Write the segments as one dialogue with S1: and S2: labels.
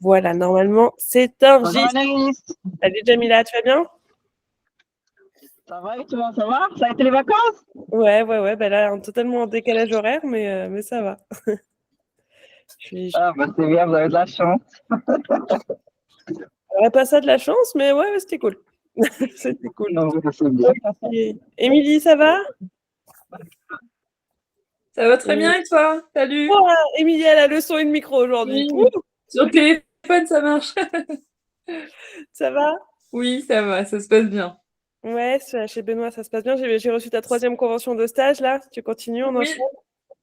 S1: Voilà, normalement, c'est un
S2: Bonjour
S1: registre.
S2: Anaïs,
S1: Salut Jamila, tu vas bien?
S2: ça va et toi, ça va? Ça a été les vacances?
S1: Ouais, bah là, totalement en décalage horaire, mais ça va.
S2: Ah bah c'est bien, vous avez de la chance.
S1: J'aurais pas ça de la chance, mais ouais, c'était cool. C'était cool.
S2: Non, mais c'est bien.
S1: Ok. Émilie, ça va?
S3: Ça va très bien et toi? Salut.
S1: Oh, Émilie, elle a le son et le micro aujourd'hui.
S3: Oui,
S1: Ouh,
S3: sur le téléphone, ça marche.
S1: ça va?
S3: Oui, ça va, ça se passe bien.
S1: Ouais, chez Benoît, ça se passe bien. J'ai reçu ta 3e convention de stage, là. Tu continues, on
S3: Oui,
S1: enchaîne?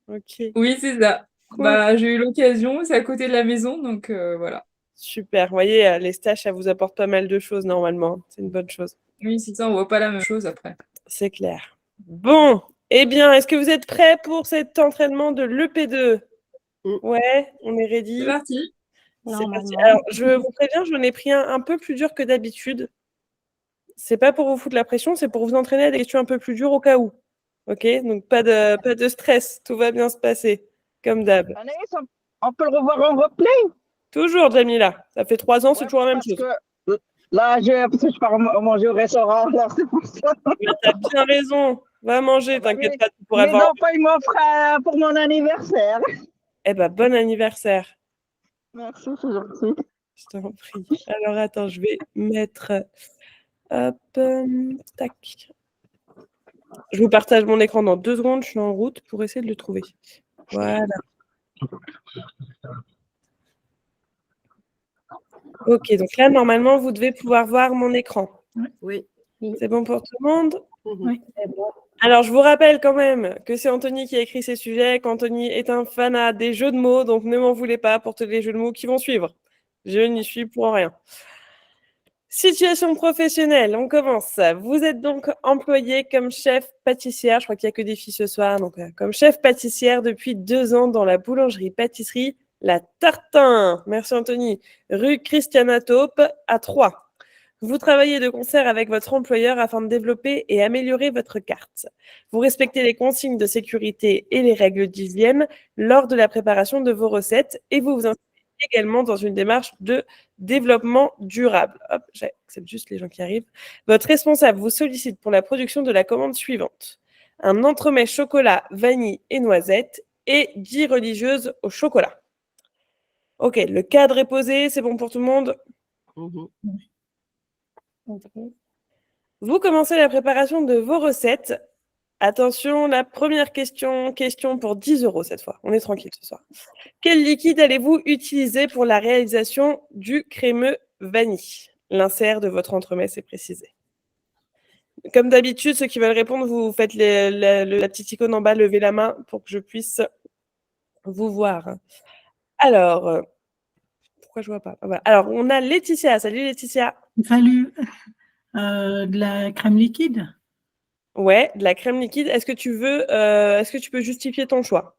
S1: Ok,
S3: oui, c'est ça.
S1: cool.
S3: Bah, j'ai eu l'occasion, c'est à côté de la maison, donc voilà.
S1: Super. Vous voyez, les stages, ça vous apporte pas mal de choses, normalement. C'est une bonne chose.
S3: Oui, c'est ça, on voit pas la même chose après.
S1: C'est clair. Bon, eh bien, est-ce que vous êtes prêts pour cet entraînement de l'EP2? Ouais, on est
S3: C'est
S1: ready.
S3: parti.
S1: C'est parti. Alors, je vous préviens, j'en ai pris un peu plus dur que d'habitude. C'est pas pour vous foutre la pression, c'est pour vous entraîner à des questions un peu plus dures au cas où. Ok? Donc, pas de stress. Tout va bien se passer. Comme d'hab.
S2: Anaïs, on peut le revoir en replay?
S1: Toujours, Jamila. Ça fait 3 ans, c'est
S2: Ouais,
S1: toujours la même
S2: parce
S1: chose.
S2: que là, parce que je pars manger au restaurant, alors c'est pour ça.
S1: Mais t'as bien raison. Va manger,
S2: Bah,
S1: t'inquiète pas, tu pourras le
S2: mes
S1: voir.
S2: enfants, ils m'offrent pour mon anniversaire.
S1: Eh ben, bon anniversaire.
S2: Merci, c'est gentil.
S1: Je t'en prie. Alors, attends, je vais mettre. Hop, tac. Je vous partage mon écran dans 2 secondes. Je suis en route pour essayer de le trouver. Voilà. Ok, donc là, normalement, vous devez pouvoir voir mon écran.
S4: Oui.
S1: C'est bon pour tout le monde?
S4: Oui.
S1: Alors, je vous rappelle quand même que c'est Anthony qui a écrit ces sujets, qu'Anthony est un fanat des jeux de mots, donc ne m'en voulez pas pour tous les jeux de mots qui vont suivre. Je n'y suis pour rien. Situation professionnelle, on commence. Vous êtes donc employé comme chef pâtissière, je crois qu'il n'y a que des filles ce soir, donc comme chef pâtissière depuis 2 ans dans la boulangerie-pâtisserie La Tartin. Merci Anthony. Rue Christiana Taupe à Troyes. Vous travaillez de concert avec votre employeur afin de développer et améliorer votre carte. Vous respectez les consignes de sécurité et les règles d'hygiène lors de la préparation de vos recettes et vous vous inscrivez également dans une démarche de développement durable. Hop, j'accepte juste les gens qui arrivent. Votre responsable vous sollicite pour la production de la commande suivante. Un entremets chocolat, vanille et noisette et 10 religieuses au chocolat. Ok, le cadre est posé, c'est bon pour tout le monde? Vous commencez la préparation de vos recettes. Attention, la première question pour 10 € cette fois. On est tranquille ce soir. Quel liquide allez-vous utiliser pour la réalisation du crémeux vanille? L'insert de votre entremets, c'est précisé. Comme d'habitude, ceux qui veulent répondre, vous faites la petite icône en bas, levez la main pour que je puisse vous voir. Alors, pourquoi je vois pas? Voilà. Alors, on a Laetitia. Salut Laetitia.
S4: Salut. De la crème liquide?
S1: Ouais, de la crème liquide. Est-ce que tu peux justifier ton choix?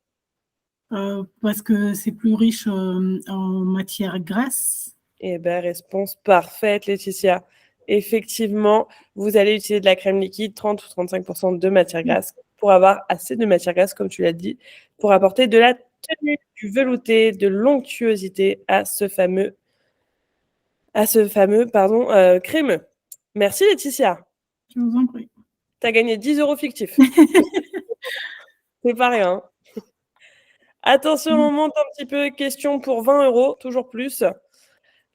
S4: Parce que c'est plus riche en matière grasse.
S1: Eh bien, réponse parfaite, Laetitia. Effectivement, vous allez utiliser de la crème liquide, 30 ou 35% de matière grasse, pour avoir assez de matière grasse, comme tu l'as dit, pour apporter de la tenue, du velouté, de l'onctuosité à ce fameux crémeux. Merci, Laetitia.
S4: Je vous en prie.
S1: Tu as gagné 10 € fictifs. C'est pas rien. Attention, on monte un petit peu. Question pour 20 €, toujours plus.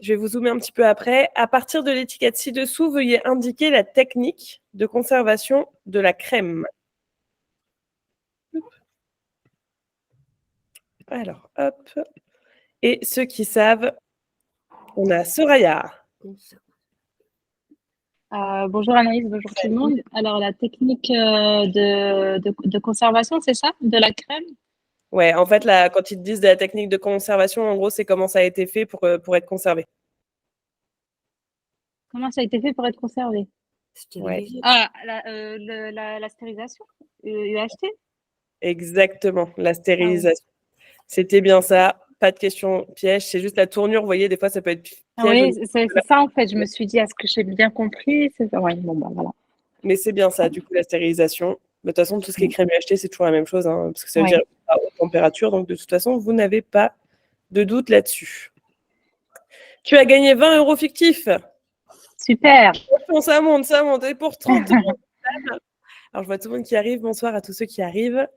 S1: Je vais vous zoomer un petit peu après. À partir de l'étiquette ci-dessous, veuillez indiquer la technique de conservation de la crème. Alors, hop. Et ceux qui savent, on a Soraya.
S5: Bonjour Anaïs, bonjour tout le monde. Alors la technique de conservation, c'est ça? De la crème?
S1: Ouais, en fait, là, quand ils te disent de la technique de conservation, en gros, c'est comment ça a été fait pour être conservé.
S5: Comment ça a été fait pour être conservé?
S1: Ouais,
S5: Ah, la stérilisation? UHT?
S1: exactement, la stérilisation. C'était bien ça. Pas de question piège, c'est juste la tournure. Vous voyez, des fois, ça peut être piège.
S5: Oui, c'est ça en fait. Je me suis dit, est-ce que j'ai bien compris? Oui, bon, bah voilà.
S1: Mais c'est bien ça, du coup, la stérilisation. De toute façon, tout ce qui est crème UHT, c'est toujours la même chose, hein, parce que ça veut dire à haute température. Donc, de toute façon, vous n'avez pas de doute là-dessus. Tu as gagné 20 euros fictifs.
S5: Super.
S1: Bon, ça monte, ça monte. Et pour 30 euros. Alors, je vois tout le monde qui arrive. Bonsoir à tous ceux qui arrivent.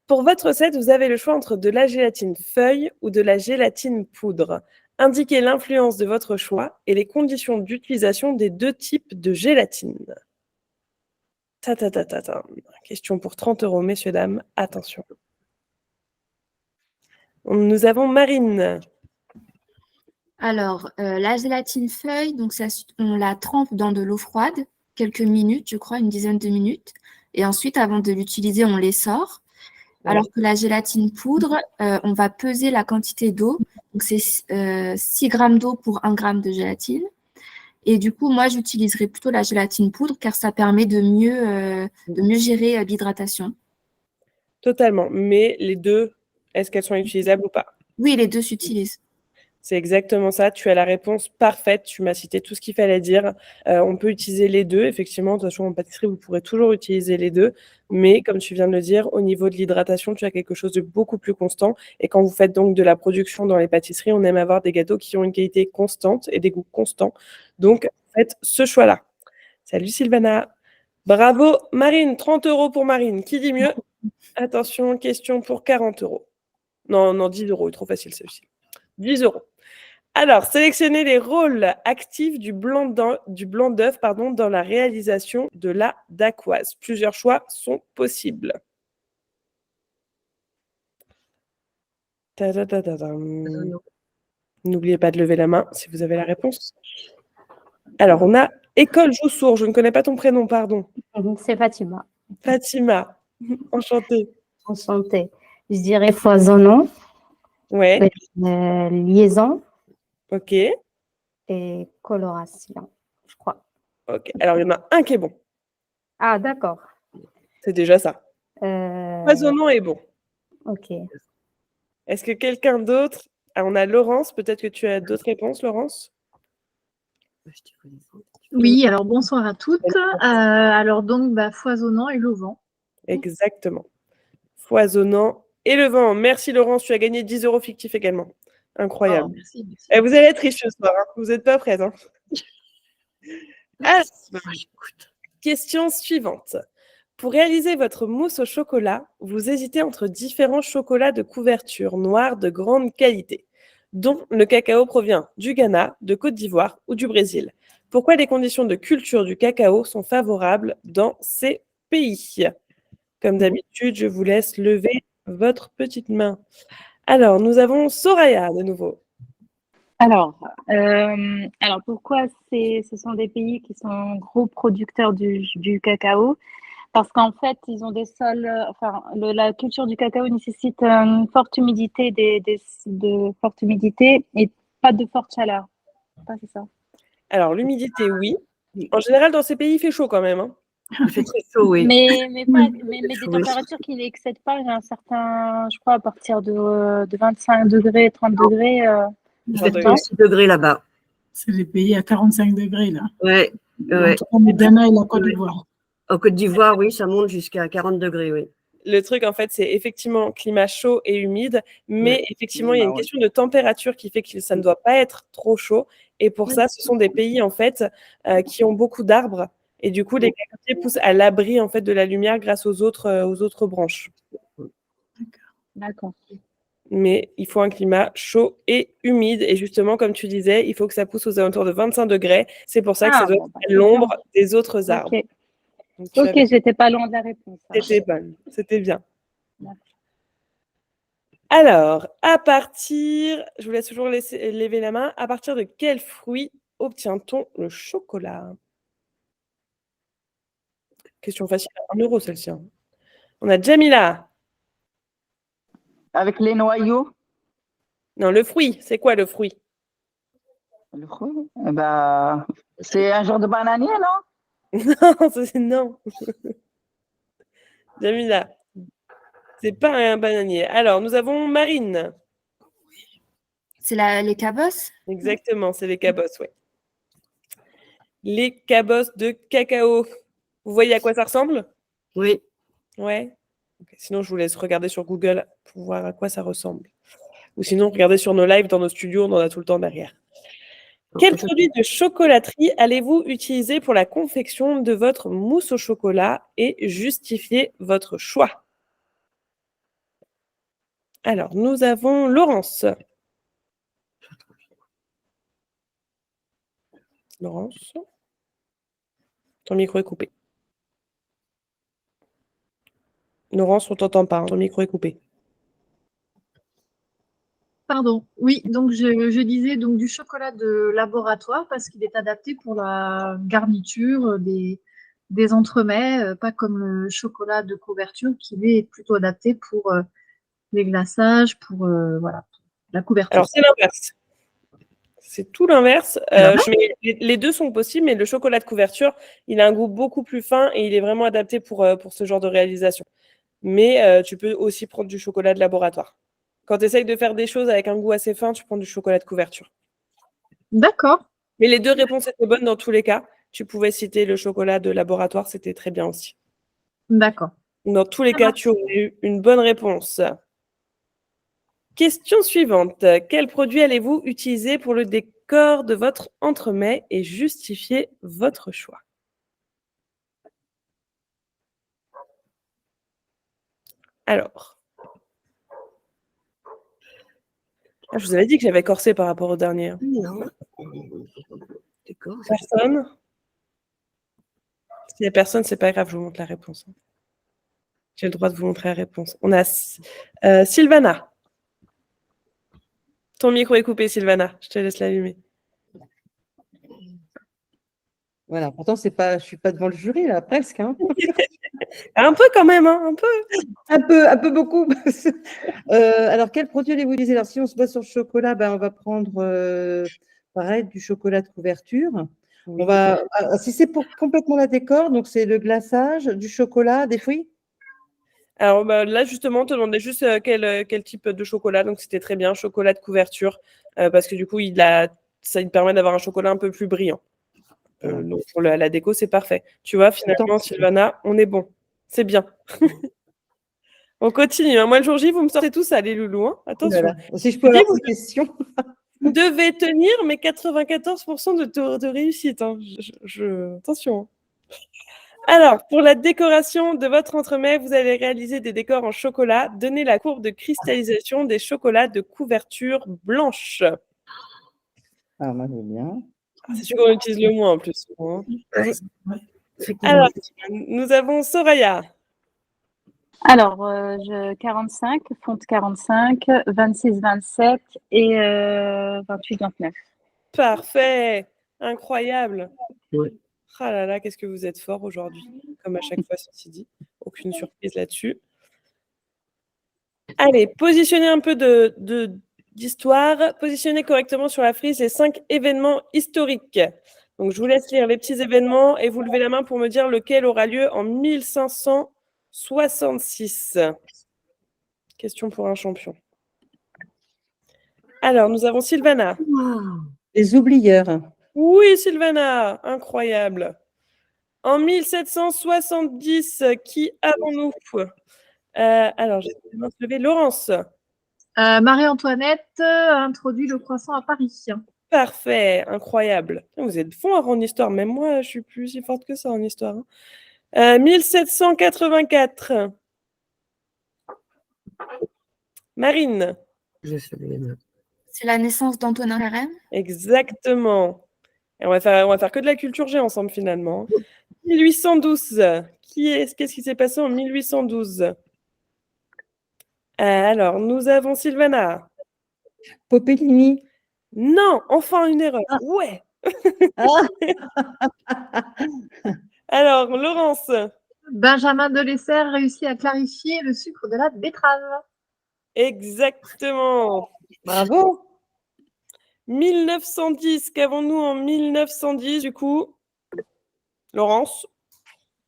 S1: Pour votre recette, vous avez le choix entre de la gélatine feuille ou de la gélatine poudre. Indiquez l'influence de votre choix et les conditions d'utilisation des deux types de gélatine. Question pour 30 euros, messieurs, dames. Attention. Nous avons Marine.
S6: Alors, la gélatine feuille, donc on la trempe dans de l'eau froide, quelques minutes, je crois, une dizaine de minutes. Et ensuite, avant de l'utiliser, on les sort.
S1: Ouais.
S6: Alors que la gélatine poudre, on va peser la quantité d'eau. Donc, c'est 6 grammes d'eau pour 1 gramme de gélatine. Et du coup, moi, j'utiliserai plutôt la gélatine poudre car ça permet de mieux gérer l'hydratation.
S1: Totalement. Mais les deux, est-ce qu'elles sont utilisables ou pas?
S6: Oui, les deux s'utilisent.
S1: C'est exactement ça. Tu as la réponse parfaite. Tu m'as cité tout ce qu'il fallait dire. On peut utiliser les deux. Effectivement, de toute façon, en pâtisserie, vous pourrez toujours utiliser les deux. Mais comme tu viens de le dire, au niveau de l'hydratation, tu as quelque chose de beaucoup plus constant. Et quand vous faites donc de la production dans les pâtisseries, on aime avoir des gâteaux qui ont une qualité constante et des goûts constants. Donc, faites ce choix-là. Salut Sylvana. Bravo Marine. 30 euros pour Marine. Qui dit mieux? Attention, question pour 40 euros. Non, 10 euros. Trop facile celle-ci. 10 euros. Alors, sélectionnez les rôles actifs du blanc d'œuf dans la réalisation de la dacquoise. Plusieurs choix sont possibles. N'oubliez pas de lever la main si vous avez la réponse. Alors, on a École Joussour. Je ne connais pas ton prénom, pardon.
S7: C'est Fatima.
S1: Fatima. Enchantée.
S7: Enchantée. Je dirais foisonnant,
S1: Ouais.
S7: liaison
S1: Ok.
S7: et coloration, je crois.
S1: Ok. Alors, il y en a un qui est bon.
S7: Ah, d'accord.
S1: C'est déjà ça. Foisonnant est bon.
S7: Ok.
S1: Est-ce que quelqu'un d'autre... Ah, on a Laurence. Peut-être que tu as d'autres réponses, Laurence?
S8: Oui, alors bonsoir à toutes. Alors donc, foisonnant et lovant.
S1: Exactement. Foisonnant et le vent. Merci Laurence, tu as gagné 10 euros fictifs également. Incroyable.
S8: Oh, merci.
S1: Et vous allez être riche ce soir, hein. Vous n'êtes pas prête. Hein. Alors, question suivante. Pour réaliser votre mousse au chocolat, vous hésitez entre différents chocolats de couverture noire de grande qualité, dont le cacao provient du Ghana, de Côte d'Ivoire ou du Brésil. Pourquoi les conditions de culture du cacao sont favorables dans ces pays? Comme d'habitude, je vous laisse lever votre petite main. Alors, nous avons Soraya de nouveau.
S5: Alors pourquoi ce sont des pays qui sont gros producteurs du cacao? Parce qu'en fait, ils ont des sols, la culture du cacao nécessite une forte humidité, de forte humidité et pas de forte chaleur. C'est ça.
S1: Alors, l'humidité, oui. En général, dans ces pays, il fait chaud quand même. Hein.
S9: Il fait très chaud, oui.
S5: Mais des températures qui n'excèdent pas un certain, je crois, à partir de 25 degrés, 30 degrés.
S9: Il fait 36 degrés là-bas.
S4: C'est les pays à 45 degrés, là.
S9: Ouais.
S4: Entre le Ghana et la Côte d'Ivoire.
S9: En Côte d'Ivoire, oui, ça monte jusqu'à 40 degrés, oui.
S1: Le truc, en fait, c'est effectivement climat chaud et humide, mais effectivement, il y a une question de température qui fait que ça ne doit pas être trop chaud. Et pour ça, ce sont des pays, en fait, qui ont beaucoup d'arbres. Et du coup, les cacaotiers poussent à l'abri, en fait, de la lumière grâce aux autres branches.
S5: D'accord.
S1: Mais il faut un climat chaud et humide. Et justement, comme tu disais, il faut que ça pousse aux alentours de 25 degrés. C'est pour ça que ça doit être à l'ombre des autres arbres.
S5: Ok, donc, j'étais pas loin de la réponse.
S1: C'était bonne, c'était bien. Alors, je vous laisse toujours lever la main. À partir de quel fruit obtient-on le chocolat? Question facile, 1 euro celle-ci. On a Jamila.
S2: Avec les noyaux.
S1: Non, le fruit, c'est quoi le fruit?
S2: Le fruit, c'est un genre de bananier, non?
S1: Non. Jamila, c'est pas un bananier. Alors, nous avons Marine.
S6: C'est les cabosses?
S1: Exactement, c'est les cabosses, oui. Les cabosses de cacao. Vous voyez à quoi ça ressemble?
S9: Oui.
S1: Ouais. Okay. Sinon, je vous laisse regarder sur Google pour voir à quoi ça ressemble. Ou sinon, regardez sur nos lives dans nos studios, on en a tout le temps derrière. Quel produit de chocolaterie allez-vous utiliser pour la confection de votre mousse au chocolat et justifier votre choix? Alors, nous avons Laurence. Laurence, ton micro est coupé. Laurence, on t'entend pas, hein, ton micro est coupé.
S8: Pardon. Oui, donc je disais donc du chocolat de laboratoire parce qu'il est adapté pour la garniture des entremets, pas comme le chocolat de couverture qui lui est plutôt adapté pour les glaçages, pour voilà, la couverture.
S1: Alors, c'est l'inverse. C'est tout l'inverse. Les deux sont possibles, mais le chocolat de couverture, il a un goût beaucoup plus fin et il est vraiment adapté pour ce genre de réalisation. Mais tu peux aussi prendre du chocolat de laboratoire. Quand tu essayes de faire des choses avec un goût assez fin, tu prends du chocolat de couverture.
S8: D'accord.
S1: Mais les deux réponses étaient bonnes dans tous les cas. Tu pouvais citer le chocolat de laboratoire, c'était très bien aussi.
S8: D'accord.
S1: Dans tous les cas, tu aurais eu une bonne réponse. Question suivante. Quel produit allez-vous utiliser pour le décor de votre entremets et justifier votre choix? Alors. Je vous avais dit que j'avais corsé par rapport au dernier.
S9: Non.
S1: Personne? S'il n'y a personne, c'est pas grave, je vous montre la réponse. J'ai le droit de vous montrer la réponse. On a Sylvana. Ton micro est coupé, Sylvana. Je te laisse l'allumer.
S10: Voilà, pourtant, je ne suis pas devant le jury, là, presque. Hein.
S1: Un peu quand même, hein, un peu.
S10: Un peu beaucoup. Alors, quel produit allez-vous utiliser? Alors, si on se base sur le chocolat, on va prendre, pareil, du chocolat de couverture.
S1: Oui.
S10: Si c'est pour complètement la décor, donc c'est le glaçage, du chocolat, des fruits?
S1: Alors là, justement, on te demandait juste quel type de chocolat. Donc, c'était très bien, chocolat de couverture, parce que du coup, ça lui permet d'avoir un chocolat un peu plus brillant. Donc, pour la déco, c'est parfait. Tu vois, finalement, Sylvana, on est bon. C'est bien. On continue. Hein. Moi, le jour J, vous me sortez tous ça, les loulous. Hein. Attention.
S10: Voilà. Si je peux avoir une question.
S1: Vous devez tenir, mais 94% de réussite. Hein. Attention. Alors, pour la décoration de votre entremets, vous allez réaliser des décors en chocolat. Donnez la courbe de cristallisation des chocolats de couverture blanche.
S10: Ah, moi, je veux bien.
S1: C'est sûr qu'on utilise le moins en plus. Hein. Alors, nous avons Soraya.
S5: Alors, 45, fonte 45, 26, 27 et 28, 29.
S1: Parfait. Incroyable.
S9: Oui.
S1: Ah là là, qu'est-ce que vous êtes fort aujourd'hui. Comme à chaque fois, ceci dit. Aucune surprise là-dessus. Allez, positionnez un peu d'histoire. Positionnez correctement sur la frise les 5 événements historiques. Donc, je vous laisse lire les petits événements et vous levez la main pour me dire lequel aura lieu en 1566. Question pour un champion. Alors, nous avons Sylvana.
S10: Les oublieurs.
S1: Oui, Sylvana, incroyable. En 1770, qui avons-nous? Alors, j'ai levé Laurence.
S8: Marie-Antoinette a introduit le croissant à Paris.
S1: Parfait, incroyable. Vous êtes fort en histoire, même moi, je suis plus si forte que ça en histoire. 1784. Marine.
S6: C'est la naissance d'Antonin Carême.
S1: Exactement. Et on va faire que de la culture G ensemble finalement. 1812. Qu'est-ce qui s'est passé en 1812? Alors, nous avons Sylvana.
S10: Popellini.
S1: Non, enfin une erreur. Ah. Ouais. Alors, Laurence.
S8: Benjamin de Lesser réussit à clarifier le sucre de la betterave.
S1: Exactement.
S10: Bravo.
S1: 1910. Qu'avons-nous en 1910 du coup? Laurence?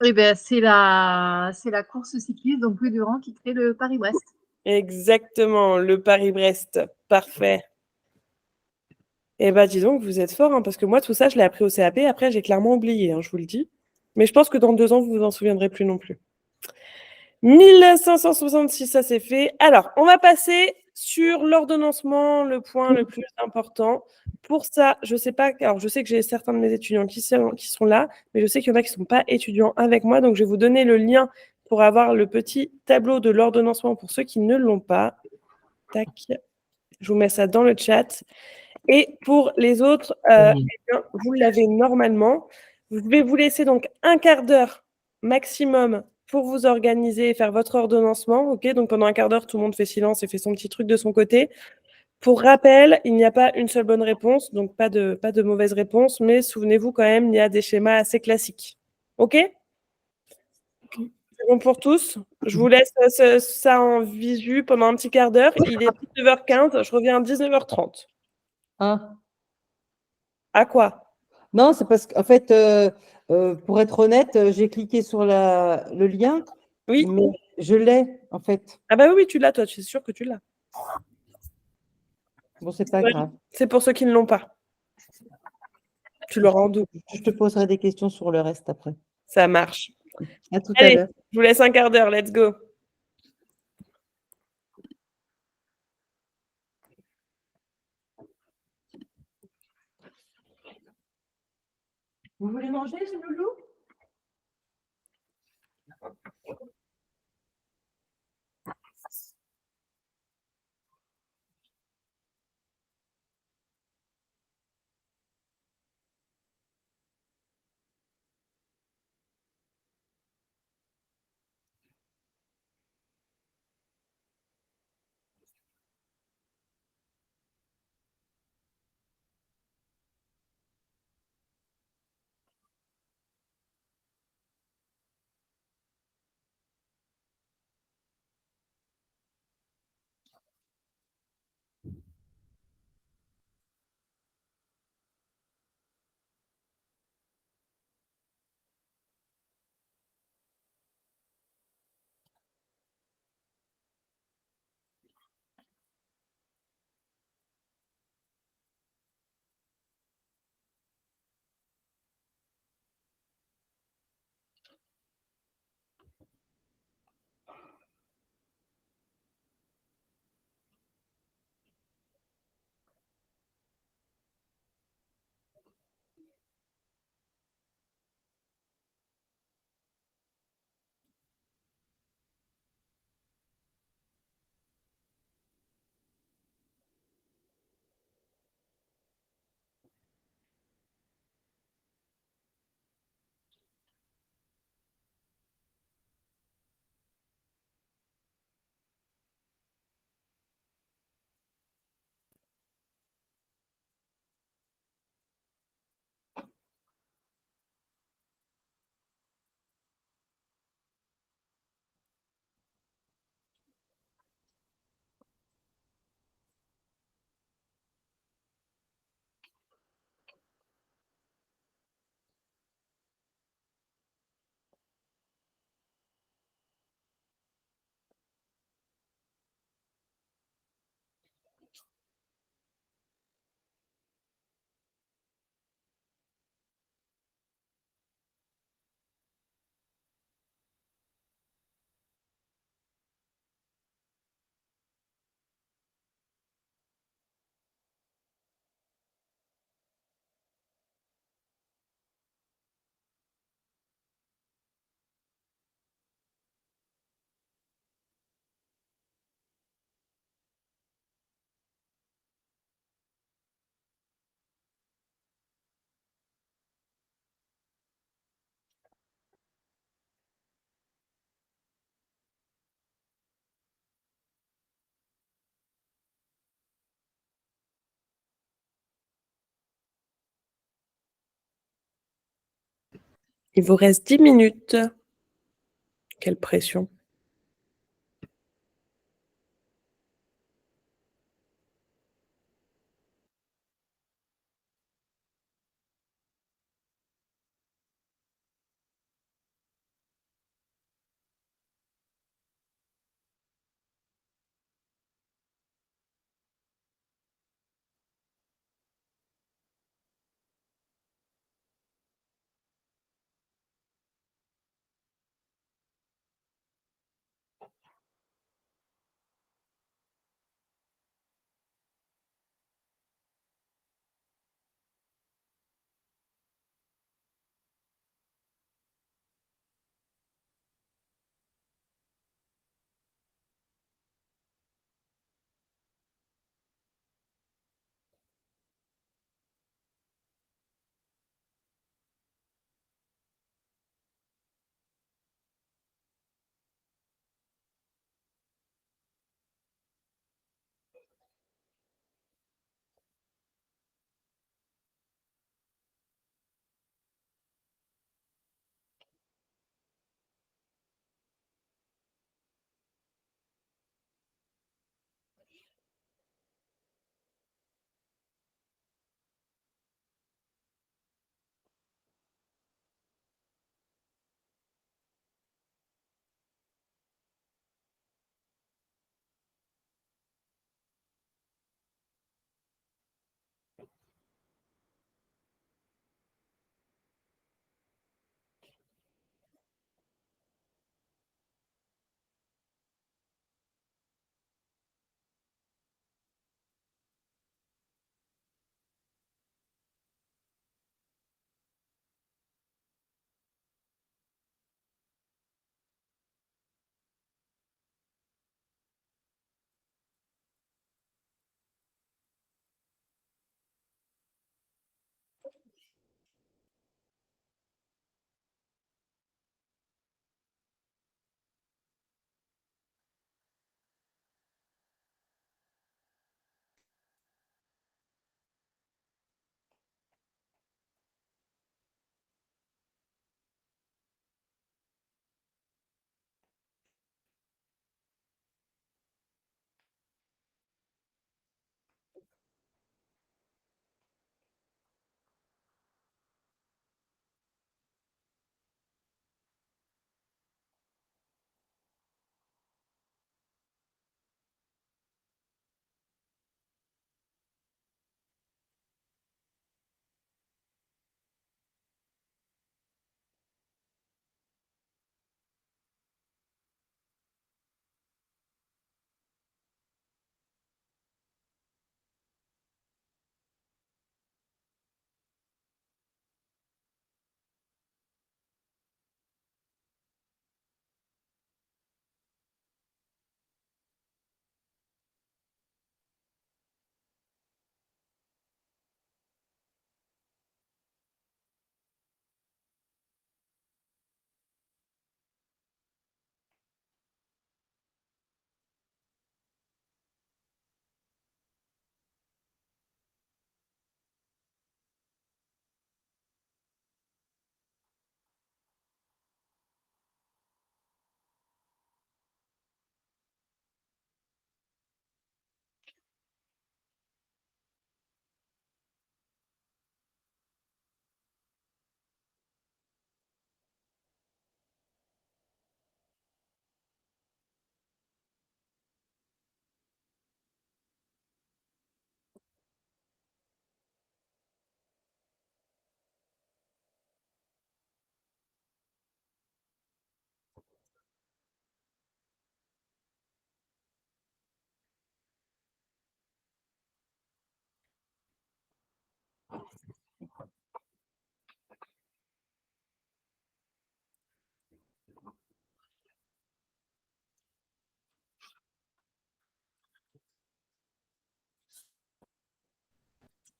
S8: Eh bien, c'est la course cycliste, donc Louis Durand, qui crée le Paris-Brest.
S1: Exactement, le Paris-Brest. Parfait. Eh bien, dis donc, vous êtes fort, hein, parce que moi, tout ça, je l'ai appris au CAP. Après, j'ai clairement oublié, hein, je vous le dis. Mais je pense que dans 2 ans, vous vous en souviendrez plus non plus. 1566, ça c'est fait. Alors, on va passer sur l'ordonnancement, le point le plus important, pour ça, je sais pas, alors je sais que j'ai certains de mes étudiants qui sont là, mais je sais qu'il y en a qui ne sont pas étudiants avec moi, donc je vais vous donner le lien pour avoir le petit tableau de l'ordonnancement pour ceux qui ne l'ont pas. Tac, je vous mets ça dans le chat. Et pour les autres, eh bien, vous l'avez normalement. Je vais vous laisser donc un quart d'heure maximum pour vous organiser et faire votre ordonnancement. Ok, donc pendant un quart d'heure, tout le monde fait silence et fait son petit truc de son côté. Pour rappel, il n'y a pas une seule bonne réponse, donc pas de mauvaise réponse, mais souvenez-vous quand même, il y a des schémas assez classiques. Ok? C'est bon pour tous. Je vous laisse ça en visu pendant un petit quart d'heure. Il est 19h15, je reviens à 19h30.
S10: Hein?
S1: À quoi?
S10: Non, c'est parce qu'en fait, pour être honnête, j'ai cliqué sur le lien,
S1: Oui.
S10: mais je l'ai, en fait.
S1: Ah bah oui, tu l'as, toi, c'est sûr que tu l'as.
S10: Bon, c'est pas
S1: Ouais,
S10: grave.
S1: c'est pour ceux qui ne l'ont pas. Tu l'auras en double.
S10: Je te poserai des questions sur le reste après.
S1: Ça marche.
S10: À tout à
S1: Allez,
S10: l'heure.
S1: je vous laisse un quart d'heure, let's go.
S10: Vous voulez manger, ce loulou?
S1: Il vous reste 10 minutes. Quelle pression.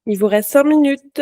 S1: Il vous reste 5 minutes.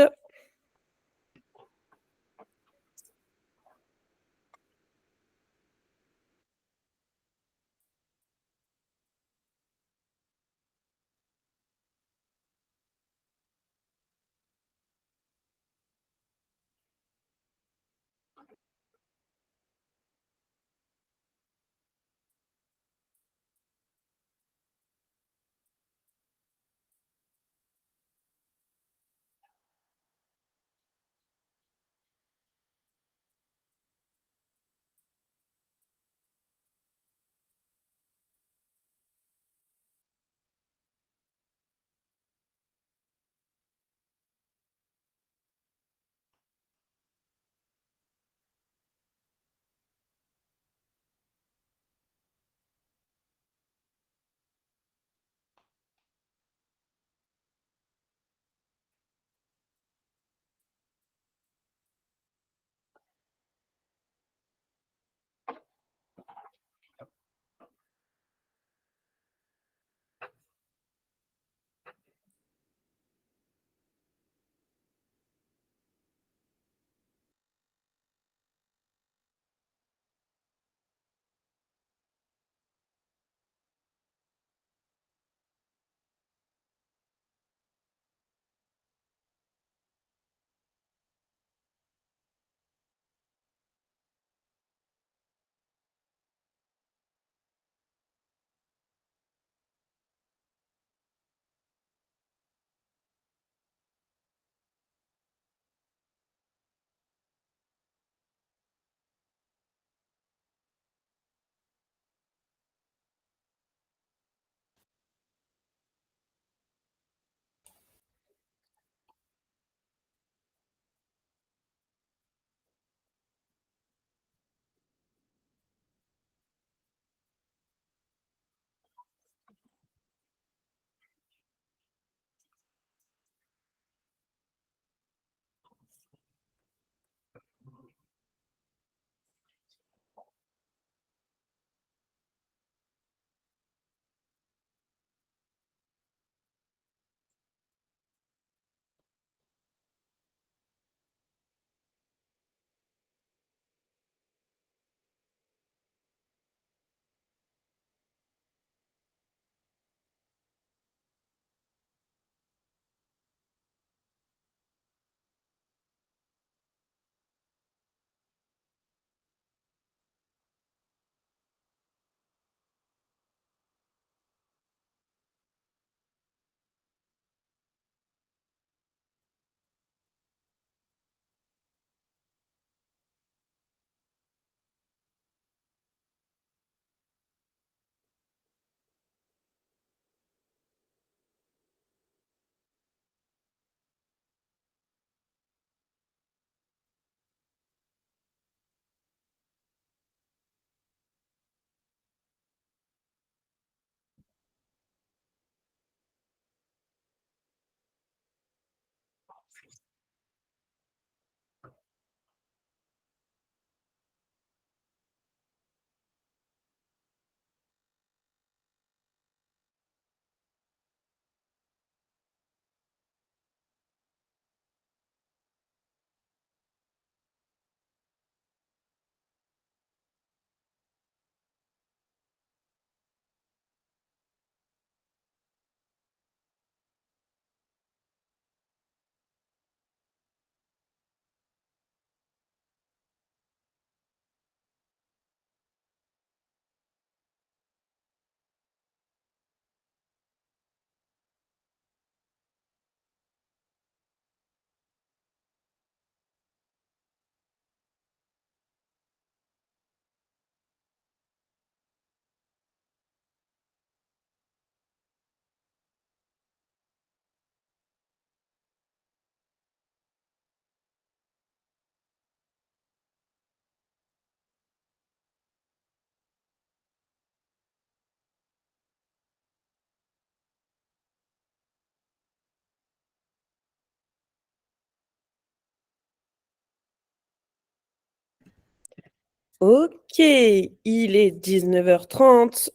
S1: Ok, il est 19h30.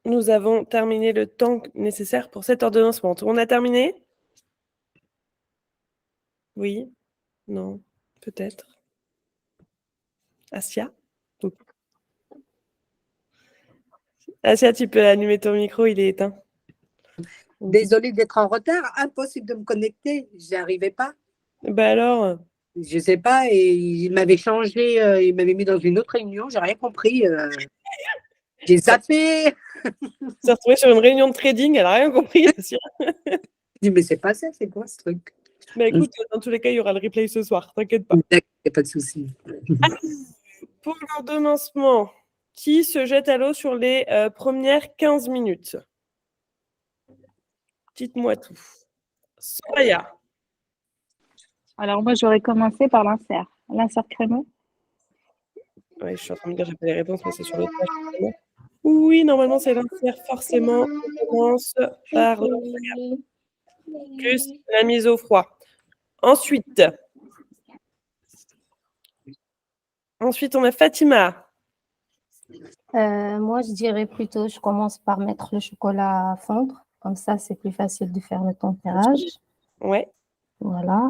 S1: Nous avons terminé le temps nécessaire pour cette ordonnancement. Tout le monde a terminé? Oui. Non. Peut-être. Asia? Oui. Asia, tu peux allumer ton micro, il est éteint.
S11: Désolée d'être en retard, impossible de me connecter, j'y arrivais pas.
S1: Bah alors?
S11: Je sais pas, et il m'avait changé, il m'avait mis dans une autre réunion, j'ai rien compris. J'ai zappé.
S1: s'est retrouvée sur une réunion de trading, elle n'a rien compris, Asia.
S11: Je dis, mais c'est pas ça, c'est quoi ce truc?
S1: Mais écoute, dans tous les cas, il y aura le replay ce soir, t'inquiète pas.
S11: Il n'y a pas de souci.
S1: Pour l'ordonnancement, qui se jette à l'eau sur les premières 15 minutes? Dites-moi tout. Soraya.
S5: Alors, moi, j'aurais commencé par l'insert. L'insert crémeux.
S1: Ouais, je suis en train de dire, j'ai pas les réponses, mais c'est sur l'autre page. Oui, normalement, c'est l'insert, forcément. On commence par plus la mise au froid. Ensuite, on a Fatima.
S7: Moi, je dirais plutôt, je commence par mettre le chocolat à fondre. Comme ça, c'est plus facile de faire le tempérage.
S1: Ouais.
S7: Voilà.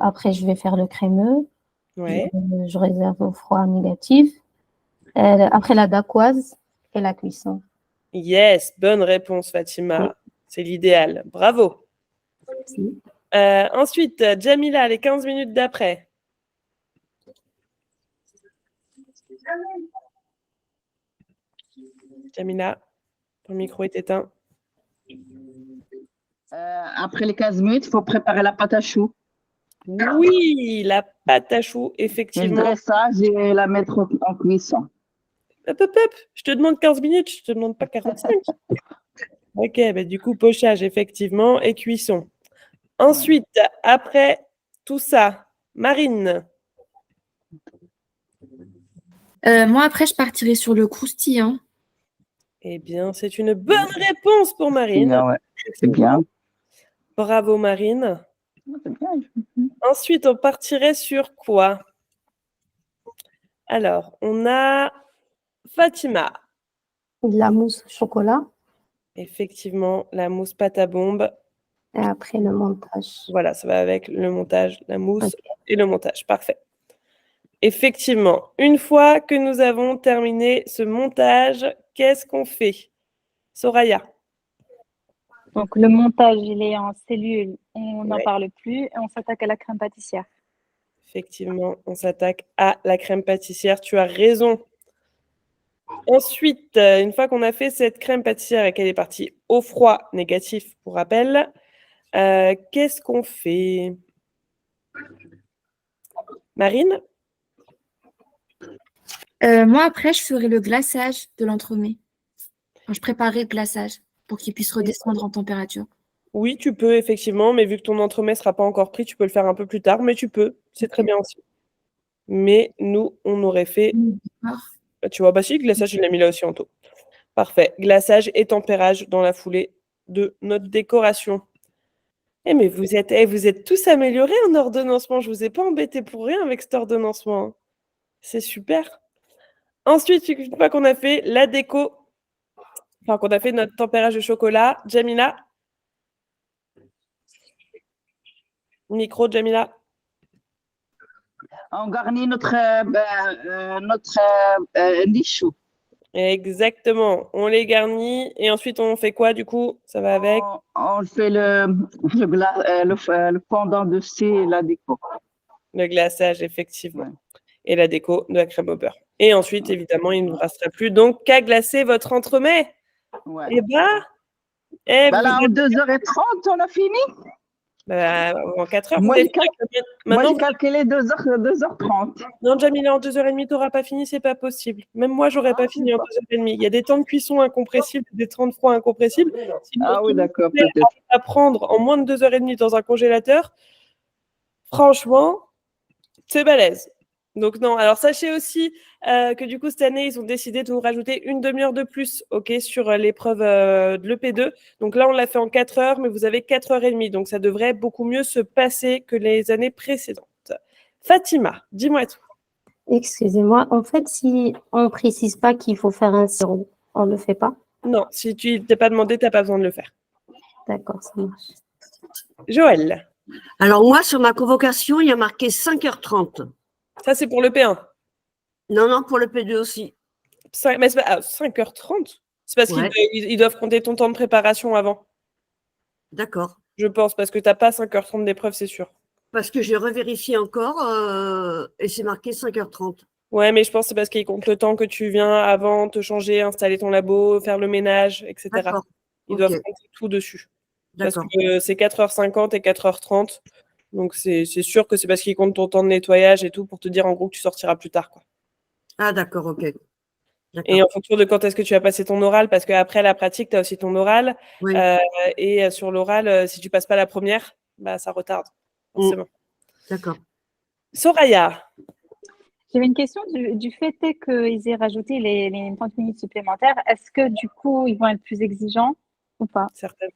S7: Après, je vais faire le crémeux.
S1: Ouais.
S7: Je réserve au froid négatif. Après, la dacquoise et la cuisson.
S1: Yes, bonne réponse, Fatima. Oui. C'est l'idéal. Bravo.
S7: Merci.
S1: Ensuite, Jamila, les 15 minutes d'après. Jamila, ton micro est éteint.
S2: Après les 15 minutes, il faut préparer la pâte à choux.
S1: Oui, la pâte à choux, effectivement.
S2: Le dressage et la mettre en cuisson.
S1: Hop, hop, hop. Je te demande 15 minutes, je te demande pas 45. Ok, bah du coup, pochage, effectivement, et cuisson. Ensuite, après tout ça, Marine.
S6: Moi, après, je partirai sur le croustillant.
S1: Eh bien, c'est une bonne réponse pour Marine.
S2: Bien, ouais. C'est bien.
S1: Bravo, Marine.
S2: C'est bien.
S1: Ensuite, on partirait sur quoi? Alors, on a Fatima.
S7: La mousse au chocolat.
S1: Effectivement, la mousse pâte à bombe.
S7: Et après, le montage.
S1: Voilà, ça va avec le montage, la mousse et le montage. Parfait. Effectivement, une fois que nous avons terminé ce montage, qu'est-ce qu'on fait? Soraya.
S5: Donc, le montage, il est en cellule. On n'en parle plus et on s'attaque à la crème pâtissière.
S1: Effectivement, on s'attaque à la crème pâtissière. Tu as raison. Ensuite, une fois qu'on a fait cette crème pâtissière et qu'elle est partie au froid négatif, pour rappel, qu'est-ce qu'on fait? Marine?
S6: Moi, après, je ferai le glaçage de l'entremets. Je préparerai le glaçage pour qu'il puisse redescendre en température.
S1: Oui, tu peux, effectivement, mais vu que ton entremets ne sera pas encore pris, tu peux le faire un peu plus tard, mais tu peux. C'est très bien aussi. Mais nous, on aurait fait... Tu vois, bah si, glaçage, il l'a mis là aussi en taux. Parfait. Glaçage et tempérage dans la foulée de notre décoration. Eh, mais vous êtes tous améliorés en ordonnancement. Je ne vous ai pas embêté pour rien avec cet ordonnancement. Hein. C'est super. Ensuite, une fois qu'on a fait la déco, enfin qu'on a fait notre tempérage de chocolat, Jamila. Micro, Jamila.
S2: On garnit notre nichou.
S1: Exactement. On les garnit et ensuite on fait quoi du coup? Ça va avec?
S2: On fait le fondant dessus et la déco.
S1: Le glaçage, effectivement. Ouais. Et la déco de la crème au beurre. Et ensuite, évidemment, il ne nous restera plus donc qu'à glacer votre entremets.
S2: Ouais.
S1: Et bah
S2: là, en 2h30, on a fini.
S1: Bah, en 4 heures.
S2: Moi, j'ai calculé 2h30.
S1: Non, Jamila, en 2h30, tu n'auras pas fini, c'est pas possible. Même moi, je n'aurais pas fini en 2h30. Il y a des temps de cuisson incompressibles, des temps de froid incompressibles.
S2: Oui, d'accord, peut-être.
S1: À prendre en moins de 2h30 dans un congélateur, franchement, c'est balèze. Donc non, alors sachez aussi que du coup cette année ils ont décidé de nous rajouter une demi-heure de plus, sur l'épreuve de l'EP2. Donc là on l'a fait en 4 heures, mais vous avez 4h30, donc ça devrait beaucoup mieux se passer que les années précédentes. Fatima, dis-moi tout.
S7: Excusez-moi, en fait si on ne précise pas qu'il faut faire un sirop, on ne le fait pas?
S1: Non, si tu t'es pas demandé, tu n'as pas besoin de le faire.
S7: D'accord, ça marche.
S1: Joël.
S9: Alors moi, sur ma convocation, il y a marqué 5h30.
S1: Ça, c'est pour le P1.
S9: Non, non, pour le P2 aussi.
S1: Mais c'est pas 5h30. C'est parce
S9: Ouais.
S1: qu'ils doivent compter ton temps de préparation avant.
S9: D'accord.
S1: Je pense, parce que tu n'as pas 5h30 d'épreuve, c'est sûr.
S9: Parce que j'ai revérifié encore et c'est marqué 5h30.
S1: Ouais, mais je pense que c'est parce qu'ils comptent le temps que tu viens avant, te changer, installer ton labo, faire le ménage, etc.
S9: D'accord.
S1: Ils
S9: Ok.
S1: doivent compter tout dessus. Parce
S9: D'accord.
S1: que c'est 4h50 et 4h30. Donc, c'est sûr que c'est parce qu'ils comptent ton temps de nettoyage et tout pour te dire en gros que tu sortiras plus tard, quoi.
S9: Ah, d'accord, ok.
S1: Et
S9: D'accord.
S1: en fonction de quand est-ce que tu as passé ton oral, parce qu'après la pratique, tu as aussi ton oral.
S9: Oui.
S1: Et sur l'oral, si tu passes pas la première, bah, ça retarde, forcément.
S9: D'accord.
S1: Soraya.
S5: J'avais une question du fait qu'ils aient rajouté les 30 minutes supplémentaires. Est-ce que du coup, ils vont être plus exigeants ou pas?
S1: Certaines.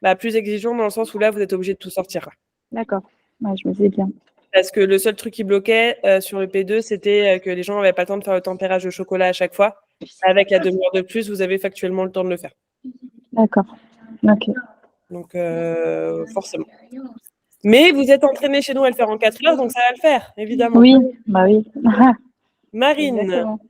S1: Bah, plus exigeant dans le sens où là, vous êtes obligé de tout sortir.
S5: D'accord. Ouais, je me disais bien.
S1: Parce que le seul truc qui bloquait sur le P2, c'était que les gens n'avaient pas le temps de faire le tempérage de chocolat à chaque fois. Avec la demi-heure de plus, vous avez factuellement le temps de le faire.
S5: D'accord. Ok.
S1: Donc, forcément. Mais vous êtes entraîné chez nous à le faire en 4 heures, donc ça va le faire, évidemment.
S5: Oui, bah oui.
S1: Marine.
S5: Exactement.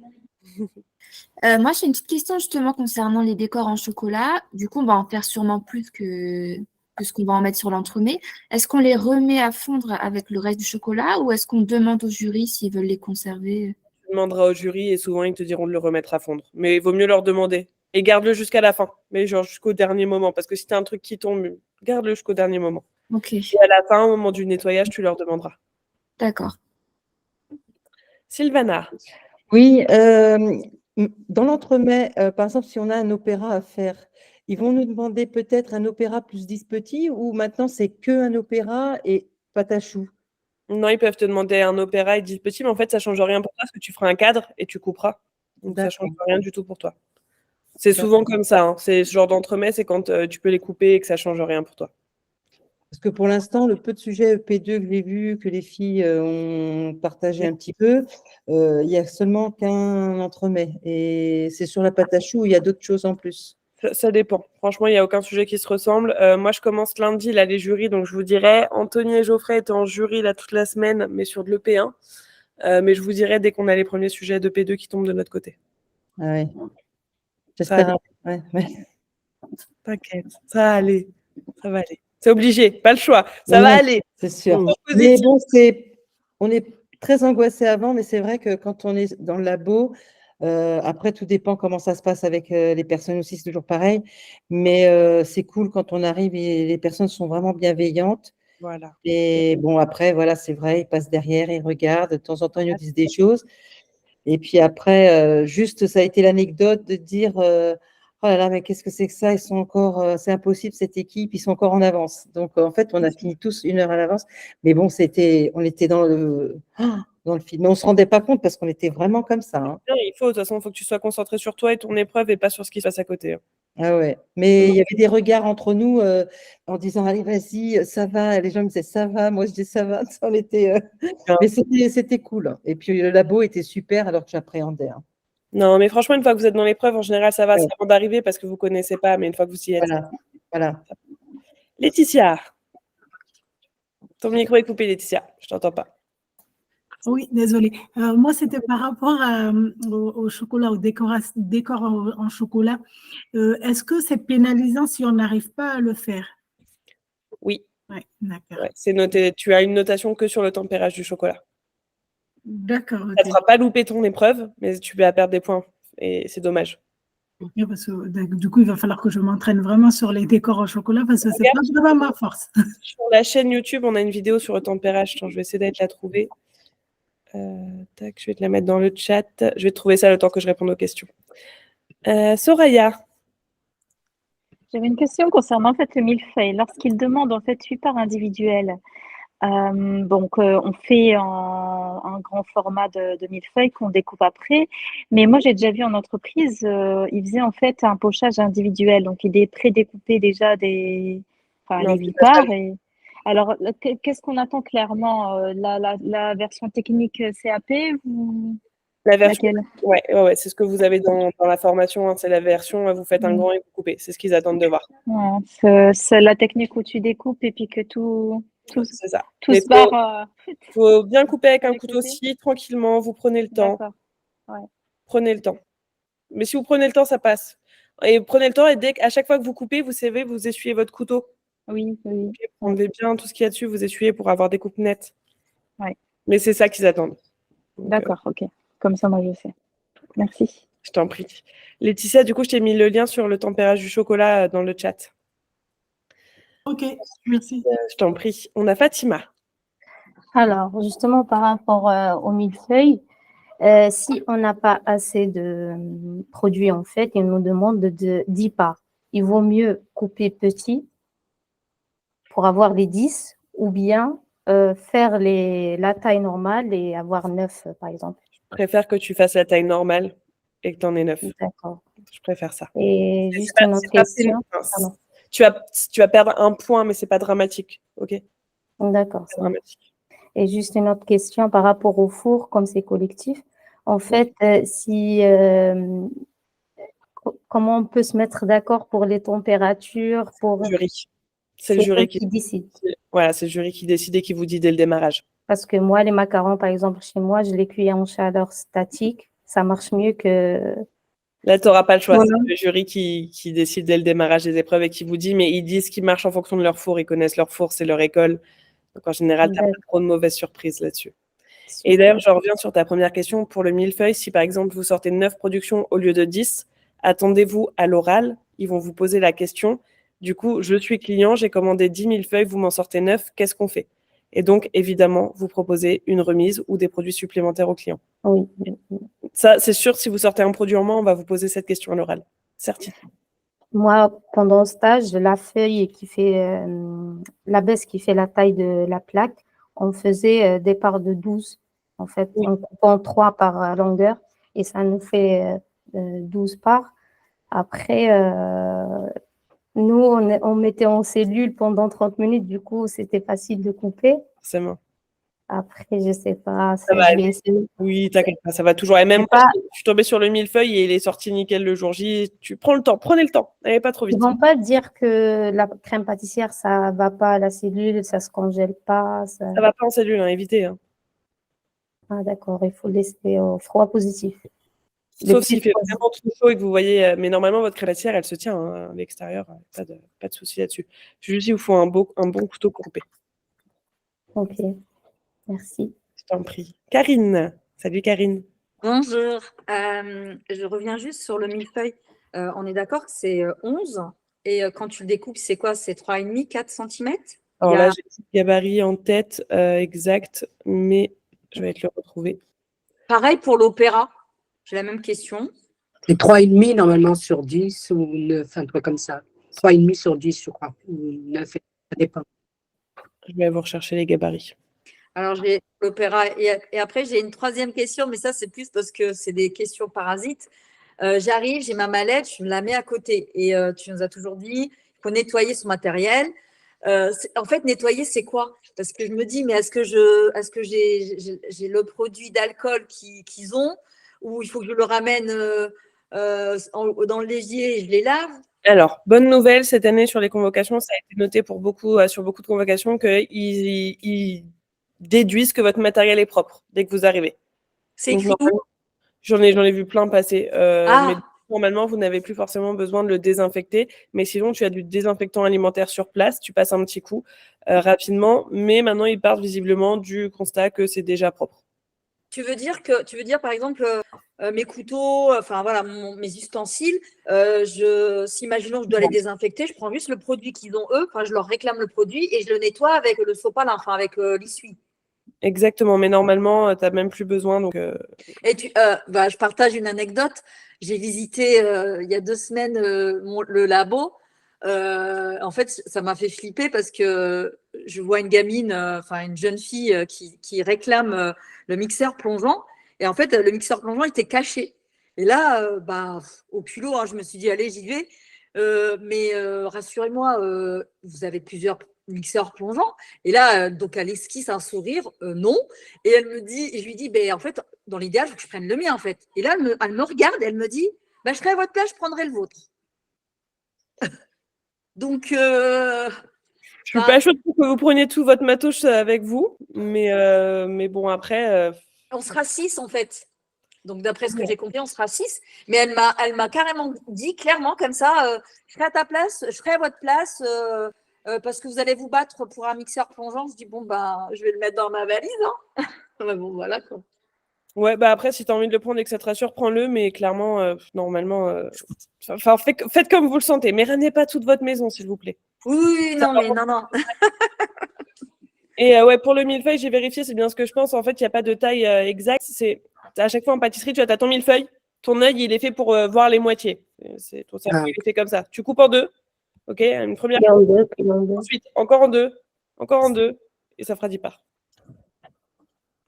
S6: Moi, j'ai une petite question justement concernant les décors en chocolat. Du coup, on va en faire sûrement plus que ce qu'on va en mettre sur l'entremets. Est-ce qu'on les remet à fondre avec le reste du chocolat ou est-ce qu'on demande au jury s'ils veulent les conserver?
S1: Tu demanderas au jury et souvent ils te diront de le remettre à fondre. Mais il vaut mieux leur demander. Et garde-le jusqu'à la fin, mais genre jusqu'au dernier moment. Parce que si tu as un truc qui tombe, garde-le jusqu'au dernier moment.
S6: Ok,
S1: Et à la fin, au moment du nettoyage, tu leur demanderas.
S6: d'accord.
S1: Sylvana.
S10: Oui, dans l'entremets, par exemple, si on a un opéra à faire, ils vont nous demander peut-être un opéra plus 10 petits ou maintenant c'est que un opéra et patachou?
S1: Non, ils peuvent te demander un opéra et 10 petits, mais en fait, ça ne change rien pour toi parce que tu feras un cadre et tu couperas. Donc, ça ne change rien du tout pour toi. C'est souvent comme ça. Hein. C'est ce genre d'entremets, c'est quand tu peux les couper et que ça ne change rien pour toi.
S10: Parce que pour l'instant, le peu de sujets EP2 que j'ai vu, que les filles ont partagé un petit peu, il n'y a seulement qu'un entremets. Et c'est sur la pâte à choux, il y a d'autres choses en plus.
S1: Ça dépend. Franchement, il n'y a aucun sujet qui se ressemble. Moi, je commence lundi, là, les jurys, donc je vous dirai. Anthony et Geoffrey étaient en jury là toute la semaine, mais sur de l'EP1. Mais je vous dirai dès qu'on a les premiers sujets d'EP2 qui tombent de notre côté.
S10: Ah oui. J'espère. Ouais.
S1: T'inquiète, ça va aller. Ça va aller. C'est obligé, pas le choix. Ça va aller.
S10: C'est sûr.
S1: Positif.
S10: Mais bon, on est très angoissé avant, mais c'est vrai que quand on est dans le labo, après, tout dépend comment ça se passe avec les personnes aussi, c'est toujours pareil. Mais c'est cool quand on arrive et les personnes sont vraiment bienveillantes.
S1: Voilà.
S10: Et bon, après, voilà, c'est vrai, ils passent derrière, ils regardent, de temps en temps, ils nous disent des choses. Et puis après, juste, ça a été l'anecdote de dire oh là là, mais qu'est-ce que c'est que ça? Ils sont encore, c'est impossible, cette équipe, ils sont encore en avance. Donc, en fait, on a fini tous 1 heure à l'avance. Mais bon, on était dans le film. Mais on ne se rendait pas compte parce qu'on était vraiment comme ça. Hein.
S1: De toute façon, il faut que tu sois concentré sur toi et ton épreuve et pas sur ce qui se passe à côté. Hein.
S10: Ah ouais. Mais il y avait des regards entre nous en disant allez, vas-y, ça va. Les gens me disaient ça va. Moi, je dis ça va. On était, mais c'était cool. Et puis, le labo était super alors que j'appréhendais. Hein.
S1: Non, mais franchement, une fois que vous êtes dans l'épreuve, en général, ça va. C'est avant d'arriver parce que vous ne connaissez pas, mais une fois que vous y êtes.
S10: Voilà.
S1: Laetitia. Ton micro est coupé, Laetitia. Je ne t'entends pas.
S4: Oui, désolée. Moi, c'était par rapport au chocolat, au décor en chocolat. Est-ce que c'est pénalisant si on n'arrive pas à le faire?
S1: Oui.
S4: Oui, d'accord.
S1: Ouais, c'est noté. Tu as une notation que sur le tempérage du chocolat.
S4: D'accord.
S1: Ça ne fera pas louper ton épreuve, mais tu vas perdre des points. Et c'est dommage.
S4: Oui, parce que du coup, il va falloir que je m'entraîne vraiment sur les décors en chocolat parce que c'est pas vraiment ma force.
S1: Sur la chaîne YouTube, on a une vidéo sur le tempérage. Attends, je vais essayer d'être la trouver. Tac, je vais te la mettre dans le chat. Je vais te trouver ça le temps que je réponde aux questions. Soraya.
S5: J'avais une question concernant en fait le millefeuille. Lorsqu'il demande en fait 8 parts individuelles, donc on fait un grand format de millefeuille qu'on découpe après. Mais moi j'ai déjà vu en entreprise, ils faisaient en fait un pochage individuel, donc ils prédécoupaient déjà les 8 parts. Alors qu'est-ce qu'on attend clairement, la version technique CAP ou
S1: la version,
S5: laquelle?
S1: Ouais, c'est ce que vous avez dans la formation. Hein, c'est la version, vous faites un grand et vous coupez. C'est ce qu'ils attendent de voir.
S5: Ouais, c'est la technique où tu découpes et puis que tout Tout,
S1: C'est ça.
S5: tout
S1: Mais
S5: se barre.
S1: faut bien couper avec un
S5: les
S1: couteau
S5: côtés.
S1: scie, tranquillement, vous prenez le temps.
S5: D'accord. Ouais.
S1: Prenez le temps. Mais si vous prenez le temps, ça passe. Et prenez le temps et à chaque fois que vous coupez, vous savez, vous essuyez votre couteau.
S5: Oui, oui.
S1: Ok, vous enlevez bien tout ce qu'il y a dessus, vous essuyez pour avoir des coupes nettes.
S5: Ouais.
S1: Mais c'est ça qu'ils attendent. Donc,
S5: D'accord, ok. Comme ça, moi, je sais. Merci.
S1: je t'en prie. Laetitia, du coup, je t'ai mis le lien sur le tempérage du chocolat dans le chat.
S4: Ok, merci.
S1: Je t'en prie. On a Fatima.
S7: Alors, justement, par rapport au millefeuille, si on n'a pas assez de produits, en fait, il nous demande de 10 parts. Il vaut mieux couper petit pour avoir les 10 ou bien faire la taille normale et avoir 9, par exemple.
S1: Je préfère que tu fasses la taille normale et que tu en aies 9.
S7: D'accord.
S1: Je préfère ça.
S7: Et
S1: C'est
S7: juste
S1: pas-
S7: une
S1: c'est
S7: autre
S1: pas
S7: question.
S1: pénible.
S7: Pardon.
S1: Tu vas perdre un point, mais c'est pas dramatique. Ok?
S7: D'accord.
S1: C'est dramatique.
S7: Et juste une autre question par rapport au four, comme c'est collectif. En fait, comment on peut se mettre d'accord pour les températures, pour
S1: Jury. C'est le
S7: c'est
S1: jury
S7: eux qui décide.
S1: Voilà, c'est le jury qui décide et qui vous dit dès le démarrage.
S7: Parce que moi, les macarons, par exemple, chez moi, je les cuis en chaleur statique. Ça marche mieux que.
S1: Là, tu n'auras pas le choix.
S7: Voilà.
S1: C'est le jury qui décide dès le démarrage des épreuves et qui vous dit, mais ils disent qu'ils marchent en fonction de leur four, ils connaissent leur four, c'est leur école. Donc en général, tu n'as pas trop de mauvaises surprises là-dessus. Et d'ailleurs, je reviens sur ta première question pour le millefeuille. Si par exemple, vous sortez 9 productions au lieu de 10, attendez-vous à l'oral. Ils vont vous poser la question. Du coup, je suis client, j'ai commandé 10 millefeuilles, vous m'en sortez 9, qu'est-ce qu'on fait? Et donc, évidemment, vous proposez une remise ou des produits supplémentaires aux clients.
S7: Oui.
S1: Ça, c'est sûr, si vous sortez un produit en moins, on va vous poser cette question à l'oral. Certitude.
S7: Moi, pendant le stage, la feuille qui fait la baisse qui fait la taille de la plaque, on faisait des parts de 12, en fait, en coupant 3 par longueur, et ça nous fait 12 parts. Après, nous, on mettait en cellule pendant 30 minutes, du coup, c'était facile de couper.
S1: Forcément.
S7: Après, je ne sais pas,
S1: Ça va
S7: je
S1: aller.
S7: vais essayer.
S1: Oui, t'inquiète pas, ça va toujours. Et même moi, je suis tombée sur le millefeuille et il est sorti nickel le jour J. Tu prends le temps, prenez le temps. N'allez pas trop vite.
S7: Ils ne vont pas dire que la crème pâtissière, ça ne va pas à la cellule, ça ne se congèle pas. Ça
S1: ne va pas en cellule, hein, évitez. Hein.
S7: Ah, d'accord, il faut laisser au froid positif.
S1: Sauf s'il fait vraiment trop chaud et que vous voyez. Mais normalement, votre crème pâtissière, elle se tient hein, à l'extérieur. Pas de souci là-dessus. Juste, il vous faut un bon couteau pour couper.
S7: Ok, merci.
S1: Je t'en prie. Karine. Salut Karine.
S12: Bonjour. Je reviens juste sur le millefeuille. On est d'accord que c'est 11. Et quand tu le découpes, c'est quoi? C'est 3,5, 4 cm?
S1: Alors là, j'ai le gabarit en tête exact, mais je vais te le retrouver.
S12: Pareil pour l'opéra. J'ai la même question.
S11: C'est 3,5 normalement sur 10 ou 9, un truc comme ça. 3,5 sur 10, je crois. Ou 9, ça dépend.
S1: Je vais vous rechercher les gabarits.
S12: Alors, j'ai l'opéra. Et après, j'ai une troisième question, mais ça, c'est plus parce que c'est des questions parasites. J'arrive, j'ai ma mallette, je me la mets à côté. Et tu nous as toujours dit, il faut nettoyer son matériel. En fait, nettoyer, c'est quoi? Parce que je me dis, mais est-ce que j'ai le produit d'alcool qu'ils ont ou il faut que je le ramène dans le légier et je les lave?
S1: Alors, bonne nouvelle, cette année sur les convocations, ça a été noté sur beaucoup de convocations qu'ils déduisent que votre matériel est propre dès que vous arrivez.
S12: C'est écrit où?
S1: J'en ai vu plein passer. Mais normalement, vous n'avez plus forcément besoin de le désinfecter. Mais sinon, tu as du désinfectant alimentaire sur place. Tu passes un petit coup rapidement. Mais maintenant, ils partent visiblement du constat que c'est déjà propre.
S12: Tu veux dire, par exemple, mes couteaux, enfin voilà, mes ustensiles, si imaginons je dois les désinfecter, je prends juste le produit qu'ils ont eux, enfin je leur réclame le produit et je le nettoie avec le sopalin, enfin avec l'essuie.
S1: Exactement, mais normalement, tu n'as même plus besoin. Donc,
S12: Et je partage une anecdote. J'ai visité il y a 2 semaines le labo. En fait, ça m'a fait flipper parce que je vois une gamine, une jeune fille qui réclame le mixeur plongeant. Et en fait, le mixeur plongeant était caché. Et là, au culot, hein, je me suis dit, allez, j'y vais. Mais rassurez-moi, vous avez plusieurs mixeur plongeant. Et là, donc, elle esquisse un sourire, non. Et elle me dit, et je lui dis, en fait, dans l'idéal, il faut que je prenne le mien, en fait. Et là, elle me regarde et elle me dit, je serai à votre place, je prendrai le vôtre. Donc,
S1: Je suis pas chaude pour que vous preniez tout votre matos avec vous, mais bon, après.
S12: On sera 6 en fait. Donc, d'après ce que j'ai compris, on sera 6. Mais elle m'a carrément dit clairement comme ça, je serai à ta place, je serai à votre place parce que vous allez vous battre pour un mixeur plongeant. Je dis, bon, ben, je vais le mettre dans ma valise. Hein. Ouais, bon, voilà quoi.
S1: Ouais, bah après, si tu as envie de le prendre et que ça te rassure, prends-le, mais clairement, normalement, faites comme vous le sentez, mais ramenez pas toute votre maison, s'il vous plaît.
S12: Oui, non, mais non.
S1: Et ouais, pour le millefeuille, j'ai vérifié, c'est bien ce que je pense. En fait, il n'y a pas de taille exacte. C'est à chaque fois en pâtisserie, tu as ton millefeuille, ton œil, il est fait pour voir les moitiés. C'est ton cerveau, il est fait comme ça. Tu coupes en deux, ok, une première.
S7: Puis en deux, puis en deux.
S1: Ensuite, encore en deux, et ça fera 10 parts.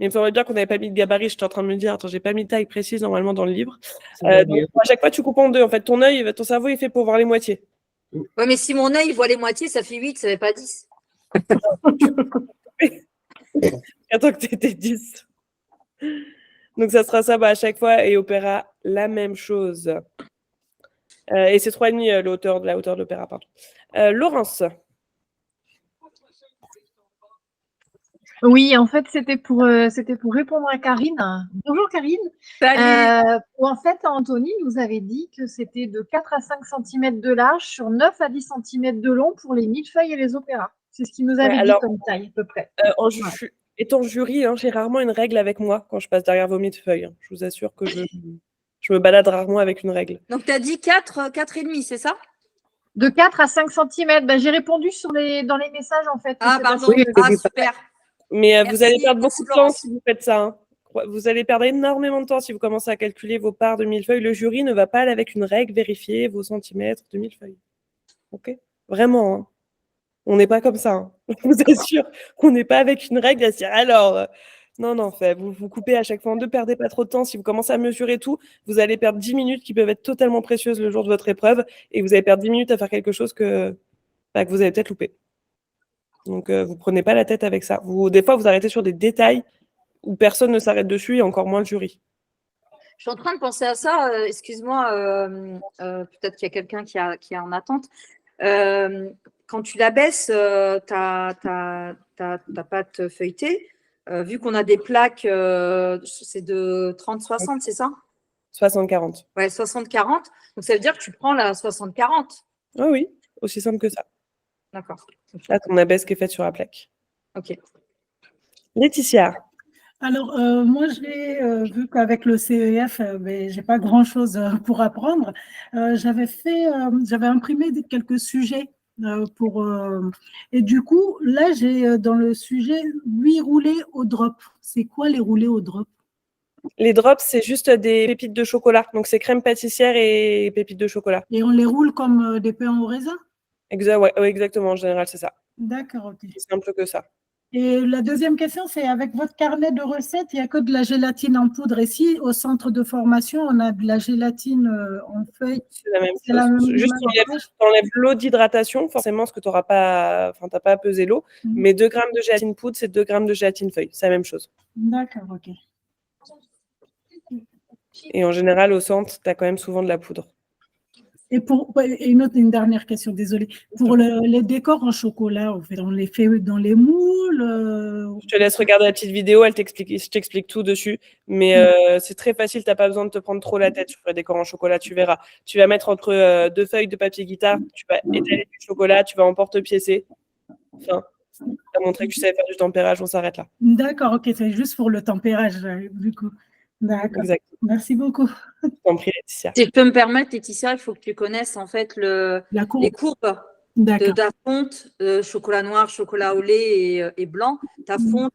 S1: Mais il me semblait bien qu'on n'avait pas mis de gabarit. J'étais en train de me dire, attends, j'ai pas mis de taille précise normalement dans le livre. Donc, à chaque fois, tu coupes en deux. En fait, ton œil, ton cerveau, il est fait pour voir les moitiés.
S12: Ouais, mais si mon œil voit les moitiés, ça fait 8, ça fait pas 10.
S1: Attends que tu étais 10. Donc, ça sera ça à chaque fois et opéra la même chose. Et c'est 3,5 la hauteur de l'opéra, pardon. Laurence.
S8: Oui, en fait, c'était pour répondre à Karine. Bonjour Karine.
S12: Salut.
S8: En fait, Anthony nous avait dit que c'était de 4 à 5 cm de large sur 9 à 10 cm de long pour les millefeuilles et les opéras. C'est ce qu'il nous avait dit comme taille, à peu près.
S1: Étant jury, j'ai rarement une règle avec moi quand je passe derrière vos millefeuilles. Je vous assure que je me balade rarement avec une règle.
S12: Donc, tu as dit 4,5, c'est ça?
S8: De 4 à 5 cm. Ben, j'ai répondu dans les messages, en fait.
S12: Ah, pardon. Super.
S1: Mais vous allez perdre beaucoup de temps si vous faites ça. Hein. Vous allez perdre énormément de temps si vous commencez à calculer vos parts de millefeuilles. Le jury ne va pas aller avec une règle vérifier vos centimètres de millefeuilles. Ok? Vraiment. Hein. On n'est pas comme ça. Hein. Je vous assure qu'on n'est pas avec une règle à se dire alors. Non, vous coupez à chaque fois en deux, perdez pas trop de temps. Si vous commencez à mesurer tout, vous allez perdre 10 minutes qui peuvent être totalement précieuses le jour de votre épreuve et vous allez perdre 10 minutes à faire quelque chose que vous avez peut-être loupé. Donc, vous prenez pas la tête avec ça. Des fois, vous arrêtez sur des détails où personne ne s'arrête dessus et encore moins le jury.
S12: Je suis en train de penser à ça. Excuse-moi, peut-être qu'il y a quelqu'un qui est en attente. Quand tu la baisses, ta pâte feuilletée, vu qu'on a des plaques, c'est de 30-60, c'est ça?
S1: 60-40.
S12: Ouais, 60-40. Donc, ça veut dire que tu prends la 60-40.
S1: Ah oui, aussi simple que ça.
S12: D'accord.
S1: Là, ton abaisse qui est faite sur la plaque.
S12: Ok.
S1: Laetitia.
S4: Alors, moi, j'ai vu qu'avec le CEF, je n'ai pas grand-chose pour apprendre. J'avais imprimé quelques sujets et du coup, là, j'ai dans le sujet 8 roulés au drop. C'est quoi les roulés au drop?
S1: Les drops, c'est juste des pépites de chocolat. Donc, c'est crème pâtissière et pépites de chocolat.
S4: Et on les roule comme des pains au raisin?
S1: Ouais, exactement. En général, c'est ça.
S4: D'accord, ok.
S1: C'est simple que ça.
S4: Et la deuxième question, c'est avec votre carnet de recettes, il n'y a que de la gélatine en poudre. Et si au centre de formation, on a de la gélatine en feuille,
S1: c'est la même chose. Juste, tu enlèves l'eau d'hydratation, forcément, parce que tu n'as pas à peser l'eau. Mais 2 grammes de gélatine poudre, c'est 2 grammes de gélatine feuille. C'est la même chose.
S4: D'accord, ok.
S1: Et en général, au centre, tu as quand même souvent de la poudre.
S4: Et une dernière question, désolée. Pour les décors en chocolat, on les fait dans les moules
S1: Je te laisse regarder la petite vidéo, je t'explique tout dessus. Mais c'est très facile, tu n'as pas besoin de te prendre trop la tête sur les décors en chocolat, tu verras. Tu vas mettre entre 2 feuilles de papier guitare, tu vas étaler du chocolat, tu vas emporte-piécer. Enfin, tu as montré que tu savais faire du tempérage, on s'arrête là.
S4: D'accord, ok, c'est juste pour le tempérage, du coup. D'accord.
S1: Exact.
S4: Merci beaucoup.
S1: Je t'en prie, Laetitia.
S12: Si je peux me permettre, Laetitia, il faut que tu connaisses en fait les courbes de ta fonte, chocolat noir, chocolat au lait et blanc, ta fonte,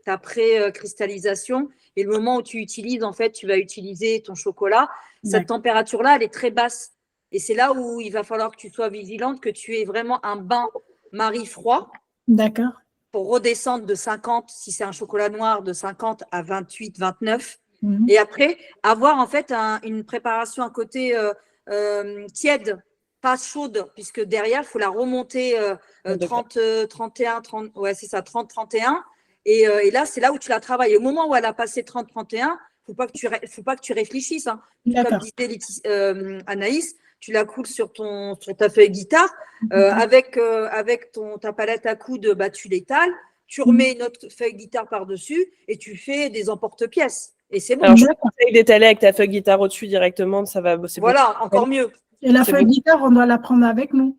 S12: ta pré-cristallisation et le moment où tu utilises, en fait, tu vas utiliser ton chocolat. Cette température-là, elle est très basse. Et c'est là où il va falloir que tu sois vigilante, que tu aies vraiment un bain-marie froid.
S4: D'accord.
S12: Pour redescendre de 50, si c'est un chocolat noir, de 50 à 28, 29. Et après, avoir en fait une préparation à côté tiède, pas chaude, puisque derrière, il faut la remonter 30, 31, 30, ouais, c'est ça, 30, 31. Et là, c'est là où tu la travailles. Au moment où elle a passé 30, 31, faut pas que tu réfléchisses. Hein. Comme disait Anaïs, tu la coules sur ta feuille guitare. Avec ta palette à coude, bah, tu l'étales, tu remets une autre feuille guitare par-dessus et tu fais des emporte-pièces. Et c'est bon.
S1: Alors, je te conseille d'étaler avec ta feuille guitare au-dessus directement, ça va bosser.
S12: Voilà, encore mieux.
S4: Et la
S1: C'est
S4: feuille
S1: beaucoup.
S4: guitare, on doit la prendre avec nous.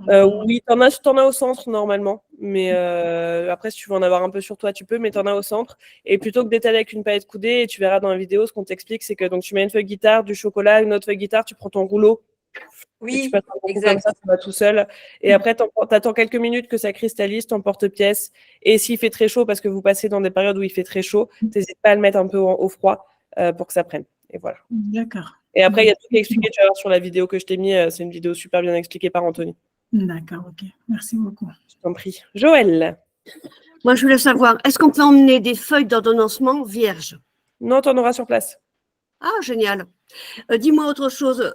S1: Oui, t'en as au centre normalement, mais après si tu veux en avoir un peu sur toi, tu peux, mais t'en as au centre. Et plutôt que d'étaler avec une palette coudée, et tu verras dans la vidéo, ce qu'on t'explique, c'est que donc tu mets une feuille guitare, du chocolat, une autre feuille guitare, tu prends ton rouleau. Et tu
S12: Oui,
S1: passes un coup
S12: exact.
S1: comme ça va tout seul. Et après, t'attends quelques minutes que ça cristallise, ton porte-pièce. Et s'il fait très chaud, parce que vous passez dans des périodes où il fait très chaud, t'hésites pas à le mettre un peu au froid pour que ça prenne. Et voilà.
S4: D'accord.
S1: Et après, il y a tout qui est expliqué, tu vas voir sur la vidéo que je t'ai mis, c'est une vidéo super bien expliquée par Anthony.
S4: D'accord, ok. Merci beaucoup.
S1: Je t'en prie. Joël.
S9: Moi, je voulais savoir, est-ce qu'on peut emmener des feuilles d'ordonnancement vierges?
S1: Non, t'en auras sur place.
S9: Ah, génial. Dis-moi autre chose.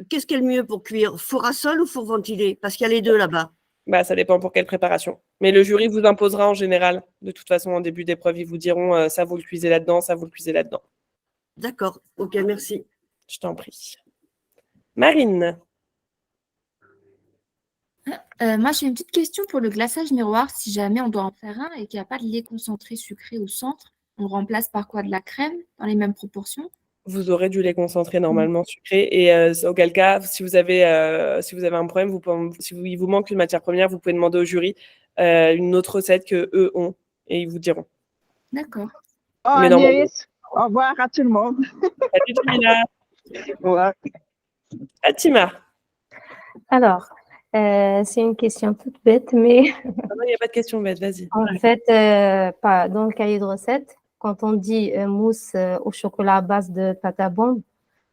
S9: Qu'est-ce qui est le mieux pour cuire? Four à sol ou four ventilé? Parce qu'il y a les deux là-bas.
S1: Bah, ça dépend pour quelle préparation. Mais le jury vous imposera en général. De toute façon, en début d'épreuve, ils vous diront ça vous le cuisez là-dedans, ça vous le cuisez là-dedans.
S9: D'accord. Ok, merci.
S1: Je t'en prie. Marine.
S6: Moi, j'ai une petite question pour le glaçage miroir. Si jamais on doit en faire un et qu'il n'y a pas de lait concentré sucré au centre, on remplace par quoi? De la crème dans les mêmes proportions?
S1: Vous aurez du lait concentré normalement sucré. Et auquel cas, si vous avez un problème, il vous manque une matière première, vous pouvez demander au jury une autre recette qu'eux ont et ils vous diront.
S6: D'accord.
S2: Oh,
S1: Mais normalement-
S2: Agnès, au revoir à tout le monde.
S1: Salut Jamila.
S2: Ouais.
S1: Fatima.
S7: Alors, c'est une question toute bête, mais
S1: Ah non, il n'y a pas de question bête, vas-y.
S7: en fait, dans le cahier de recettes, quand on dit mousse au chocolat à base de pâte à bombe,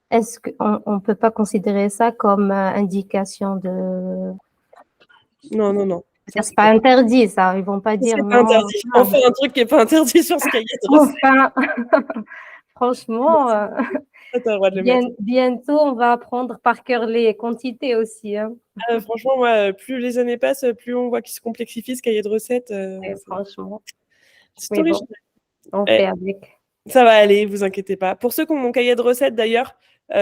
S7: est-ce qu'on ne peut pas considérer ça comme indication de...
S1: Non, non, non.
S7: C'est pas interdit, ça. Ils vont pas dire
S1: C'est
S7: non.
S1: pas interdit. On fait un truc qui n'est pas interdit sur ce cahier de recettes.
S7: Enfin, franchement,
S1: T'as le droit de le mettre.
S7: bientôt, on va apprendre par cœur les quantités aussi. Hein.
S1: Franchement, moi, plus les années passent, plus on voit qu'il se complexifie ce cahier de recettes.
S7: Franchement.
S1: C'est
S7: Mais
S1: original.
S7: bon, on
S1: Ouais.
S7: fait avec.
S1: Ça va aller, vous inquiétez pas. Pour ceux qui ont mon cahier de recettes, d'ailleurs,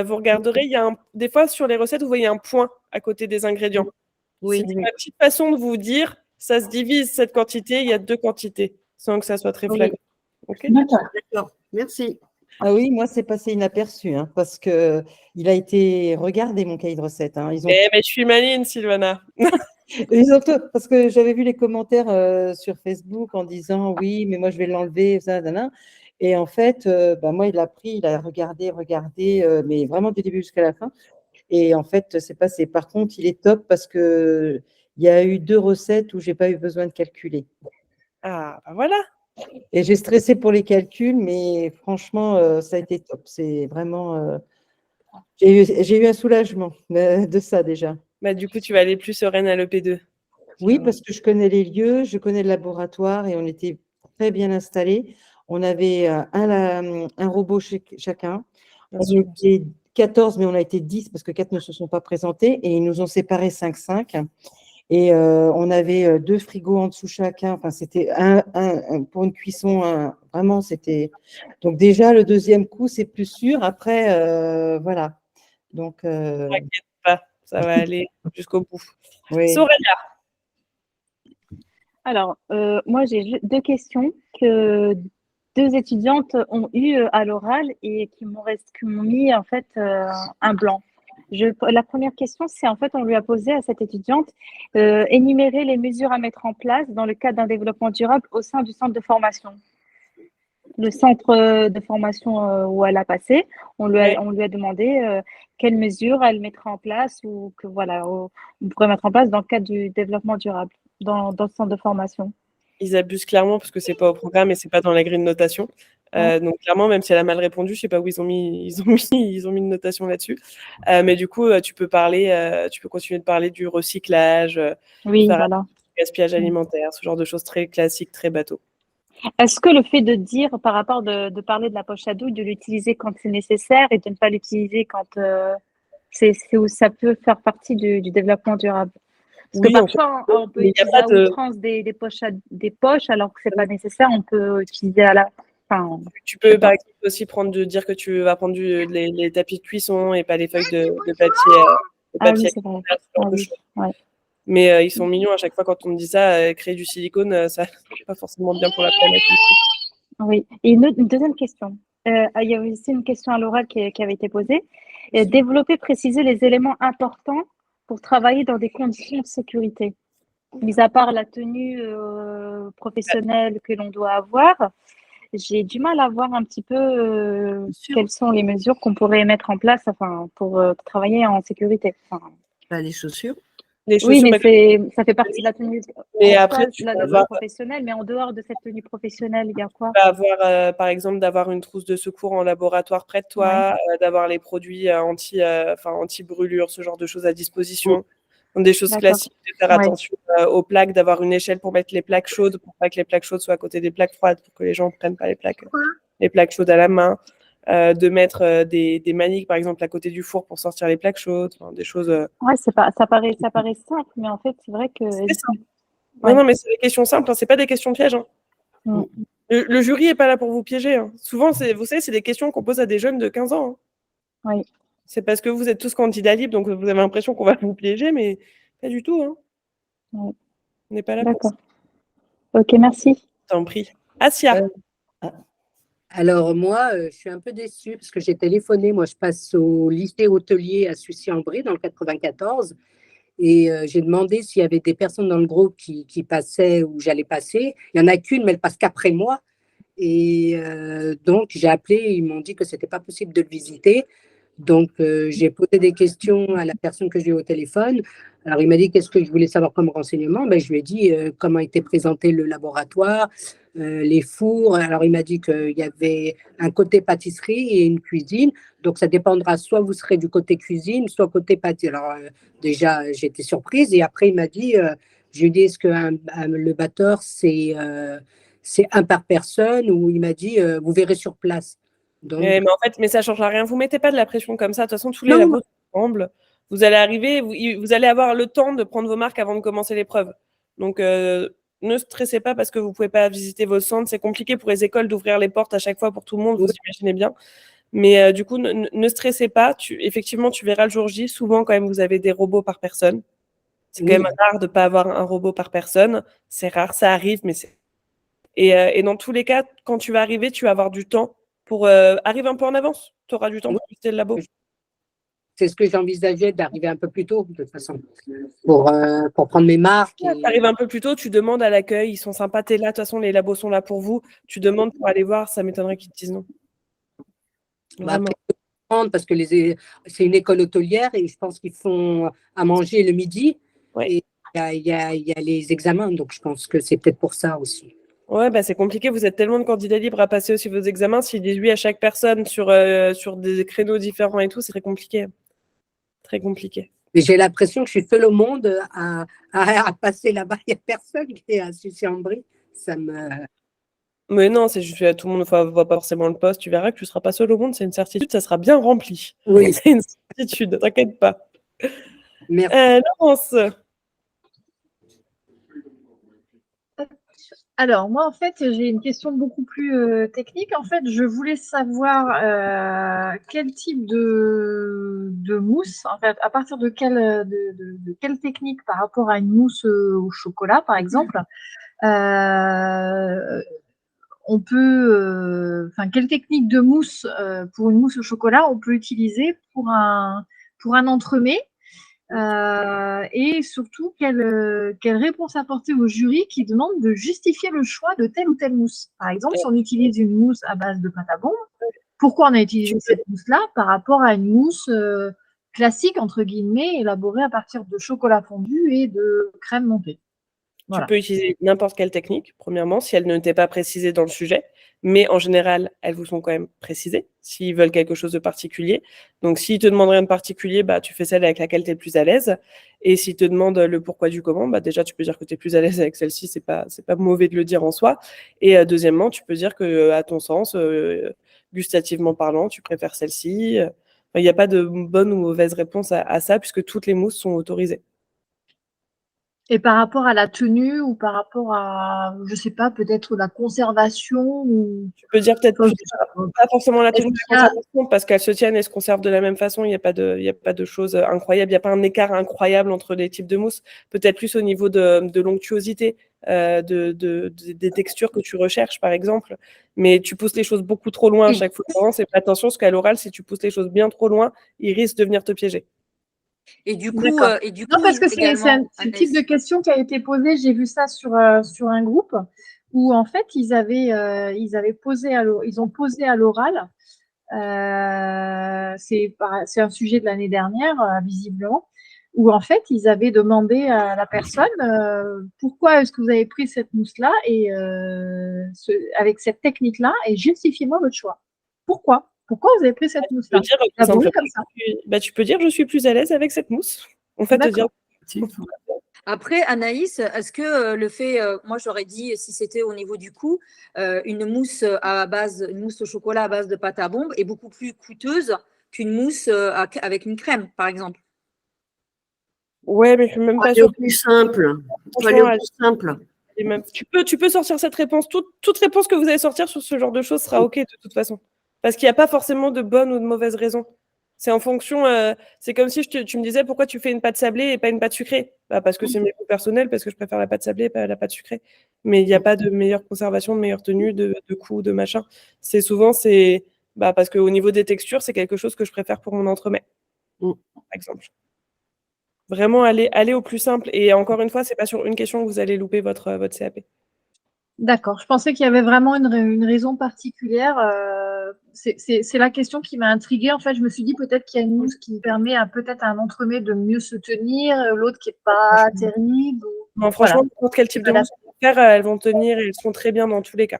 S1: vous regarderez, il y a des fois sur les recettes, vous voyez un point à côté des ingrédients.
S9: Oui.
S1: C'est ma petite façon de vous dire, ça se divise cette quantité, il y a 2 quantités, sans que ça soit très
S9: Oui.
S1: flagrant. Ok.
S9: D'accord. Merci.
S10: Ah oui, moi, c'est passé inaperçu, hein, parce que il a été regardé, mon cahier de recettes. Hein.
S1: Mais je suis maligne, Sylvana.
S10: Parce que j'avais vu les commentaires sur Facebook en disant oui, mais moi, je vais l'enlever, ça, nan. Et en fait, moi, il a pris, il a regardé, mais vraiment du début jusqu'à la fin. Et en fait, c'est passé. Par contre, il est top parce que il y a eu 2 recettes où j'ai pas eu besoin de calculer.
S1: Ah, bah voilà.
S10: Et j'ai stressé pour les calculs, mais franchement, ça a été top. C'est vraiment. J'ai eu un soulagement de ça déjà.
S1: Bah, du coup, tu vas aller plus sereine à l'EP2.
S10: Oui, parce que je connais les lieux, je connais le laboratoire et on était très bien installés. On avait un robot chacun. On était 14, mais on a été 10 parce que 4 ne se sont pas présentés et ils nous ont séparés 5-5. Et on avait 2 frigos en dessous chacun. Enfin, c'était pour une cuisson. Vraiment, c'était. Donc, déjà, le deuxième coup, c'est plus sûr. Après, voilà. Donc.
S1: T'inquiète pas, ça va aller jusqu'au bout.
S10: Oui.
S1: Soraya.
S5: Alors, moi, j'ai 2 questions que 2 étudiantes ont eues à l'oral et qui m'ont mis en fait un blanc. La première question, c'est en fait, on lui a posé à cette étudiante énumérer les mesures à mettre en place dans le cadre d'un développement durable au sein du centre de formation. Le centre de formation où elle a passé, on lui a demandé quelles mesures elle mettra en place ou que voilà, on pourrait mettre en place dans le cadre du développement durable dans le centre de formation.
S1: Ils abusent clairement parce que c'est pas au programme et c'est pas dans la grille de notation. Donc clairement, même si elle a mal répondu, je sais pas où ils ont mis une notation là-dessus. Mais du coup, tu peux continuer de parler du recyclage,
S5: Oui,
S1: du
S5: voilà.
S1: gaspillage alimentaire, ce genre de choses très classiques, très bateau.
S5: Est-ce que le fait de dire par rapport de parler de la poche à douille, de l'utiliser quand c'est nécessaire et de ne pas l'utiliser quand ça peut faire partie du développement durable? Parce que parfois, on peut utiliser à outrance des poches alors que c'est pas nécessaire, on peut utiliser Enfin,
S1: Tu peux par exemple aussi dire que tu vas prendre les tapis de cuisson et pas les feuilles de papier.
S5: Ah oui, c'est vrai. Ah oui, ouais.
S1: Mais ils sont mignons à chaque fois quand on me dit ça, créer du silicone, ça c'est pas forcément bien pour la planète.
S5: Oui. Et une deuxième question. Il y avait aussi une question à l'oral qui avait été posée. Développer, préciser les éléments importants pour travailler dans des conditions de sécurité. Mis à part la tenue professionnelle que l'on doit avoir, j'ai du mal à voir un petit peu quelles sont les mesures qu'on pourrait mettre en place pour travailler en sécurité.
S9: Les chaussures.
S5: Oui, mais ça fait partie de la tenue
S1: Mais après, tu
S5: la
S1: peux
S5: tenue
S1: avoir,
S5: professionnelle, mais en dehors de cette tenue professionnelle, il y a quoi?
S1: tu peux avoir par exemple, d'avoir une trousse de secours en laboratoire près de toi, d'avoir les produits anti-brûlure, ce genre de choses à disposition. Donc, des choses
S5: D'accord.
S1: classiques, de faire attention aux plaques, d'avoir une échelle pour mettre les plaques chaudes, pour pas que les plaques chaudes soient à côté des plaques froides, pour que les gens ne prennent pas les plaques chaudes à la main. De mettre des maniques, par exemple, à côté du four pour sortir les plaques chaudes, des choses.
S5: Ouais, ça paraît simple, mais en fait, c'est vrai que.
S1: C'est simple. Non, mais c'est des questions simples, c'est pas des questions pièges. Le jury est pas là pour vous piéger. Souvent, vous savez, c'est des questions qu'on pose à des jeunes de 15 ans.
S5: Oui.
S1: C'est parce que vous êtes tous candidats libres, donc vous avez l'impression qu'on va vous piéger, mais pas du tout.
S5: Oui.
S1: On n'est pas là pour ça.
S5: Ok, merci.
S1: T'en prie. Asia.
S11: Alors moi, je suis un peu déçue parce que j'ai téléphoné. Moi, je passe au lycée hôtelier à Sucy-en-Brie dans le 94 et j'ai demandé s'il y avait des personnes dans le groupe qui passaient ou j'allais passer. Il n'y en a qu'une, mais elle passe qu'après moi. Et donc, j'ai appelé, ils m'ont dit que ce n'était pas possible de le visiter. Donc, j'ai posé des questions à la personne que j'ai eu au téléphone. Alors, il m'a dit qu'est-ce que je voulais savoir comme renseignement. Ben, je lui ai dit comment était présenté le laboratoire, les fours. Alors, il m'a dit qu'il y avait un côté pâtisserie et une cuisine. Donc, ça dépendra, soit vous serez du côté cuisine, soit côté pâtisserie. Alors, déjà, j'étais surprise. Et après, il m'a dit, je lui ai dit, est-ce que le batteur, c'est un par personne? Ou il m'a dit, vous verrez sur place. Donc,
S1: Mais ça ne changera rien. Vous ne mettez pas de la pression comme ça. De toute façon, tous les labos ensemble. Vous allez arriver, vous allez avoir le temps de prendre vos marques avant de commencer l'épreuve. Donc, ne stressez pas parce que vous ne pouvez pas visiter vos centres. C'est compliqué pour les écoles d'ouvrir les portes à chaque fois pour tout le monde, vous imaginez bien. Mais du coup, ne stressez pas. Effectivement, tu verras le jour J. Souvent, quand même, vous avez des robots par personne. C'est quand même rare de ne pas avoir un robot par personne. C'est rare, ça arrive, mais c'est... Et dans tous les cas, quand tu vas arriver, tu vas avoir du temps pour arriver un peu en avance. Tu auras du temps pour visiter le labo.
S11: C'est ce que j'envisageais d'arriver un peu plus tôt, de toute façon, pour prendre mes marques.
S1: Tu arrives un peu plus tôt, tu demandes à l'accueil, ils sont sympas, tu es là, de toute façon, les labos sont là pour vous. Tu demandes pour aller voir, ça m'étonnerait qu'ils te disent non.
S11: Après, parce que c'est une école hôtelière et je pense qu'ils font à manger le midi. Et il y a les examens, donc je pense que c'est peut-être pour ça aussi.
S1: Ouais, c'est compliqué. Vous êtes tellement de candidats libres à passer aussi vos examens. S'ils disent oui à chaque personne sur des créneaux différents et tout, c'est très compliqué. Très compliqué.
S11: Mais j'ai l'impression que je suis seule au monde à passer là-bas. Il n'y a personne qui est à Sucy-en-Brie. Ça me...
S1: Mais non, c'est juste tout le monde ne voit pas forcément le poste. Tu verras que tu ne seras pas seul au monde. C'est une certitude. Ça sera bien rempli.
S11: Oui.
S1: C'est une certitude. T'inquiète pas.
S11: Merci.
S1: Laurence.
S8: Alors, moi, en fait, j'ai une question beaucoup plus technique. En fait, je voulais savoir quel type de mousse, en fait, à partir de quelle technique par rapport à une mousse au chocolat, par exemple, on peut, quelle technique de mousse pour une mousse au chocolat on peut utiliser pour un entremets et surtout quelle réponse apporter au jury qui demande de justifier le choix de telle ou telle mousse. Par exemple, si on utilise une mousse à base de pâte à bombe, pourquoi on a utilisé cette mousse-là par rapport à une mousse classique, entre guillemets, élaborée à partir de chocolat fondu et de crème montée.
S1: Tu peux utiliser n'importe quelle technique, premièrement, si elle ne t'est pas précisée dans le sujet. Mais en général, elles vous sont quand même précisées s'ils veulent quelque chose de particulier. Donc, s'ils te demandent rien de particulier, tu fais celle avec laquelle tu es le plus à l'aise. Et s'ils te demandent le pourquoi du comment, déjà, tu peux dire que tu es plus à l'aise avec celle-ci. C'est pas mauvais de le dire en soi. Et deuxièmement, tu peux dire que, à ton sens, gustativement parlant, tu préfères celle-ci. Il n'y a pas de bonne ou mauvaise réponse à ça, puisque toutes les mousses sont autorisées.
S8: Et par rapport à la tenue ou par rapport à, je sais pas, peut-être la conservation ou...
S1: Tu peux dire peut-être
S8: Enfin,
S1: pas forcément la tenue de
S8: est-ce qu'il y a-
S1: conservation parce qu'elles se tiennent et se conservent de la même façon. Il n'y a pas de choses incroyables. Il n'y a pas un écart incroyable entre les types de mousse. Peut-être plus au niveau de l'onctuosité, des textures que tu recherches, par exemple. Mais tu pousses les choses beaucoup trop loin à chaque fois. Vraiment, c'est pas attention, parce qu'à l'oral, si tu pousses les choses bien trop loin, ils risquent de venir te piéger.
S12: Et du coup,
S8: D'accord. Non, parce que c'est
S12: également,
S8: un type de question qui a été posée. J'ai vu ça sur un groupe où en fait ils ont posé à l'oral. C'est un sujet de l'année dernière, visiblement, où en fait ils avaient demandé à la personne pourquoi est-ce que vous avez pris cette mousse-là et avec cette technique-là et justifiez-moi votre choix. Pourquoi vous avez pris cette mousse-là?
S1: Tu peux dire je suis plus à l'aise avec cette mousse. On va te dire.
S12: Après, Anaïs, est-ce que le fait, moi j'aurais dit si c'était au niveau du coût, une mousse au chocolat à base de pâte à bombe est beaucoup plus coûteuse qu'une mousse avec une crème, par exemple.
S1: Ouais, mais je suis même pas
S9: Aller
S1: sûre.
S9: au plus simple. Faut aller au plus simple.
S1: Et même, tu peux sortir cette réponse. Toute réponse que vous allez sortir sur ce genre de choses sera OK de toute façon. Parce qu'il n'y a pas forcément de bonnes ou de mauvaises raisons. C'est en fonction. C'est comme si tu me disais pourquoi tu fais une pâte sablée et pas une pâte sucrée. Bah, parce que c'est mes goûts personnels, parce que je préfère la pâte sablée et pas la pâte sucrée. Mais il n'y a pas de meilleure conservation, de meilleure tenue, de coût, de machin. C'est souvent, parce qu'au niveau des textures, c'est quelque chose que je préfère pour mon entremets, par exemple. Vraiment aller au plus simple. Et encore une fois, c'est pas sur une question que vous allez louper votre CAP.
S8: D'accord. Je pensais qu'il y avait vraiment une raison particulière. C'est la question qui m'a intriguée. En fait, je me suis dit peut-être qu'il y a une mousse qui permet peut-être à un entremets de mieux se tenir, l'autre qui n'est pas terrible.
S1: Non, franchement, n'importe quel type de mousse elles vont tenir et elles seront très bien dans tous les cas.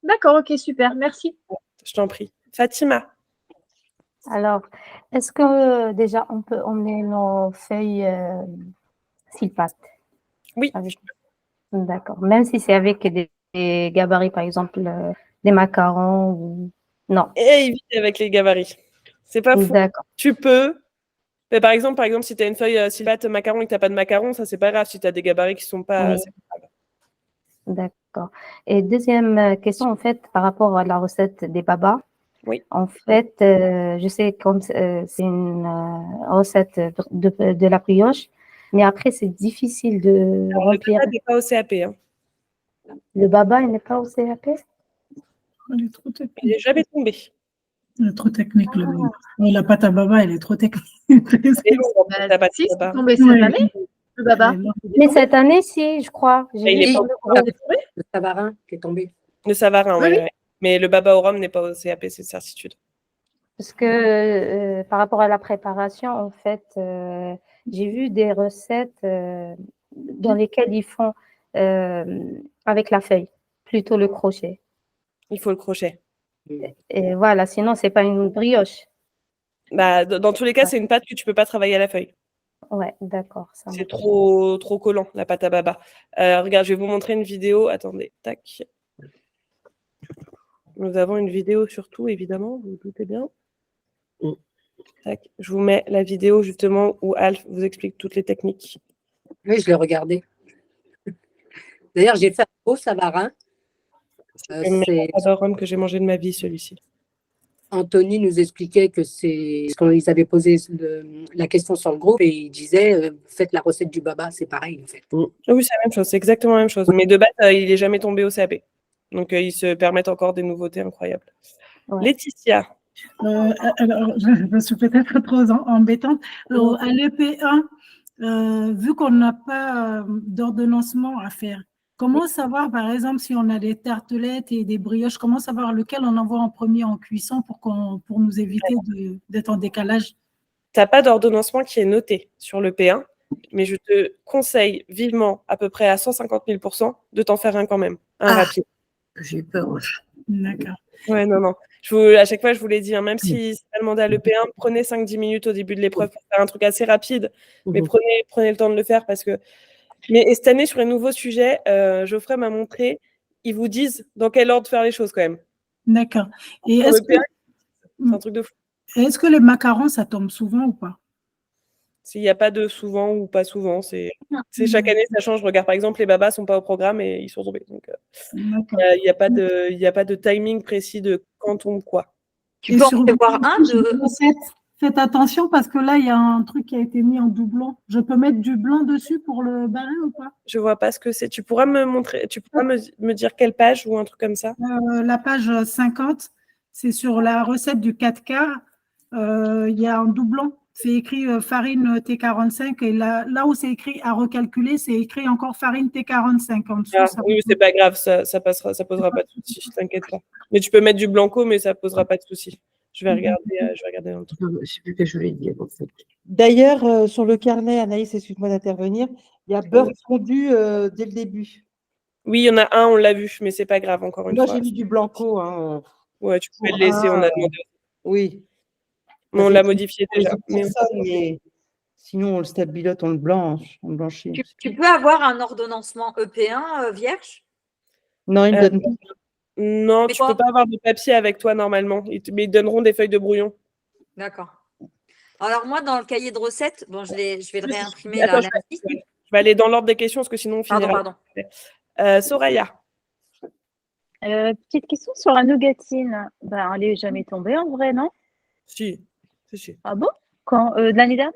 S8: D'accord, ok, super, merci.
S1: Je t'en prie. Fatima.
S7: Alors, est-ce que déjà on peut emmener nos feuilles silpate?
S1: Oui.
S7: D'accord. Même si c'est avec des gabarits, par exemple, des macarons ou... Non.
S1: Et évite avec les gabarits. C'est pas fou.
S7: D'accord.
S1: Tu peux. Mais par exemple, si tu as une feuille silpate macaron et que tu n'as pas de macaron, ça, c'est pas grave. Si tu as des gabarits qui ne sont pas.
S7: Oui. D'accord. Et deuxième question, en fait, par rapport à la recette des babas.
S1: Oui.
S7: En fait, je sais que c'est une recette de la brioche, mais après, c'est difficile de remplir.
S1: Le baba n'est pas au CAP. Hein.
S7: Le baba, il n'est pas au CAP?
S4: Il est trop technique.
S1: Il n'est jamais tombé.
S4: Il est trop technique. La pâte à baba, elle est trop technique.
S8: Si, c'est tombé cette année, le baba.
S7: Mais cette année, si, je crois.
S1: Il est pas
S11: Le savarin qui est tombé.
S1: Le savarin, oui. Ouais. Mais le baba au rhum n'est pas au CAP, c'est certitude.
S7: Parce que par rapport à la préparation, en fait, j'ai vu des recettes dans lesquelles ils font avec la feuille, plutôt le crochet.
S1: Il faut le crochet.
S7: Et voilà, sinon, c'est pas une brioche.
S1: Bah, dans tous les cas, c'est une pâte que tu peux pas travailler à la feuille.
S7: Ouais, d'accord.
S1: C'est trop collant, la pâte à baba. Regarde, je vais vous montrer une vidéo. Attendez, tac. Nous avons une vidéo sur tout, évidemment, vous vous doutez bien. Tac. Je vous mets la vidéo, justement, où Alf vous explique toutes les techniques.
S11: Oui, je l'ai regardé. D'ailleurs, j'ai fait un beau savarin.
S1: C'est le meilleur rhum que j'ai mangé de ma vie, celui-ci.
S11: Anthony nous expliquait que c'est quand ils avaient posé la question sur le groupe et il disait faites la recette du baba, c'est pareil en fait.
S1: Oui, c'est la même chose, c'est exactement la même chose. Mais de base, il n'est jamais tombé au CAP. Donc, ils se permettent encore des nouveautés incroyables. Ouais. Laetitia.
S4: Alors, je suis peut-être trop embêtante. Alors, à l'EP1, vu qu'on n'a pas d'ordonnancement à faire, comment savoir, par exemple, si on a des tartelettes et des brioches, comment savoir lequel on envoie en premier en cuisson pour nous éviter d'être en décalage?
S1: Tu n'as pas d'ordonnancement qui est noté sur le P1, mais je te conseille vivement, à peu près à 150 000 %, de t'en faire un quand même, un rapide.
S9: J'ai peur.
S4: D'accord.
S1: Ouais, non. À chaque fois, je vous l'ai dit, hein, même si c'est pas demandé à l'EP1, prenez 5-10 minutes au début de l'épreuve pour faire un truc assez rapide, mais prenez le temps de le faire parce que. Mais cette année, sur les nouveaux sujets, Geoffrey m'a montré, ils vous disent dans quel ordre faire les choses quand même.
S4: D'accord. Et
S1: c'est un truc de fou.
S4: Est-ce que les macarons, ça tombe souvent ou pas?
S1: S'il n'y a pas de souvent ou pas souvent, c'est chaque année, ça change. Regarde, par exemple, les babas ne sont pas au programme et ils sont tombés. Donc,
S4: D'accord.
S1: il n'y a pas de timing précis de quand tombe quoi.
S12: Tu peux en prévoir un de...
S4: Faites attention parce que là, il y a un truc qui a été mis en doublon. Je peux mettre du blanc dessus pour le barrer ou pas?
S1: Je vois pas ce que c'est. Tu pourras me montrer, tu pourras me dire quelle page ou un truc comme ça?
S4: La page 50, c'est sur la recette du 4K. Il y a un doublon. C'est écrit farine T45 et là où c'est écrit à recalculer, c'est écrit encore farine T45 en dessous.
S1: Oui, c'est pas grave, ça passera, ça posera pas de souci, t'inquiète pas. Mais tu peux mettre du blanco, mais ça posera pas de souci. Je vais regarder dans le truc.
S10: Je sais plus ce que je voulais dire. En fait. D'ailleurs, sur le carnet, Anaïs, excuse-moi d'intervenir, il y a beurre fondu dès le début.
S1: Oui, il y en a un, on l'a vu, mais c'est pas grave, encore une fois.
S10: Moi, j'ai mis du blanco. Hein.
S1: Ouais, tu pouvais le laisser, on a demandé.
S10: Oui.
S1: Mais on l'a modifié déjà.
S10: Mais sinon, on le stabilote, on le blanchit.
S12: Tu peux avoir un ordonnancement EP1 vierge?
S10: Non, ils ne donnent pas.
S1: Non, tu ne peux pas avoir de papier avec toi normalement, mais ils donneront des feuilles de brouillon.
S12: D'accord. Alors moi, dans le cahier de recettes, bon, je vais le réimprimer
S1: Attends,
S12: là.
S1: je vais aller dans l'ordre des questions parce que sinon on finira.
S12: Pardon.
S1: Soraya.
S5: Petite question sur la nougatine. Ben, elle n'est jamais tombée en vrai, non?
S1: Si.
S5: Ah bon? Quand, l'année dernière?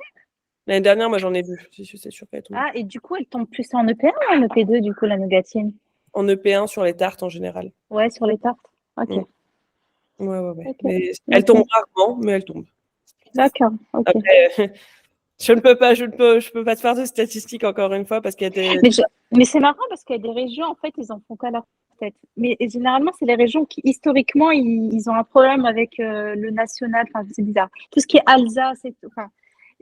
S1: L'année dernière, moi j'en ai vu. C'est sûr qu'elle tombe.
S5: Ah, et du coup, elle tombe plus en EP1 ou en EP2, du coup, la nougatine?
S1: En EP1 sur les tartes en général.
S5: Ouais, sur les tartes. Ok.
S1: Ouais.
S5: Okay.
S1: Mais elle tombe rarement, mais elle tombe.
S5: D'accord. Okay.
S1: Après, je peux pas te faire de statistiques encore une fois parce qu'il y a des.
S5: Mais c'est marrant parce qu'il y a des régions, en fait, ils en font qu'à leur tête. Mais généralement, c'est les régions qui, historiquement, ils ont un problème avec le national. Enfin, c'est bizarre. Tout ce qui est Alsace et tout. Enfin,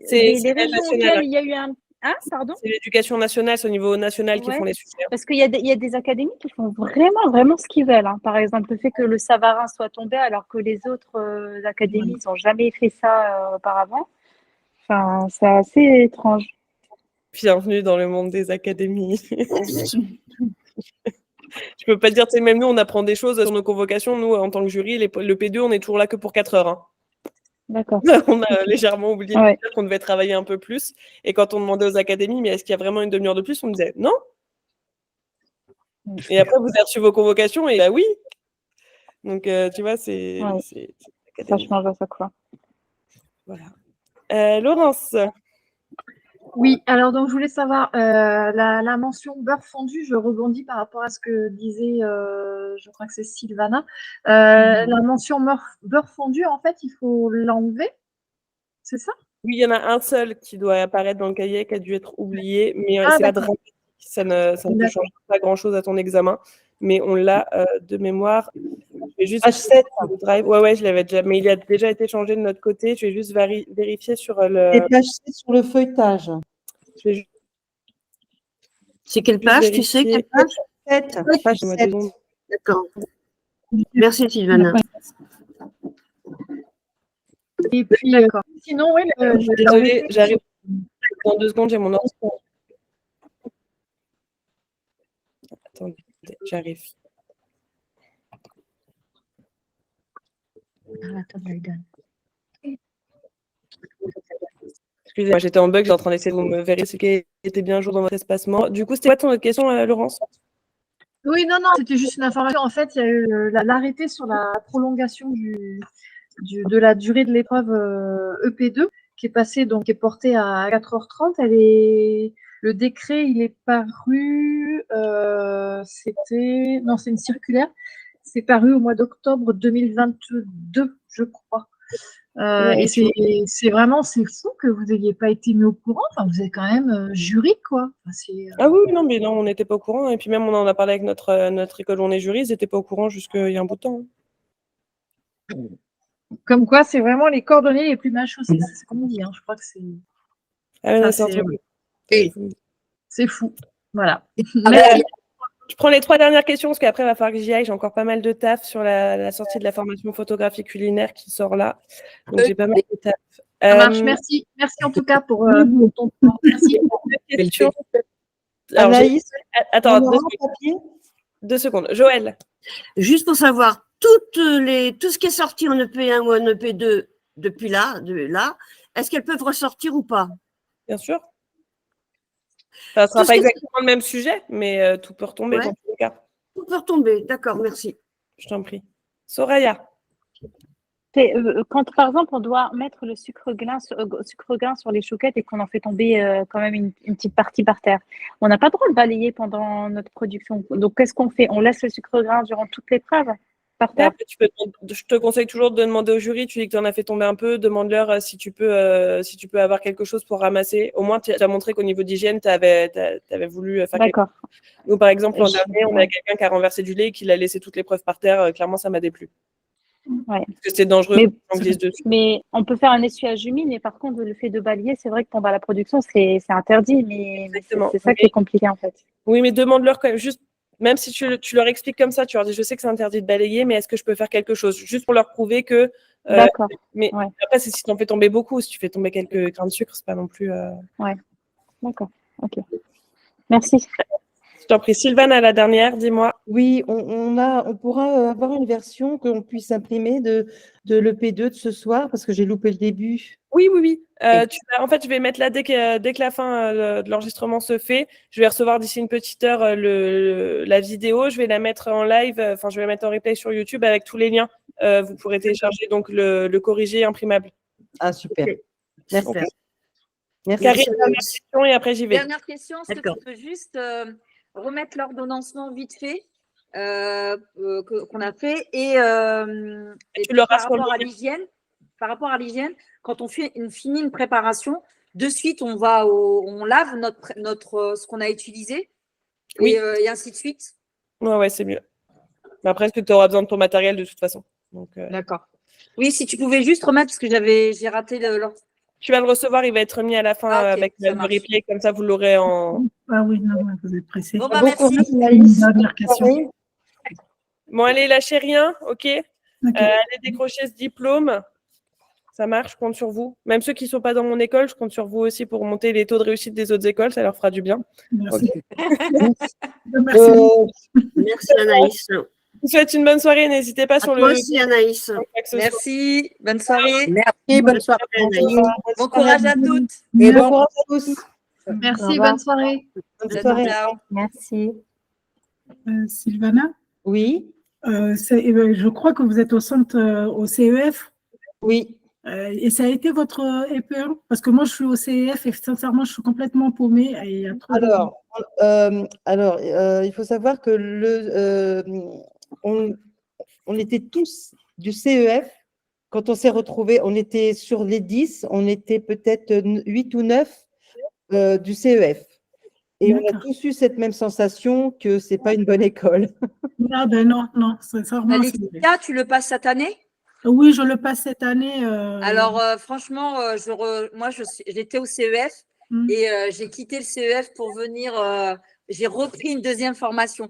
S1: c'est
S5: les régions auxquelles il y a eu un. Ah, pardon?
S1: C'est l'éducation nationale, c'est au niveau national qui font les sujets.
S5: Parce qu'il y a des académies qui font vraiment ce qu'ils veulent. Hein. Par exemple, le fait que le Savarin soit tombé alors que les autres académies, ils n'ont jamais fait ça auparavant. Enfin, c'est assez étrange.
S1: Bienvenue dans le monde des académies. Je peux pas te dire, même nous, on apprend des choses sur nos convocations. Nous, en tant que jury, le P2, on est toujours là que pour 4 heures. Hein.
S5: D'accord.
S1: On a légèrement oublié de dire qu'on devait travailler un peu plus. Et quand on demandait aux académies, mais est-ce qu'il y a vraiment une demi-heure de plus, on disait non. Et après, vous avez reçu vos convocations et oui. Donc, tu vois, c'est
S5: ça change à chaque fois.
S1: Voilà. Laurence.
S8: Oui, alors donc je voulais savoir la mention beurre fondu, je rebondis par rapport à ce que disait, je crois que c'est Sylvana. La mention beurre fondu, en fait, il faut l'enlever, c'est ça?
S1: Oui, il y en a un seul qui doit apparaître dans le cahier, qui a dû être oublié, mais c'est pas dramatique, ça ne change pas grand-chose à ton examen, mais on l'a de mémoire. Je vais juste
S10: H7.
S1: le drive. Ouais, je l'avais déjà, mais il a déjà été changé de notre côté. Je vais juste vérifier sur le.
S10: Et H7 sur le feuilletage.
S9: C'est quelle page, tu sais? Quelle page?
S10: 7. Page 7.
S9: D'accord. Merci, Sylvana.
S8: Et puis, sinon, oui.
S1: Désolée, j'arrive. Dans 2 secondes, j'ai mon ordinateur. Attendez, j'arrive. Excusez-moi, j'étais en bug, j'étais en train d'essayer de me vérifier ce qui était bien jour dans votre espacement. Du coup, c'était quoi ton autre question, Laurence?
S8: Oui, non, c'était juste une information. En fait, il y a eu l'arrêté sur la prolongation de la durée de l'épreuve EP2 qui est passé, donc qui est porté à 4h30. Le décret, il est paru, c'est une circulaire. C'est paru au mois d'octobre 2022, je crois. Et c'est fou que vous n'ayez pas été mis au courant. Enfin, vous êtes quand même jury, quoi. Enfin,
S1: Ah oui, non, mais non, on n'était pas au courant. Et puis même, on en a parlé avec notre école où on est jury, ils n'étaient pas au courant jusqu'il y a un bout de temps.
S8: Comme quoi, c'est vraiment les cordonniers les plus mal chaussés. C'est ce qu'on dit. Hein. Je crois que c'est.
S1: Ah,
S8: c'est fou. Voilà.
S1: Je prends les 3 dernières questions parce qu'après, il va falloir que j'y aille. J'ai encore pas mal de taf sur la sortie de la formation photographie culinaire qui sort là. Donc, j'ai pas mal de taf.
S8: Ça marche. Merci. Merci en tout cas pour ton temps. Merci.
S1: Alors, attends, 2 secondes. Joël.
S9: Juste pour savoir, tout ce qui est sorti en EP1 ou en EP2 depuis là, est-ce qu'elles peuvent ressortir ou pas?
S1: Bien sûr. Ça ne sera
S9: Tout ce
S1: pas
S9: qui-
S1: exactement le même sujet, mais tout peut retomber
S9: Ouais.
S1: dans tous les cas.
S9: Tout peut retomber. D'accord, merci.
S1: Je t'en prie. Soraya.
S5: Quand, par exemple, on doit mettre le sucre glain sur les chouquettes et qu'on en fait tomber quand même une petite partie par terre, on n'a pas le droit de balayer pendant notre production. Donc, qu'est-ce qu'on fait? On laisse le sucre glain durant toute l'épreuve par
S1: Et
S5: terre?
S1: après, je te conseille toujours de demander au jury. Tu dis que tu en as fait tomber un peu. Demande-leur si tu peux avoir quelque chose pour ramasser. Au moins, tu as montré qu'au niveau d'hygiène, tu avais voulu faire quelque
S5: D'accord.
S1: chose. Nous, par exemple, l'an
S5: Je-
S1: dernier, on a quelqu'un qui a renversé du lait et qui l'a laissé toutes les preuves par terre. Clairement, ça m'a déplu.
S5: Ouais.
S1: Parce que c'est dangereux.
S5: Mais,
S1: On glisse dessus.
S5: mais on peut faire un essuyage humide, mais par contre, le fait de balayer, c'est vrai que pendant la production, c'est interdit, mais
S1: Exactement.
S5: c'est ça qui est compliqué en fait.
S1: Oui, mais demande-leur quand même, juste, même si tu leur expliques comme ça, tu leur dis, je sais que c'est interdit de balayer, mais est-ce que je peux faire quelque chose? Juste pour leur prouver que.
S5: D'accord.
S1: Mais
S5: Ouais.
S1: après, c'est si tu en fais tomber beaucoup. Si tu fais tomber quelques grains de sucre, c'est pas non plus.
S5: Ouais. D'accord. Ok. Merci.
S1: Je t'en prie. Sylvane, à la dernière, dis-moi.
S10: Oui, on pourra avoir une version qu'on puisse imprimer de l'EP2 de ce soir, parce que j'ai loupé le début.
S1: Oui, oui, oui. En fait, je vais mettre là dès que la fin de l'enregistrement se fait. Je vais recevoir d'ici une petite heure la vidéo. Je vais la mettre en live. Enfin, je vais la mettre en replay sur YouTube avec tous les liens. Vous pourrez télécharger donc le corrigé imprimable.
S10: Ah, super. Merci.
S1: Ok.
S10: Merci.
S1: Karine, dernière question et après j'y vais.
S12: Dernière question, est-ce que tu peux juste remettre l'ordonnancement vite fait qu'on a fait et
S1: tu l'auras
S12: par
S1: sur le
S12: rapport à
S1: lien.
S12: l'hygiène, quand on finit une préparation, de suite on lave ce qu'on a utilisé
S1: Oui.
S12: et ainsi de suite.
S1: Ouais, c'est mieux. Mais après, est-ce que tu auras besoin de ton matériel de toute façon?
S12: D'accord. Oui, si tu pouvais juste remettre, parce que j'ai raté
S1: Tu vas le recevoir, il va être mis à la fin avec le replay, comme ça vous l'aurez en.
S4: Ah oui, non, vous êtes pressé.
S12: Bon, merci.
S4: Une dernière question.
S1: Bon, allez, lâchez rien, ok. Allez décrocher ce diplôme. Ça marche, je compte sur vous. Même ceux qui ne sont pas dans mon école, je compte sur vous aussi pour monter les taux de réussite des autres écoles, ça leur fera du bien.
S4: Merci.
S9: Merci Anaïs.
S1: Je vous souhaite une bonne soirée. N'hésitez pas sur
S9: toi
S1: le.
S9: aussi, Anaïs.
S12: Merci, bonne soirée.
S11: Merci, bonne soirée.
S12: Bon courage à toutes.
S10: Et bon courage à tous.
S8: Merci, bonne soirée.
S10: Bonne soirée.
S12: Ciao.
S7: Merci.
S4: Sylvana?
S10: Oui.
S4: Je crois que vous êtes au centre au CEF.
S10: Oui.
S4: Et ça a été votre EPE? Parce que moi, je suis au CEF et sincèrement, je suis complètement paumée. Et il y a trop
S10: il faut savoir que on était tous du CEF. Quand on s'est retrouvés, on était sur les 10, on était peut-être 8 ou 9 du CEF. Et on a tous eu cette même sensation que ce n'est pas une bonne école.
S4: Ah ben non, sincèrement.
S12: Laetitia, tu le passes cette année?
S4: Oui, je le passe cette année.
S12: Alors, franchement, moi, j'étais au CEF et j'ai quitté le CEF pour venir. J'ai repris une deuxième formation.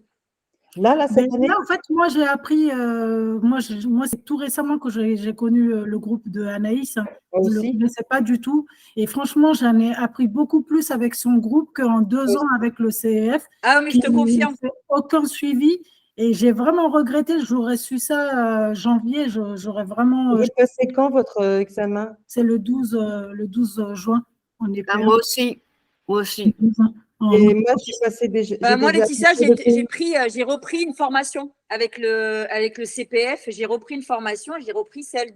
S10: Là, cette année.
S4: Là, en fait, moi, j'ai appris. Moi, c'est tout récemment que j'ai connu le groupe de Anaïs. Je ne le connaissais pas du tout. Et franchement, j'en ai appris beaucoup plus avec son groupe qu'en 2 ans avec le CEF.
S12: Ah, mais je te confirme.
S4: Aucun suivi. Et j'ai vraiment regretté, j'aurais su ça janvier, j'aurais vraiment.
S10: Vous passez quand votre examen?
S4: C'est le 12 juin. On est
S9: moi aussi. Moi aussi.
S10: Et moi, j'ai passé déjà.
S12: Moi, Laetitia, j'ai repris une formation avec le CPF. J'ai repris une formation. J'ai repris celle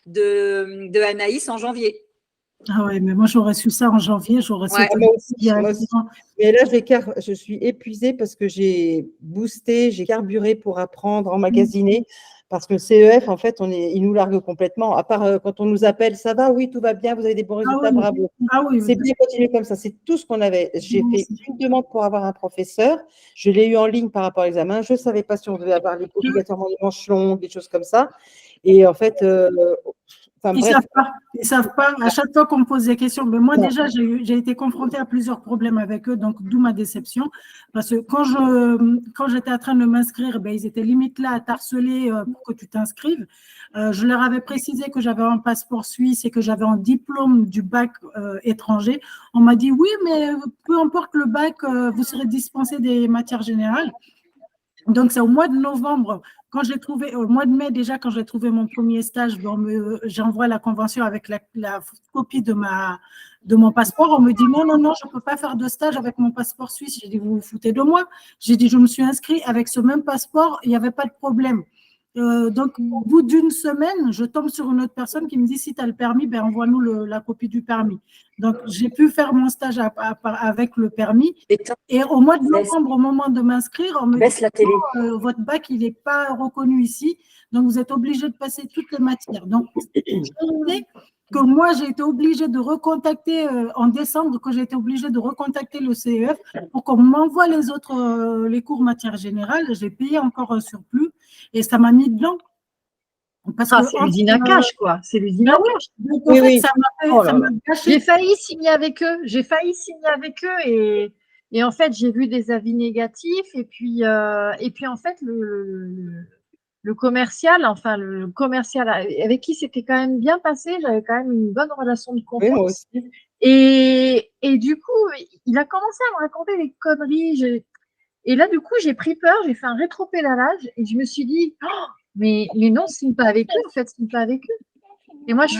S12: de Anaïs en janvier.
S4: Ah ouais, mais moi, j'aurais su ça en janvier. J'aurais su.
S10: Moi aussi. Mais là, je suis épuisée parce que j'ai boosté, j'ai carburé pour apprendre, emmagasiner. Parce que le CEF, en fait, il nous largue complètement. À part quand on nous appelle, ça va, oui, tout va bien, vous avez des bons résultats, bravo. C'est bien continuer comme ça. C'est tout ce qu'on avait. J'ai fait une demande pour avoir un professeur. Je l'ai eu en ligne par rapport à l'examen. Je ne savais pas si on devait avoir obligatoirement des manches longues, des choses comme ça. Et en fait,
S4: ils ne savent pas. À chaque fois qu'on me pose des questions, mais moi déjà, j'ai été confrontée à plusieurs problèmes avec eux, donc d'où ma déception. Parce que quand j'étais en train de m'inscrire, ils étaient limite là à t'harceler pour que tu t'inscrives. Je leur avais précisé que j'avais un passeport suisse et que j'avais un diplôme du bac étranger. On m'a dit oui, mais peu importe le bac, vous serez dispensé des matières générales. Donc, c'est au mois de novembre, quand j'ai trouvé, au mois de mai déjà, quand j'ai trouvé mon premier stage, j'envoie la convention avec la copie de mon passeport. On me dit non, je ne peux pas faire de stage avec mon passeport suisse. J'ai dit, vous vous foutez de moi. J'ai dit, je me suis inscrite avec ce même passeport, il n'y avait pas de problème. Donc, au bout d'une semaine, je tombe sur une autre personne qui me dit, si tu as le permis, ben, envoie-nous la copie du permis. Donc, j'ai pu faire mon stage avec le permis. Et au mois de novembre, au moment de m'inscrire, on me dit,
S12: la télé.
S4: Votre bac, il n'est pas reconnu ici, donc vous êtes obligé de passer toutes les matières. Donc, que moi, j'ai été obligée de recontacter en décembre, que j'ai été obligée de recontacter le CEF pour qu'on m'envoie les cours matières générales. J'ai payé encore un surplus et ça m'a mis dedans.
S8: C'est l'usine à cash, quoi. C'est l'usine à cash.
S4: Donc, en fait, ça m'a gâché.
S8: J'ai failli signer avec eux. Et en fait, j'ai vu des avis négatifs. Et puis en fait, le commercial avec qui c'était quand même bien passé, j'avais quand même une bonne relation de confiance.
S10: Oui, moi aussi.
S8: Et du coup, il a commencé à me raconter des conneries. Et là, du coup, j'ai pris peur, j'ai fait un rétropédalage et je me suis dit, oh, mais non, signe pas avec eux, en fait, signe pas avec eux. Et moi, je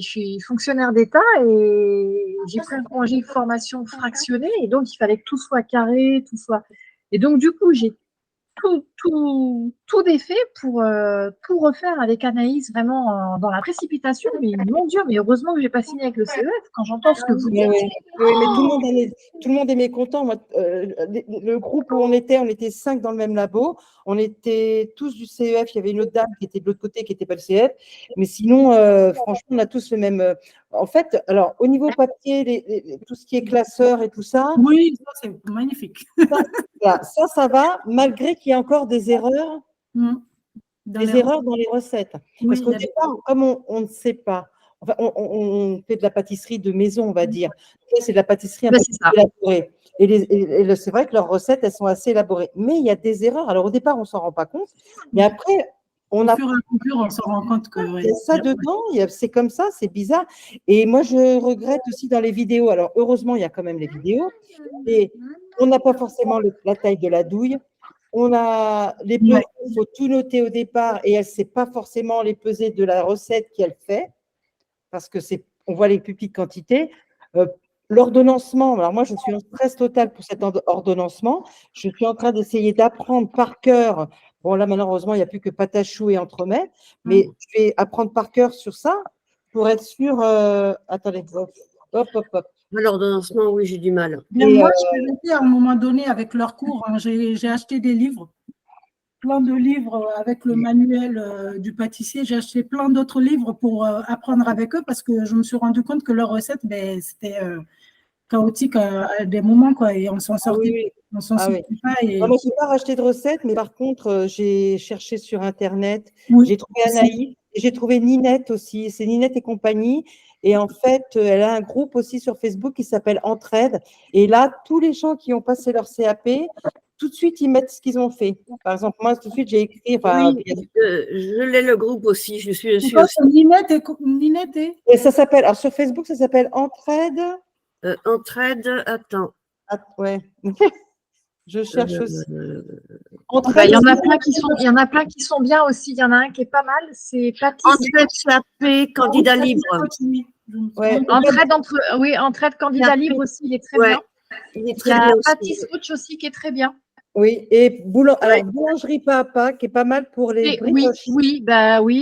S8: suis fonctionnaire d'État et j'ai pris un congé de formation fractionné et donc il fallait que tout soit carré, tout soit. Et donc, du coup, j'ai tout défait pour tout refaire avec Anaïs vraiment dans la précipitation. Mais mon Dieu, mais heureusement que je n'ai pas signé avec le CEF quand j'entends ce que vous dites.
S10: Oui, mais tout le monde est mécontent. Moi, le groupe où on était 5 dans le même labo. On était tous du CEF. Il y avait une autre dame qui était de l'autre côté, qui n'était pas le CEF. Mais sinon, franchement, on a tous le même. En fait, alors, au niveau papier, tout ce qui est classeur et tout ça.
S4: Oui, ça, c'est magnifique.
S10: Ça va, malgré qu'il y ait encore des erreurs. Erreurs dans les recettes.
S4: Oui,
S10: parce qu'au départ, comme on ne sait pas, enfin, on fait de la pâtisserie de maison, on va dire. C'est de la pâtisserie un peu plus élaborée. Et c'est vrai que leurs recettes, elles sont assez élaborées. Mais il y a des erreurs. Alors, au départ, on ne s'en rend pas compte. Mais après,
S4: on s'en rend compte que.
S10: Il y a ça dedans, c'est comme ça, c'est bizarre. Et moi, je regrette aussi dans les vidéos. Alors, heureusement, il y a quand même les vidéos. Et on n'a pas forcément la taille de la douille. On a les pesées, il faut tout noter au départ et elle ne sait pas forcément les pesées de la recette qu'elle fait parce que on voit les plus petites quantités. L'ordonnancement, alors moi je suis en stress total pour cet ordonnancement. Je suis en train d'essayer d'apprendre par cœur. Bon là malheureusement il n'y a plus que patachou et entremets, mais je vais apprendre par cœur sur ça pour être sûre. Attendez, hop.
S9: L'ordonnancement, oui, j'ai du mal.
S4: Moi, je vais noter à un moment donné avec leurs cours. J'ai acheté des livres, plein de livres avec le manuel du pâtissier. J'ai acheté plein d'autres livres pour apprendre avec eux parce que je me suis rendu compte que leurs recettes, c'était chaotique à des moments, quoi, et on s'en sortait. On s'en sortait pas. Et...
S10: Non, moi, je n'ai pas racheté de recettes, mais par contre, j'ai cherché sur Internet. J'ai trouvé Anaïs, j'ai trouvé Ninette aussi. C'est Ninette et compagnie. Et en fait, elle a un groupe aussi sur Facebook qui s'appelle Entraide. Et là, tous les gens qui ont passé leur CAP, tout de suite, ils mettent ce qu'ils ont fait. Par exemple, moi, tout de suite, j'ai écrit…
S9: je l'ai le groupe aussi. Je suis aussi.
S4: Ninette
S10: et ça s'appelle… Alors, sur Facebook, ça s'appelle Entraide.
S9: Entraide, attends.
S10: Ouais. Je cherche aussi.
S8: Il y en a plein qui sont bien aussi. Il y en a un qui est pas mal, c'est
S9: Entraide CAP, candidat libre.
S8: Entraide candidat libre aussi, il est très bien.
S9: Il est très bien.
S8: Pâtis Ouch aussi qui est très bien.
S10: Oui, et boulangerie Papa qui est pas mal pour les brioches.
S8: Oui,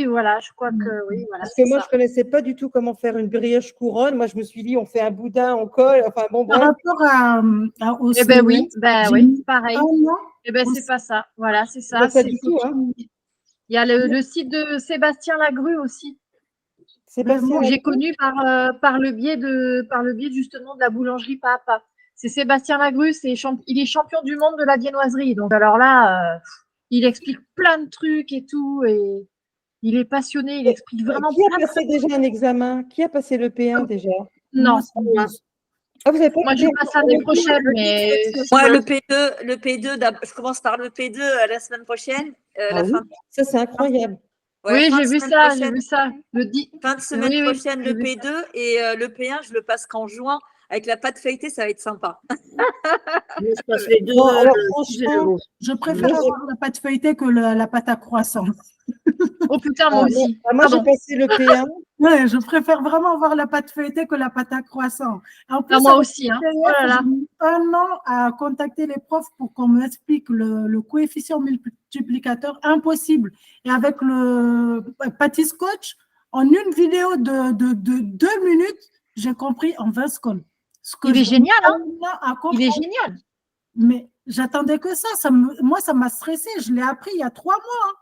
S8: voilà, je crois que oui. Voilà,
S10: parce que moi, je ne connaissais pas du tout comment faire une brioche couronne. Moi, je me suis dit, on fait un boudin, on colle. Enfin, bon, bref.
S4: Par rapport au
S8: oui, pareil. C'est pas ça. Voilà, c'est ça.
S10: Pas du tout, hein.
S8: Il y a le site de Sébastien Lagrue aussi. J'ai connu par le biais justement de la boulangerie Papa. C'est Sébastien Lagrue, il est champion du monde de la viennoiserie. Donc alors là, il explique plein de trucs et tout, et il est passionné, il explique vraiment
S10: plein de trucs. Qui a passé déjà un examen? Qui a passé le P1 déjà?
S8: Non.
S10: Ah, vous avez pas
S8: moi, je passe l'année prochaine, mais…
S12: Moi, le P2, je commence par le P2 la semaine prochaine.
S10: Ça, c'est incroyable.
S8: Ouais, oui, j'ai vu ça.
S12: Fin de semaine prochaine, le P2, et le P1, je le passe qu'en juin. avec la pâte feuilletée, ça va être sympa.
S9: Je passe les deux.
S10: Non, alors
S9: sujets,
S10: franchement,
S9: bon.
S4: Je préfère avoir la pâte feuilletée que la pâte à croissant.
S8: Oh putain, moi aussi.
S10: moi j'ai
S8: Pardon.
S10: passé le P1.
S4: Ouais, je préfère vraiment avoir la pâte feuilletée que la pâte à croissant. En plus,
S8: Ah, moi
S4: avec
S8: aussi. Hein.
S4: le
S8: Oh là là.
S4: j'ai mis 1 an à contacter les profs pour qu'on m'explique le coefficient multiplicateur. Impossible. Et avec le pâtiscoach, en une vidéo de 2 minutes, j'ai compris en 20 secondes. Ce que
S8: Il est
S4: je
S8: génial, hein.
S4: mets à
S8: Il est
S4: comprendre.
S8: génial.
S4: Mais j'attendais que ça. Moi, ça m'a stressé. Je l'ai appris il y a 3 mois.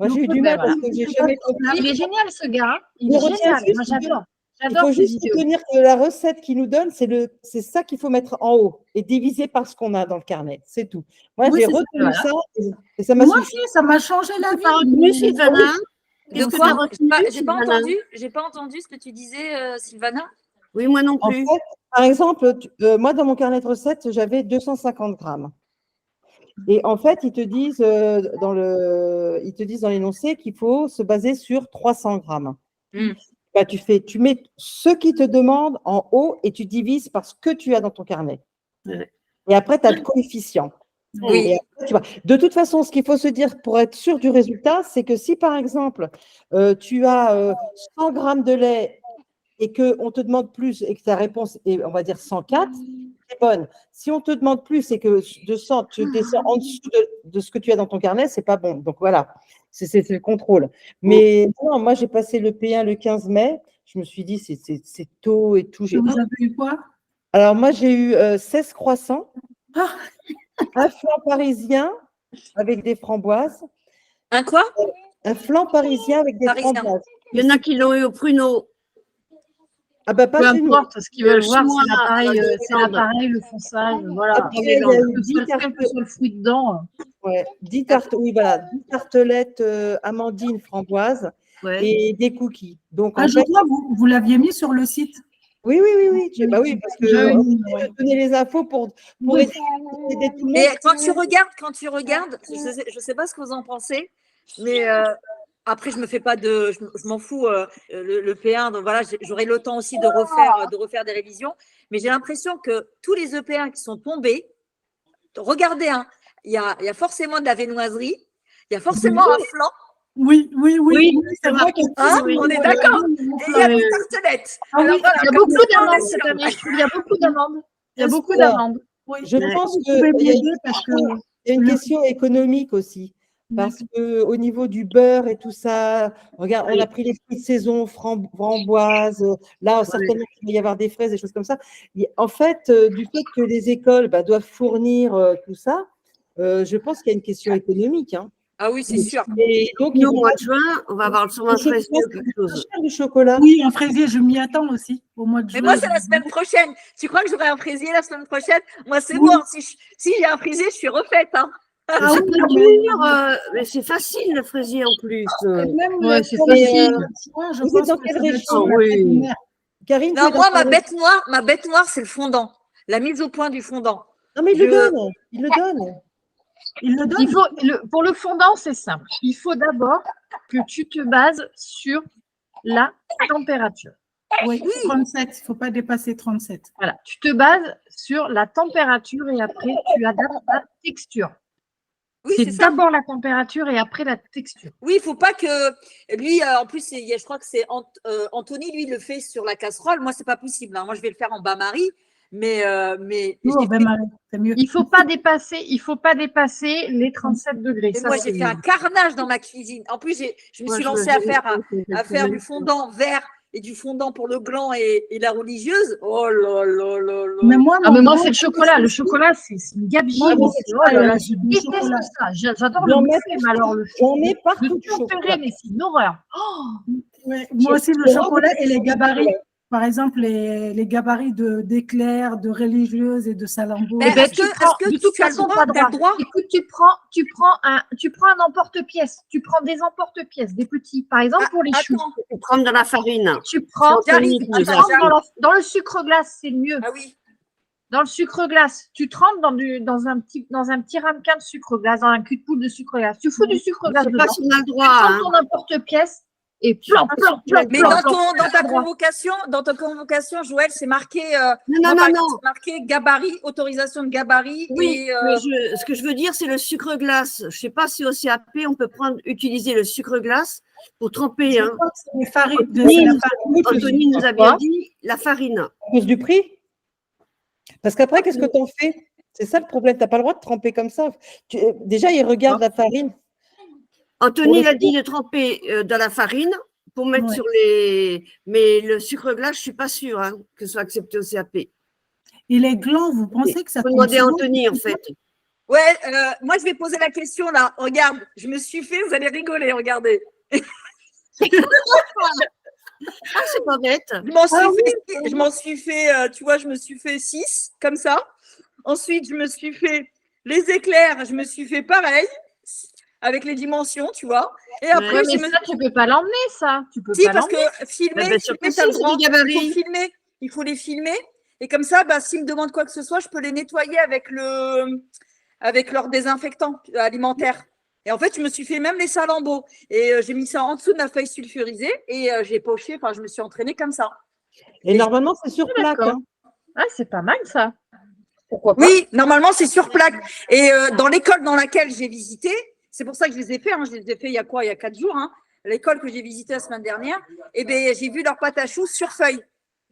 S10: Moi, j'ai eu du
S8: Ben
S10: mal parce
S8: voilà.
S10: que j'ai jamais compris.
S8: Il est génial, ce gars. Hein. Il
S10: Mais
S8: est
S10: retiens
S8: génial.
S10: juste
S8: Moi,
S10: que-
S8: j'adore.
S10: Il
S8: J'adore
S10: faut
S8: ces
S10: juste
S8: vidéos.
S10: retenir que la recette qu'il nous donne, c'est ça qu'il faut mettre en haut et diviser par ce qu'on a dans le carnet. C'est tout. Moi,
S4: Oui,
S10: j'ai
S4: c'est ça,
S10: retenu
S8: voilà.
S10: ça et ça m'a
S4: Moi
S10: suffi.
S4: aussi, ça m'a changé la
S9: Tu
S4: vie.
S9: n'as retenu, Sylvana?
S12: De
S9: Qu'est-ce que tu
S12: quoi
S9: as retenu,
S12: J'ai pas
S9: Sylvana?
S12: entendu. J'ai pas entendu ce que tu disais, Sylvana.
S9: Oui, moi non
S10: En
S9: plus.
S10: fait, par exemple, moi, dans mon carnet de recettes, j'avais 250 grammes. Et en fait, ils te disent dans l'énoncé qu'il faut se baser sur 300 grammes.
S12: Mm.
S10: Bah, tu mets ce qui te demande en haut et tu divises par ce que tu as dans ton carnet.
S9: Ouais.
S10: Et après, tu as le coefficient.
S12: Oui.
S10: Et après, tu vois. De toute façon, ce qu'il faut se dire pour être sûr du résultat, c'est que si par exemple, tu as 100 grammes de lait et qu'on te demande plus et que ta réponse est, on va dire, 104, c'est bonne. Si on te demande plus et que de 100, tu descends en dessous de ce que tu as dans ton carnet, c'est pas bon. Donc voilà, c'est le contrôle. Mais non, moi, j'ai passé le P1 le 15 mai. Je me suis dit, c'est tôt et tout.
S4: Vous avez eu quoi?
S10: Alors moi, j'ai eu 16 croissants,
S4: Ah.
S10: un flan parisien avec des framboises.
S12: Un quoi?
S10: Un flan parisien avec des
S12: Parisien.
S10: framboises.
S9: Il y en a qui l'ont eu au pruneau.
S10: Ah bah pas
S8: Peu
S10: chez nous.
S8: importe, ce qu'ils veulent voir,
S9: Chinois,
S8: c'est l'appareil,
S9: dans les Landes.
S8: le fonçage, voilà.
S10: Après, il y a eu
S8: Que
S10: 10
S8: soit le
S10: tartes,
S8: frère, que soit le fruit dedans.
S10: ouais, 10 tartes, oui, voilà, 10 tartelettes amandines, framboises
S9: Ouais.
S10: et des cookies. Donc,
S4: Ah,
S10: en
S4: je
S10: fait,
S4: crois que vous l'aviez mis sur le site.
S10: oui. Bah oui, parce que
S4: J'avais
S10: on
S4: mis,
S10: essaie de donner les infos pour
S4: Oui.
S10: aider tout le
S12: Mais
S10: monde.
S12: quand tu regardes, je sais pas ce que vous en pensez, mais après je me fais pas je m'en fous le P1, donc voilà, j'aurai le temps aussi de refaire des révisions, mais j'ai l'impression que tous les EP1 qui sont tombés, regardez, hein, il y a forcément de la viennoiserie, il y a forcément un flan.
S4: Oui,
S9: c'est
S4: vrai qu'il y a
S12: Hein,
S4: oui,
S12: on est
S4: oui,
S12: d'accord.
S4: oui,
S12: Et il y a des tartelettes.
S4: Ah oui,
S12: Alors voilà,
S8: Il y a
S12: comme
S8: beaucoup
S12: ça, on est
S8: d'amandes
S12: sûr.
S8: cette année, je trouve. Il y a beaucoup d'amandes. Il y a beaucoup
S10: Alors,
S8: d'amandes.
S4: Oui.
S10: Je
S9: Ouais.
S10: pense
S4: Vous pouvez
S10: qu'il y a
S4: m'aider parce que
S10: une question économique aussi. Parce qu'au niveau du beurre et tout ça, regarde, on a pris les fruits de saison, framboises, là, certainement qu'il va y avoir des fraises, des choses comme ça. En fait, du fait que les écoles doivent fournir tout ça, je pense qu'il y a une question économique. Hein.
S12: Ah oui, c'est sûr.
S10: Et donc,
S9: Nous, au mois de juin, on va avoir sûrement un
S10: je
S9: fraisier
S10: pense
S9: ou quelque
S10: que c'est
S9: chose.
S10: cher du chocolat.
S4: oui, un fraisier, je m'y attends aussi au mois de
S12: Mais
S4: juin.
S12: moi, c'est la semaine prochaine. Tu crois que j'aurai un fraisier la semaine prochaine? Moi, c'est
S4: Oui.
S12: bon. Si j'ai un fraisier, je suis refaite. Hein.
S4: Ah
S9: C'est
S4: oui,
S9: pas
S4: mais-
S9: dur, mais c'est facile le fraisier en plus.
S4: Même
S8: Ouais,
S4: les
S8: c'est
S4: produits
S8: facile.
S4: chinois, je
S10: Vous
S4: pense
S10: êtes dans
S4: que
S10: quelle
S4: ça doit être
S10: région?
S4: sur la
S9: Oui.
S4: vétérinaire.
S10: Karine, tu
S12: Non,
S10: es dans
S12: moi,
S10: quelle région?
S12: ma bête noire, c'est le fondant. La mise au point du fondant.
S10: Non, mais il le
S12: Je-
S10: donne. Il le donne.
S4: Il le donne.
S8: Il faut, pour le fondant, c'est simple. Il faut d'abord que tu te bases sur la température.
S4: Oui, 37, il ne faut pas dépasser 37.
S8: Voilà, tu te bases sur la température et après tu adaptes la texture.
S12: Oui,
S8: C'est
S12: c'est ça.
S8: d'abord la température et après la texture.
S12: Oui, il faut pas que. Lui, en plus, je crois que c'est Anthony, lui, il le fait sur la casserole. Moi, c'est pas possible. Hein. Moi, je vais le faire en bain-marie. Mais
S4: Nous,
S12: je l'ai
S4: au bain-marie, c'est mieux.
S8: Il faut pas dépasser les 37 degrés.
S12: Mais
S8: Ça,
S12: moi,
S8: c'est-
S12: j'ai fait un carnage dans ma cuisine. En plus, je me
S9: Moi,
S12: suis
S9: je-
S12: lancée
S9: je-
S12: à faire du fondant vert et du fondant pour le gland et la religieuse. Oh là là là là.
S4: Mais moi,
S8: Ah, mais moi,
S4: grand
S8: c'est le chocolat. Le chocolat, c'est une gabegie.
S4: Moi,
S8: mais
S4: c'est
S8: c'est-
S4: le
S8: oh là là,
S4: chocolat,
S8: je
S4: c'est du
S8: déteste
S4: chocolat.
S8: ça. J'adore
S10: J'en
S8: le
S10: mets
S8: bouffer, mais alors
S10: J'en mets partout
S8: le
S10: du chocolat.
S8: tempérer, mais c'est une horreur. Oh,
S4: Ouais, moi aussi, le chocolat et les gabarits. Par exemple, les gabarits d'éclairs, de religieuses et de salambo.
S12: Mais
S8: eh ben,
S12: est-ce que-
S8: prends-
S12: est-ce que
S8: de toute
S12: tu as le
S8: façon,
S12: droit,
S8: pas
S12: t'as le droit
S8: Écoute, tu prends un emporte-pièce. Tu prends des emporte-pièces, des petits. Par exemple, pour les choux.
S12: Attends,
S9: Tu prends de la farine.
S8: Tu prends,
S9: C'est Anthony
S12: qui
S8: tu
S12: nous a
S8: trempes
S12: fait.
S8: dans le sucre glace, c'est le mieux.
S12: ah oui.
S8: Dans le sucre glace, tu trempes dans un petit ramequin de sucre glace, dans un cul de poule de sucre glace. Tu fous du sucre
S9: Je
S8: glace
S9: ne sais pas
S8: dedans.
S9: si on a le
S8: Tu
S9: droit.
S8: prends
S9: Hein.
S8: ton emporte-pièce et plan, plan, plan,
S12: Mais
S8: plan,
S12: dans,
S8: plan,
S12: dans ta
S8: droit.
S12: convocation, Joël, c'est marqué,
S9: Non,
S12: par
S9: non,
S12: exemple,
S9: non.
S12: c'est marqué gabarit, autorisation de gabarit.
S9: Oui,
S12: et,
S9: mais ce que je veux dire, c'est le sucre glace. Je ne sais pas si au CAP, on peut utiliser le sucre glace pour tremper. Hein.
S4: Les farines,
S9: Anthony nous a bien dit la farine.
S10: À cause du prix? Parce qu'après, qu'est-ce que tu en fais? C'est ça le problème. Tu n'as pas le droit de tremper comme ça. Déjà, ils regardent la farine.
S9: Anthony il a dit de tremper dans la farine pour mettre sur les. Mais le sucre glace, je ne suis pas sûre hein, que ce soit accepté au CAP.
S4: Et les glands, vous pensez que ça
S9: faut demander à Anthony, en fait.
S12: Ouais, moi, je vais poser la question là. Regarde, je me suis fait, vous allez rigoler, regardez.
S9: Ah, c'est pas bête.
S12: Je m'en suis fait, tu vois, je me suis fait 6, comme ça. Ensuite, je me suis fait les éclairs, je me suis fait pareil, avec les dimensions, tu vois. Et après,
S8: mais ça, tu peux pas l'emmener, ça. Tu peux
S12: si,
S8: pas
S12: parce
S8: l'emmener.
S12: que filmer,
S9: bien sûr que
S12: t'as le
S9: si,
S12: droit.
S9: c'est du gabarit.
S12: Il faut les filmer. Et comme ça, s'ils me demandent quoi que ce soit, je peux les nettoyer avec leur désinfectant alimentaire. Et en fait, je me suis fait même les salambeaux. Et j'ai mis ça en dessous de ma feuille sulfurisée et j'ai poché, je me suis entraînée comme ça.
S10: Et normalement, c'est sur plaque. Hein.
S8: Ah, c'est pas mal, ça.
S10: Pourquoi pas?
S12: Oui, normalement, c'est sur plaque. Et dans l'école dans laquelle j'ai visité, c'est pour ça que je les ai fait. Hein, je les ai fait il y a 4 jours. Hein, l'école que j'ai visitée la semaine dernière, et j'ai vu leur pâte à choux sur feuille.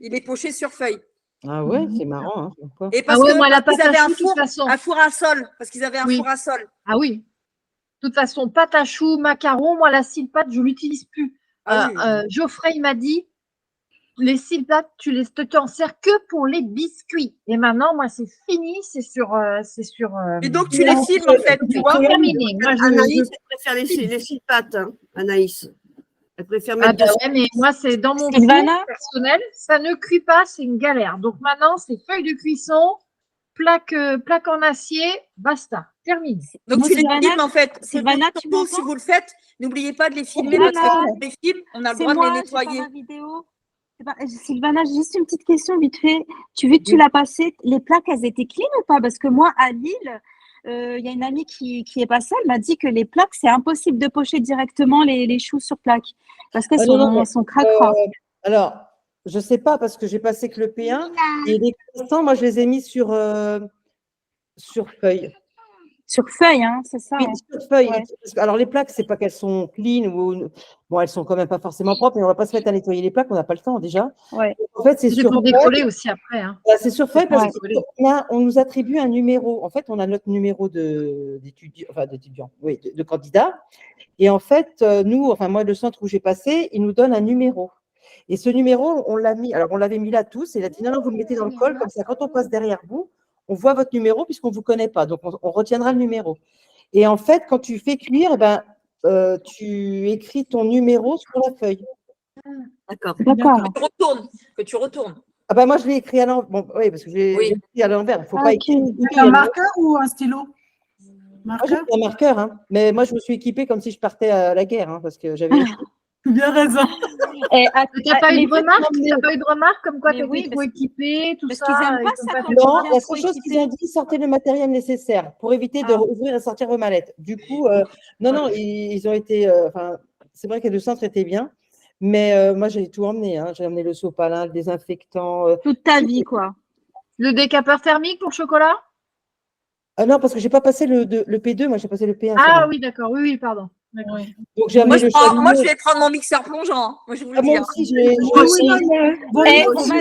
S12: Il est poché sur feuille.
S10: Ah ouais, c'est marrant. Hein.
S12: Et parce
S8: moi, la pâte
S12: qu'ils avaient
S8: à
S12: un
S8: choux, de toute
S12: four,
S8: façon.
S12: un four à sol. Parce qu'ils avaient un four à sol.
S8: Ah oui. De toute façon, pâte à choux, macarons, moi, la silpate, je ne l'utilise plus. Geoffrey, il m'a dit, les silpates, tu t'en sers que pour les biscuits. Et maintenant, moi, c'est fini, c'est sur.
S12: Et donc, tu les filmes, en fait, tu vois.
S8: Terminé. Moi,
S9: Anaïs, elle préfère les silpates, hein, Anaïs. Elle préfère mettre
S8: mais moi, c'est dans mon
S5: Sylvana
S8: four personnel, ça ne cuit pas, c'est une galère. Donc maintenant, c'est feuille de cuisson, plaque en acier, basta, terminé.
S12: Donc,
S5: Moi,
S12: tu les
S5: Sylvana,
S12: filmes, en fait.
S5: Sylvana, tu
S12: Surtout, si
S5: m'entends?
S12: vous le faites, n'oubliez pas de les filmer,
S5: Sylvana,
S12: parce que quand on les filme, on a le
S5: c'est
S12: droit de
S5: moi,
S12: les
S5: j'ai pas
S12: nettoyer.
S5: ma vidéo. Sylvana, j'ai juste une petite question vite fait. Vu que tu l'as passé, les plaques, elles étaient clean ou pas? Parce que moi, à Lille, il y a une amie qui est passée, elle m'a dit que les plaques, c'est impossible de pocher directement les choux sur plaque. Parce qu'elles sont cracra.
S10: Alors, je ne sais pas parce que j'ai passé que le P1 et les croissants, moi, je les ai mis sur feuille.
S5: Sur feuille, hein, c'est ça.
S10: Oui,
S5: hein.
S10: sur feuille.
S5: Ouais.
S10: Alors, les plaques, c'est pas qu'elles sont clean ou. Bon, elles sont quand même pas forcément propres, mais on ne va pas se mettre à nettoyer les plaques, on n'a pas le temps déjà.
S5: Ouais.
S10: En fait, c'est sur
S8: pour
S10: feuille.
S8: décoller aussi après. Hein.
S10: C'est sur feuille parce
S8: Ouais.
S10: qu'on nous attribue un numéro. En fait, on a notre numéro d'étudiant, oui, de candidat. Et en fait, moi, le centre où j'ai passé, il nous donne un numéro. Et ce numéro, on l'a mis, alors on l'avait mis là tous, et il a dit non, vous le mettez dans le col, comme ça, quand on passe derrière vous, on voit votre numéro puisqu'on ne vous connaît pas. Donc, on retiendra le numéro. Et en fait, quand tu fais cuire, tu écris ton numéro sur la feuille.
S9: D'accord.
S12: Que tu retournes.
S10: Ah ben moi, je l'ai écrit à l'envers. Bon, oui, parce que j'ai écrit à l'envers. Il ne faut pas écrire.
S4: Un marqueur ou un stylo?
S10: Moi, j'ai pris un marqueur, hein. Mais moi, je me suis équipée comme si je partais à la guerre, hein, parce que j'avais.
S4: Bien raison.
S8: Tu n'as pas eu de remarques comme quoi tu étais trop équipée, tout ça?
S10: Non, la seule chose qu'ils ont dit, sortez le matériel nécessaire pour éviter de rouvrir et sortir vos mallettes. Du coup, non, ils ont été. C'est vrai que le centre était bien, mais moi, j'ai tout emmené. Hein. J'ai emmené le sopalin, le désinfectant.
S5: Toute ta vie, quoi.
S8: Le décapeur thermique pour chocolat?
S10: Non, parce que je n'ai pas passé le P2, moi, j'ai passé le P1.
S8: Ah oui, d'accord. Oui, pardon.
S10: Donc, j'ai amené
S12: moi, je vais prendre mon mixeur plongeant. Moi, je vous le dis.
S10: Moi aussi,
S5: On m'a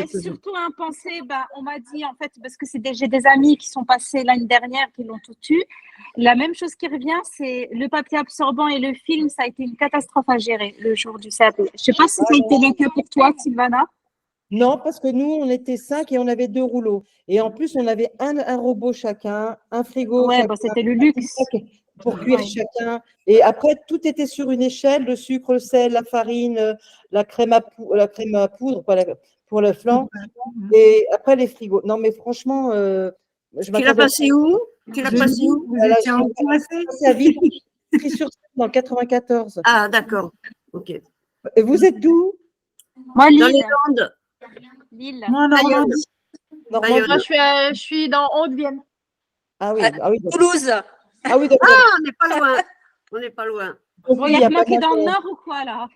S5: dit, surtout un pensée, on m'a dit, en fait, parce que j'ai des amis qui sont passés l'année dernière, qui l'ont tout eu. La même chose qui revient, c'est le papier absorbant et le film, ça a été une catastrophe à gérer le jour du CAP. Je ne sais pas si ça a été le cas pour toi, Sylvana.
S10: Non, parce que nous, on était 5 et on avait 2 rouleaux. Et en plus, on avait un robot chacun, un frigo chacun.
S5: C'était le luxe.
S10: Pour cuire chacun. Et après, tout était sur une échelle, le sucre, le sel, la farine, la crème à poudre pour le flan. Et après, les frigos. Non, mais franchement,
S9: tu l'as passé où? Tu l'as passé où?
S10: Vous étiez passé à Ville, sur dans le 94.
S9: Ah, d'accord. Ok.
S10: Et vous êtes d'où?
S5: Moi, Lille.
S9: Dans les Landes.
S5: Lille.
S4: Moi, Normandie.
S8: Moi, je suis dans Haute-Vienne.
S10: Ah oui.
S12: Toulouse.
S10: Ah oui,
S9: on n'est pas loin. On n'est pas loin.
S10: Donc, oui, il y a
S5: Regarde-moi
S10: pas
S5: qui est dans le
S10: d'intérêt.
S5: nord ou quoi là?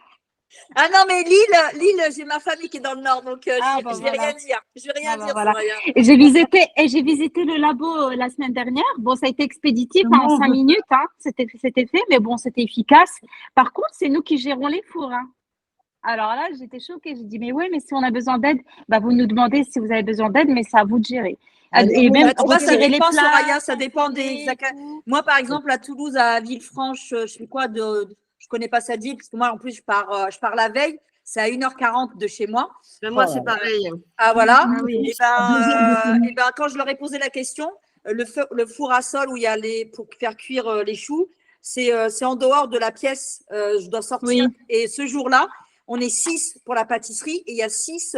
S12: Ah non, mais Lille, j'ai ma famille qui est dans le nord, donc
S5: Ah,
S12: je
S5: bah,
S12: vais
S5: voilà.
S12: rien dire. Je vais rien
S5: Voilà,
S12: dire,
S5: voilà.
S12: Soraya.
S5: Et j'ai visité le labo la semaine dernière. Bon, ça a été expéditif
S4: Comment
S5: en
S4: on
S5: 5
S4: veut-
S5: minutes, hein. C'était fait, mais bon, c'était efficace. Par contre, c'est nous qui gérons les fours, hein. Alors là, j'étais choquée. J'ai dit, mais oui, mais si on a besoin d'aide, bah, vous nous demandez si vous avez besoin d'aide, mais c'est à vous de gérer.
S10: Ah,
S5: Et
S10: non,
S5: même
S12: Bah, tu vois, ça
S5: retirer les
S12: dépend,
S5: plats,
S12: Soraya, ça dépend des.
S5: et tout.
S12: Moi, par exemple, à Toulouse, à Villefranche, je sais quoi, je connais pas cette ville, parce que moi, en plus, je pars la veille. C'est à 1h40 de chez moi.
S9: Mais moi,
S10: Oh
S9: c'est
S10: là là.
S9: pareil.
S12: Ah voilà.
S5: Ah oui.
S12: Et
S4: À 2 heures de chez nous.
S12: ben, quand je leur ai posé la question, le four à sol où il y a pour faire cuire les choux, c'est en dehors de la pièce. Je dois sortir.
S5: Oui.
S12: Et ce jour-là, on est 6 pour la pâtisserie et il y a 6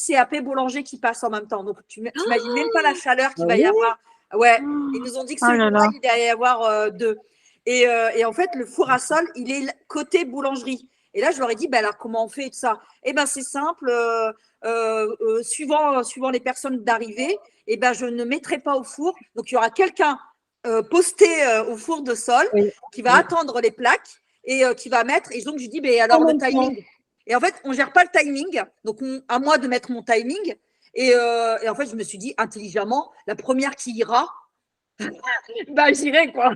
S12: CAP boulangers qui passent en même temps. Donc, tu n'imagines même pas la chaleur qu'il
S10: Ah
S12: va y
S10: oui?
S12: avoir. Ouais, ils nous ont dit que ce
S5: Oh là
S12: jour-là,
S5: là.
S12: il va y avoir 2. Et en fait, le four à sol, il est côté boulangerie. Et là, je leur ai dit, ben alors comment on fait tout ça? Eh ben c'est simple, suivant les personnes d'arrivée, eh ben je ne mettrai pas au four. Donc il y aura quelqu'un posté au four de sol
S10: Oui.
S12: qui va
S10: Oui.
S12: attendre les plaques et qui va mettre. Et donc je dis, ben alors
S10: En
S12: le
S10: même temps.
S12: timing. Et en fait, on gère pas le timing. Donc à moi de mettre mon timing. Et en fait, je me suis dit intelligemment, la première qui ira, bah j'irai quoi.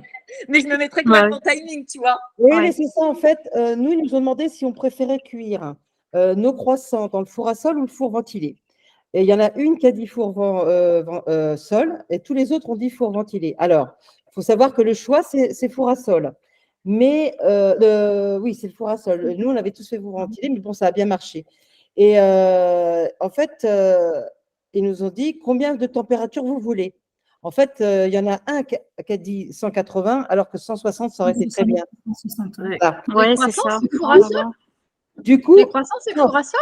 S12: Mais je me mettrai quand même mon timing, tu vois.
S10: Oui,
S5: Ouais.
S10: mais c'est ça, en fait. Nous, ils nous ont demandé si on préférait cuire nos croissants dans le four à sol ou le four ventilé. Et il y en a une qui a dit four sol et tous les autres ont dit four ventilé. Alors, il faut savoir que le choix, c'est four à sol. Mais oui, c'est le four à sol. Nous, on avait tous fait four ventilé, mais bon, ça a bien marché. Et en fait, ils nous ont dit combien de température vous voulez. En fait, il y en a un qui a dit 180, alors que 160, ça aurait été très bien.
S4: 160, ouais.
S10: Voilà.
S5: Ouais,
S8: Les
S5: c'est
S8: croissants,
S5: ça.
S8: c'est four à sol?
S10: Du coup,
S8: Les croissants, c'est four à sol?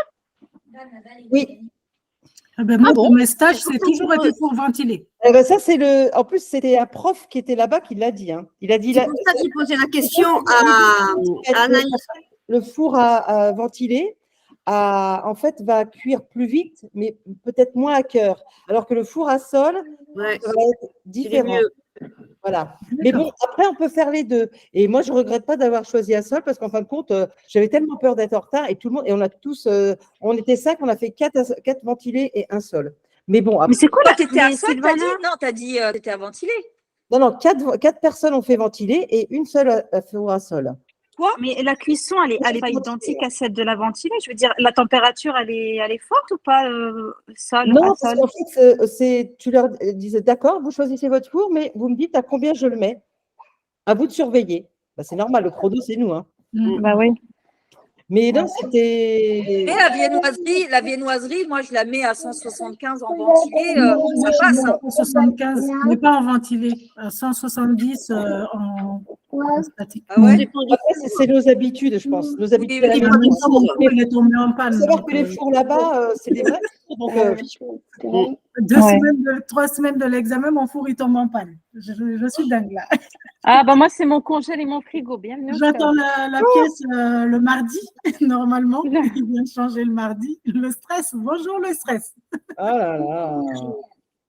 S10: oui.
S4: Ah ben, moi,
S8: Ah bon?
S4: pour mes stages,
S9: C'est
S4: c'est toujours été pour ventiler.
S10: Eh ben ça, c'est en plus, c'était un prof qui était là-bas qui l'a dit. Hein. Il a dit
S9: C'est pour ça que j'ai posé la question à Anaïs.
S10: le four à ventiler en fait, va cuire plus vite, mais peut-être moins à cœur. Alors que le four à sol
S9: Ouais,
S10: ça va être différent.
S9: mieux.
S10: Voilà. Mais bon, après, on peut faire les deux. Et moi, je ne regrette pas d'avoir choisi à sol parce qu'en fin de compte, j'avais tellement peur d'être en retard et tout le monde, et on a tous, on était 5, on a fait 4 ventilés et un sol. Mais bon,
S5: Mais
S10: après,
S5: c'est quoi
S12: Toi,
S5: la
S12: t'étais à
S5: mais
S12: sol, t'as
S5: Sylvana?
S12: dit? Non, t'as dit t'étais à ventiler.
S10: non, 4 personnes ont fait ventiler et une seule a fait four à sol.
S12: Quoi?
S5: Mais la cuisson, elle est pas identique à celle de la ventilée. Je veux dire, la température, elle est forte ou pas, sol,
S10: Non,
S5: à
S10: parce
S5: sol?
S10: qu'en fait, tu leur disais, d'accord, vous choisissez votre four, mais vous me dites à combien je le mets. À vous de surveiller. Bah, c'est normal, le chrono, c'est nous. Hein.
S5: Bah oui.
S10: Mais non, c'était.
S12: Et la viennoiserie, moi, je la mets à 175 en ventilé, ça passe. Hein.
S4: 175, mais pas en ventilé. 170 en statique.
S12: Ah ouais?
S10: Après, c'est nos habitudes, je pense. Nos habitudes.
S12: oui,
S10: à la maison.
S4: Il est tombé en panne.
S10: Il faut savoir
S4: donc,
S10: que les fours là-bas, c'est des vrais fours. Donc,
S4: 3 semaines de l'examen, mon four il tombe en panne. Je suis dingue là.
S5: Ah bah moi, c'est mon congèle et mon frigo. Bienvenue au
S4: J'attends
S5: club.
S4: la pièce le mardi, normalement. Il vient de changer le mardi. Le stress, bonjour le stress.
S10: ah là là.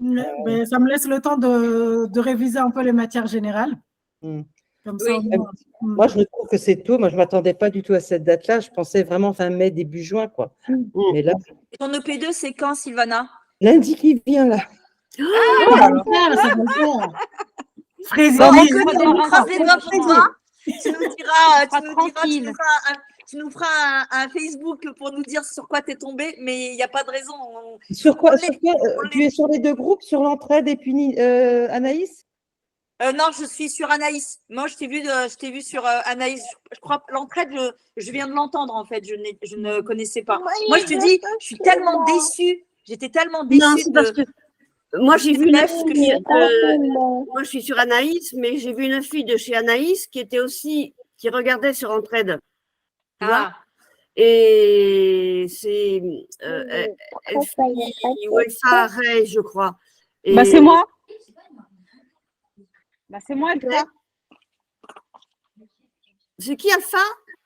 S4: Mais ça me laisse le temps de réviser un peu les matières générales. Comme ça,
S12: Oui.
S4: au moins,
S10: Moi, je trouve que c'est tôt. Moi, je ne m'attendais pas du tout à cette date-là. Je pensais vraiment fin mai, début juin, quoi. Mais là,
S12: Et ton EP2, c'est quand, Sylvana?
S10: lundi qui vient, là.
S4: ça va faire. Frésil.
S12: Bon,
S5: Bon,
S12: écoute, on croise les doigts pour toi. Tu nous feras un Facebook pour nous dire sur quoi tu es tombé, mais il n'y a pas de raison.
S10: Sur quoi, tu es sur les deux groupes, sur l'entraide et puis Anaïs?
S12: Non, je suis sur Anaïs. Moi, je t'ai vu sur Anaïs. Je crois l'entraide, je viens de l'entendre en fait. Je ne connaissais pas. Moi, je te dis, je suis tellement déçue. J'étais tellement déçue.
S9: Non, c'est parce que moi, j'ai vu une fille.
S12: moi,
S9: je suis sur Anaïs, mais j'ai vu une fille de chez Anaïs qui regardait sur Entraide. Tu vois? Et c'est Elsa Rey, je crois. Et
S5: Bah c'est moi. Bah c'est moi, Alpha.
S9: C'est qui Alpha?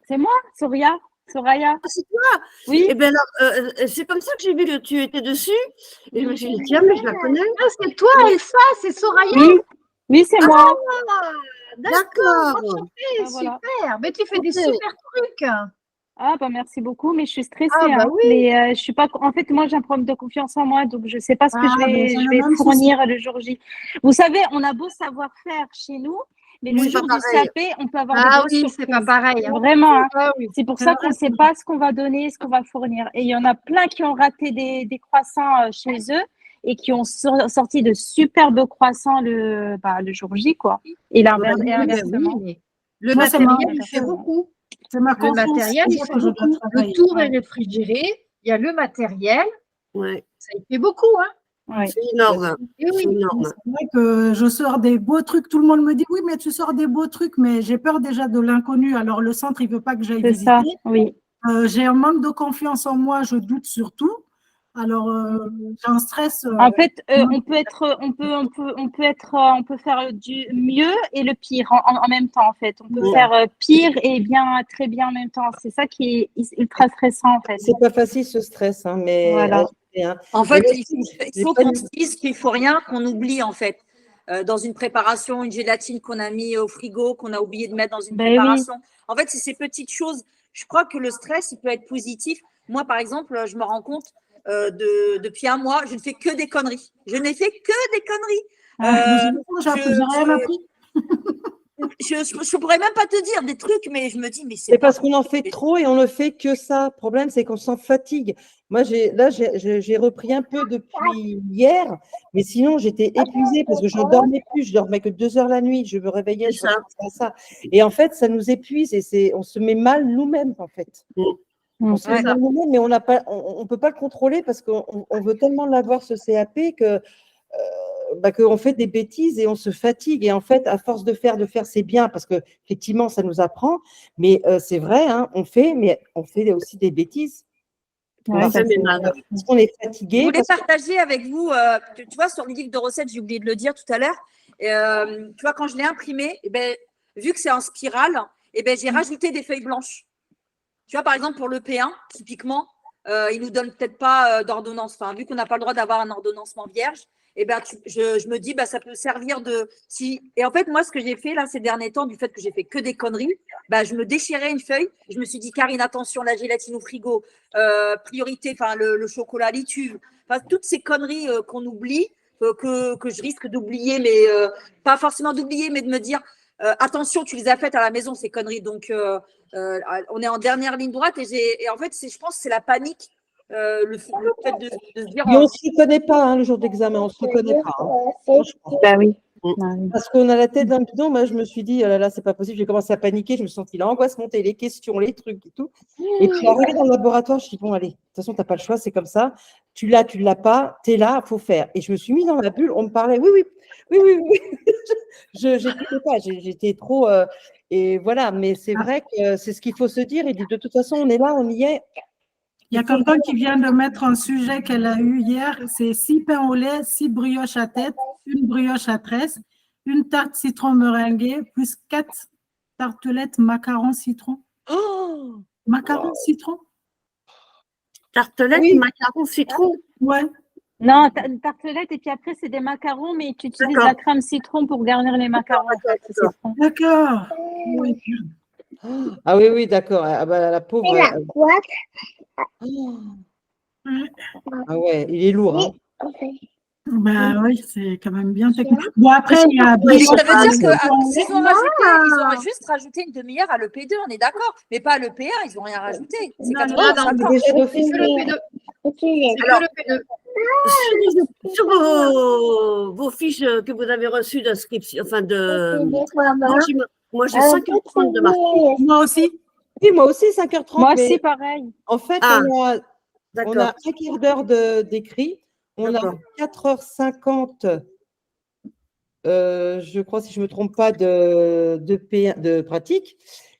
S5: C'est moi, Soraya.
S9: Ah, c'est toi?
S5: Oui.
S9: Et bien alors, c'est comme ça que j'ai vu que tu étais dessus. Et je me suis dit, tiens, mais je la connais.
S8: Ah, c'est toi, Elsa, c'est Soraya?
S5: Oui, c'est moi.
S9: D'accord.
S8: enchantée,
S5: Voilà.
S8: super. Mais tu fais des
S9: Ok.
S8: super trucs.
S5: Ah bah merci beaucoup, mais je suis stressée.
S8: Ah bah
S5: hein.
S8: oui.
S5: Mais je suis pas. En fait, moi j'ai un problème de confiance en moi, donc je sais pas ce que
S4: Ah, ben, j'ai
S5: je
S4: le
S5: vais
S4: même souci.
S5: fournir le jour J. Vous savez, on a beau savoir faire chez nous, mais le
S9: C'est pas
S5: jour du
S9: pareil.
S5: CAP, on peut avoir de
S8: Ah
S5: grosses
S8: oui, c'est pas
S5: surprises.
S8: pareil. hein.
S5: Vraiment. hein.
S8: Ah oui.
S5: C'est pour
S4: C'est
S5: ça
S4: vrai,
S5: qu'on ne
S4: c'est
S5: sait
S4: vrai.
S5: pas ce qu'on va donner, ce qu'on va fournir. Et il y en a plein qui ont raté des croissants chez eux et qui ont sorti de superbes croissants le jour J, quoi. Et
S9: Ah bah
S5: l'inverse, et
S9: oui,
S8: Oui,
S5: inversement.
S8: mais le
S4: Moi, c'est ma,
S8: matériel, il fait beaucoup.
S4: c'est ma
S8: Le
S4: confiance
S8: matériel,
S4: en
S8: il
S4: moi
S8: fait
S4: que je dois
S8: beaucoup. Le
S4: travailler.
S8: tour est
S5: Ouais.
S8: réfrigéré. Il y a le matériel.
S9: Ouais,
S8: Ça y fait beaucoup, hein.
S5: Ouais.
S9: c'est énorme.
S8: Et
S9: C'est
S8: oui.
S9: énorme.
S4: C'est vrai que je sors des beaux trucs. Tout le monde me dit, oui, mais tu sors des beaux trucs, mais j'ai peur déjà de l'inconnu. Alors, le centre, il veut pas que j'aille
S5: C'est ça,
S4: visiter.
S5: oui.
S4: J'ai un manque de confiance en moi, je doute surtout. Alors, j'ai un stress.
S5: En fait, on peut faire du mieux et le pire en même temps, en fait. On peut
S9: Mm.
S5: faire pire et bien, très bien en même temps. C'est ça qui est ultra stressant, en fait.
S10: C'est pas facile ce stress, hein, mais
S5: Voilà.
S10: je sais, hein.
S12: En
S10: Mais
S12: fait,
S10: moi,
S12: il
S10: j'ai
S12: faut
S10: pas
S12: qu'on
S10: du-
S12: se dise qu'il faut rien qu'on oublie en fait. Dans une préparation, une gélatine qu'on a mis au frigo, qu'on a oublié de mettre dans une
S5: Ben oui.
S12: préparation. En fait, c'est ces petites choses. Je crois que le stress, il peut être positif. Moi, par exemple, je me rends compte depuis un mois, je ne fais que des conneries. Je n'ai fait que des conneries.
S4: Mais j'ai rien appris.
S12: Je pourrais même pas te dire des trucs, mais je me dis, mais
S10: C'est parce qu'on en fait trop et on ne fait que ça. Le problème, c'est qu'on s'en fatigue. Moi, j'ai repris un peu depuis hier, mais sinon, j'étais épuisée parce que je ne dormais plus. Je dormais que 2 heures la nuit. Je me réveillais, je repensais à ça. Et en fait, ça nous épuise et on se met mal nous-mêmes, en fait. On se met mal nous-mêmes, mais on peut pas le contrôler parce qu'on veut tellement l'avoir, ce CAP, qu'on fait des bêtises et on se fatigue. Et en fait, à force de faire, c'est bien parce qu'effectivement, ça nous apprend. Mais c'est vrai, hein, mais on fait aussi des bêtises. Parce qu'on est fatigué.
S12: Je voulais partager avec vous, tu vois, sur le livre de recettes, j'ai oublié de le dire tout à l'heure. Tu vois, quand je l'ai imprimé, vu que c'est en spirale, j'ai rajouté des feuilles blanches. Tu vois, par exemple, pour le P1, typiquement, il ne nous donne peut-être pas d'ordonnance. Enfin, vu qu'on n'a pas le droit d'avoir un ordonnancement vierge, je me dis, ça peut servir de… Et en fait, moi, ce que j'ai fait là ces derniers temps, du fait que j'ai fait que des conneries, je me déchirais une feuille. Je me suis dit, Karine, attention, la gélatine au frigo, priorité, le chocolat lituve. Toutes ces conneries qu'on oublie, que je risque d'oublier, mais pas forcément d'oublier, mais de me dire, attention, tu les as faites à la maison, ces conneries. Donc, on est en dernière ligne droite et en fait, je pense que c'est la panique. Le fait de se dire.
S10: Mais on ne se reconnaît pas hein, le jour d'examen, on ne se reconnaît pas. Hein,
S5: bah oui.
S10: Parce qu'on a la tête dans le bidon. Moi, je me suis dit, oh là là, c'est pas possible. J'ai commencé à paniquer. Je me suis sentie l'angoisse monter, les questions, les trucs et tout. Et puis, arrivé dans le laboratoire, je me suis dit, bon, allez, de toute façon, tu n'as pas le choix, c'est comme ça. Tu l'as pas, tu es là, il faut faire. Et je me suis mise dans ma bulle. On me parlait, oui. Je n'écoutais pas. J'étais trop. Et voilà, mais c'est vrai que c'est ce qu'il faut se dire. Et de toute façon, on est là, on y est.
S4: Il y a quelqu'un qui vient de mettre un sujet qu'elle a eu hier, c'est 6 pains au lait, 6 brioches à tête, 1 brioche à tresse, 1 tarte citron meringuée, plus 4 tartelettes macarons citron.
S9: Oh,
S4: macarons citron.
S9: Tartelettes, macarons citron.
S4: Ouais.
S5: Non, tartelette et puis après c'est des macarons, mais tu utilises la crème citron pour garnir les macarons.
S4: D'accord. Oui.
S10: Ah oui, d'accord. Ah bah, la pauvre. Ah ouais, il est lourd. Hein.
S4: Ben oui, c'est quand même bien technique. Bon, après, il y a.
S12: Ça veut dire qu'ils ont juste rajouté une demi-heure à l'EP2, on est d'accord. Mais pas à l'EP1, ils n'ont rien rajouté. C'est 80%.
S9: Sur vos fiches que vous avez reçues d'inscription, moi j'ai 5h30 de marqué.
S4: Moi aussi.
S10: Oui, moi aussi, 5h30.
S5: Moi aussi, pareil.
S10: En fait, on a un quart d'heure d'écrit. On a 4h50, je crois, si je ne me trompe pas, de pratique.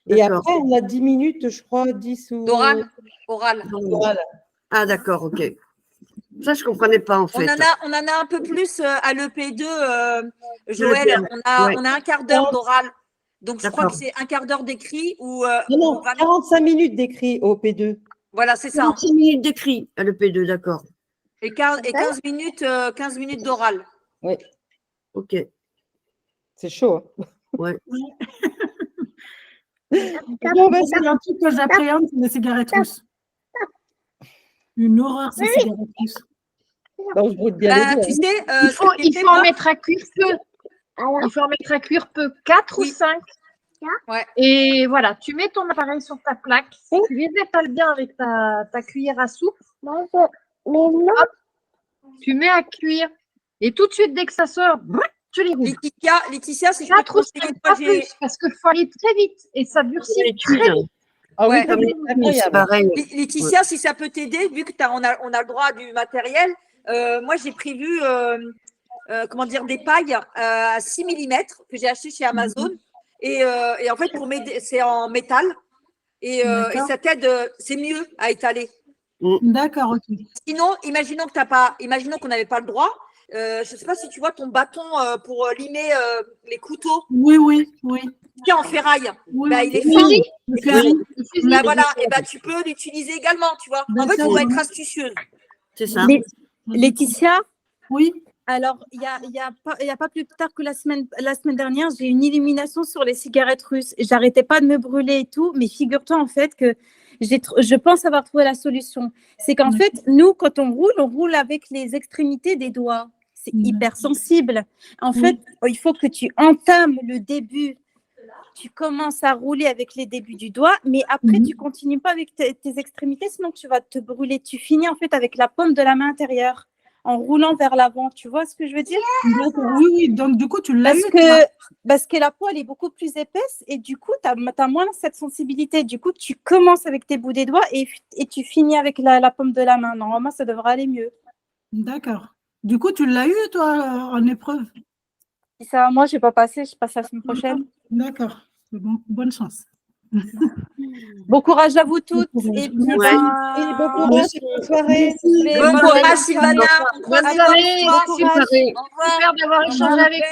S10: Et après, on a 10 minutes, je crois, 10 ou…
S12: Oral.
S9: Ah, d'accord, ok. Ça, je ne comprenais pas, en fait.
S12: On en a un peu plus à l'EP2, Joël. On a un quart d'heure d'oral. Donc, je crois que c'est un quart d'heure d'écrit ou…
S10: non, 45 minutes d'écrit au P2.
S12: Voilà, c'est ça.
S9: 45 minutes d'écrit à l'EP2, d'accord.
S12: Et 15 minutes d'oral.
S10: Oui.
S9: Ok.
S10: C'est chaud. Hein.
S9: Ouais.
S4: Bon, ben, c'est un truc que j'appréhende, c'est les cigarettes russes. Une horreur, ces cigarettes russes.
S10: Donc, je broute bien les doigts.
S12: Tu sais,
S8: Il faut en mettre à cuire peu. Il faut en mettre à cuire peu, 4 ou 5.
S12: Ouais.
S8: Et voilà, tu mets ton appareil sur ta plaque, tu les étales bien avec ta cuillère à soupe. Hop, tu mets à cuire. Et tout de suite, dès que ça sort, tu les roules.
S12: Laetitia, si je peux te
S8: 4 ou 5,
S12: conseiller,
S8: pas plus, parce qu'il faut aller très vite et ça durcit très vite.
S10: Ah oui,
S12: Ouais.
S10: c'est incroyable.
S9: C'est pareil.
S12: Laetitia, si ça peut t'aider, vu que on a le droit du matériel, moi j'ai prévu comment dire, des pailles à 6 mm que j'ai acheté chez Amazon. Et en fait, c'est en métal. Et ça t'aide, c'est mieux à étaler.
S4: D'accord, ok.
S12: Sinon, imaginons qu'on n'avait pas le droit. Je ne sais pas si tu vois ton bâton pour limer les couteaux.
S4: Oui.
S12: Qui est en ferraille.
S4: Oui,
S12: Bah, il est
S4: oui.
S12: fin.
S4: Oui.
S12: Bah, voilà, et bah, tu peux l'utiliser également, tu vois. En fait, il faut être astucieuse.
S9: C'est ça.
S13: Laetitia,
S4: oui.
S13: Alors, il y a pas plus tard que la semaine dernière, j'ai eu une illumination sur les cigarettes russes. J'arrêtais pas de me brûler et tout, mais figure-toi en fait que je pense avoir trouvé la solution. C'est qu'en fait, nous, quand on roule avec les extrémités des doigts. C'est hyper sensible. En fait, il faut que tu entames le début. Tu commences à rouler avec les débuts du doigt, mais après, tu continues pas avec tes extrémités, sinon tu vas te brûler. Tu finis en fait avec la paume de la main intérieure, en roulant vers l'avant. Tu vois ce que je veux dire?
S4: Oui. Donc, du coup, tu l'as
S13: parce que la peau, elle est beaucoup plus épaisse et du coup, tu as moins cette sensibilité. Du coup, tu commences avec tes bouts des doigts et tu finis avec la paume de la main. Normalement, ça devrait aller mieux.
S4: D'accord. Du coup, tu l'as eu, toi, en épreuve?
S13: Ça, moi, je n'ai pas passé. Je passe la semaine prochaine.
S4: D'accord. Bon, bonne chance.
S13: Bon courage à vous toutes. Et puis,
S10: bon courage, bonne soirée.
S12: Bon courage, Sylvana.
S8: Bonne soirée. Super d'avoir échangé avec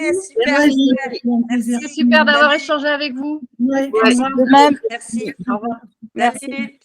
S8: vous. C'est super d'avoir échangé avec vous.
S4: Oui.
S13: De même.
S12: Merci.
S8: Au revoir.
S12: Merci.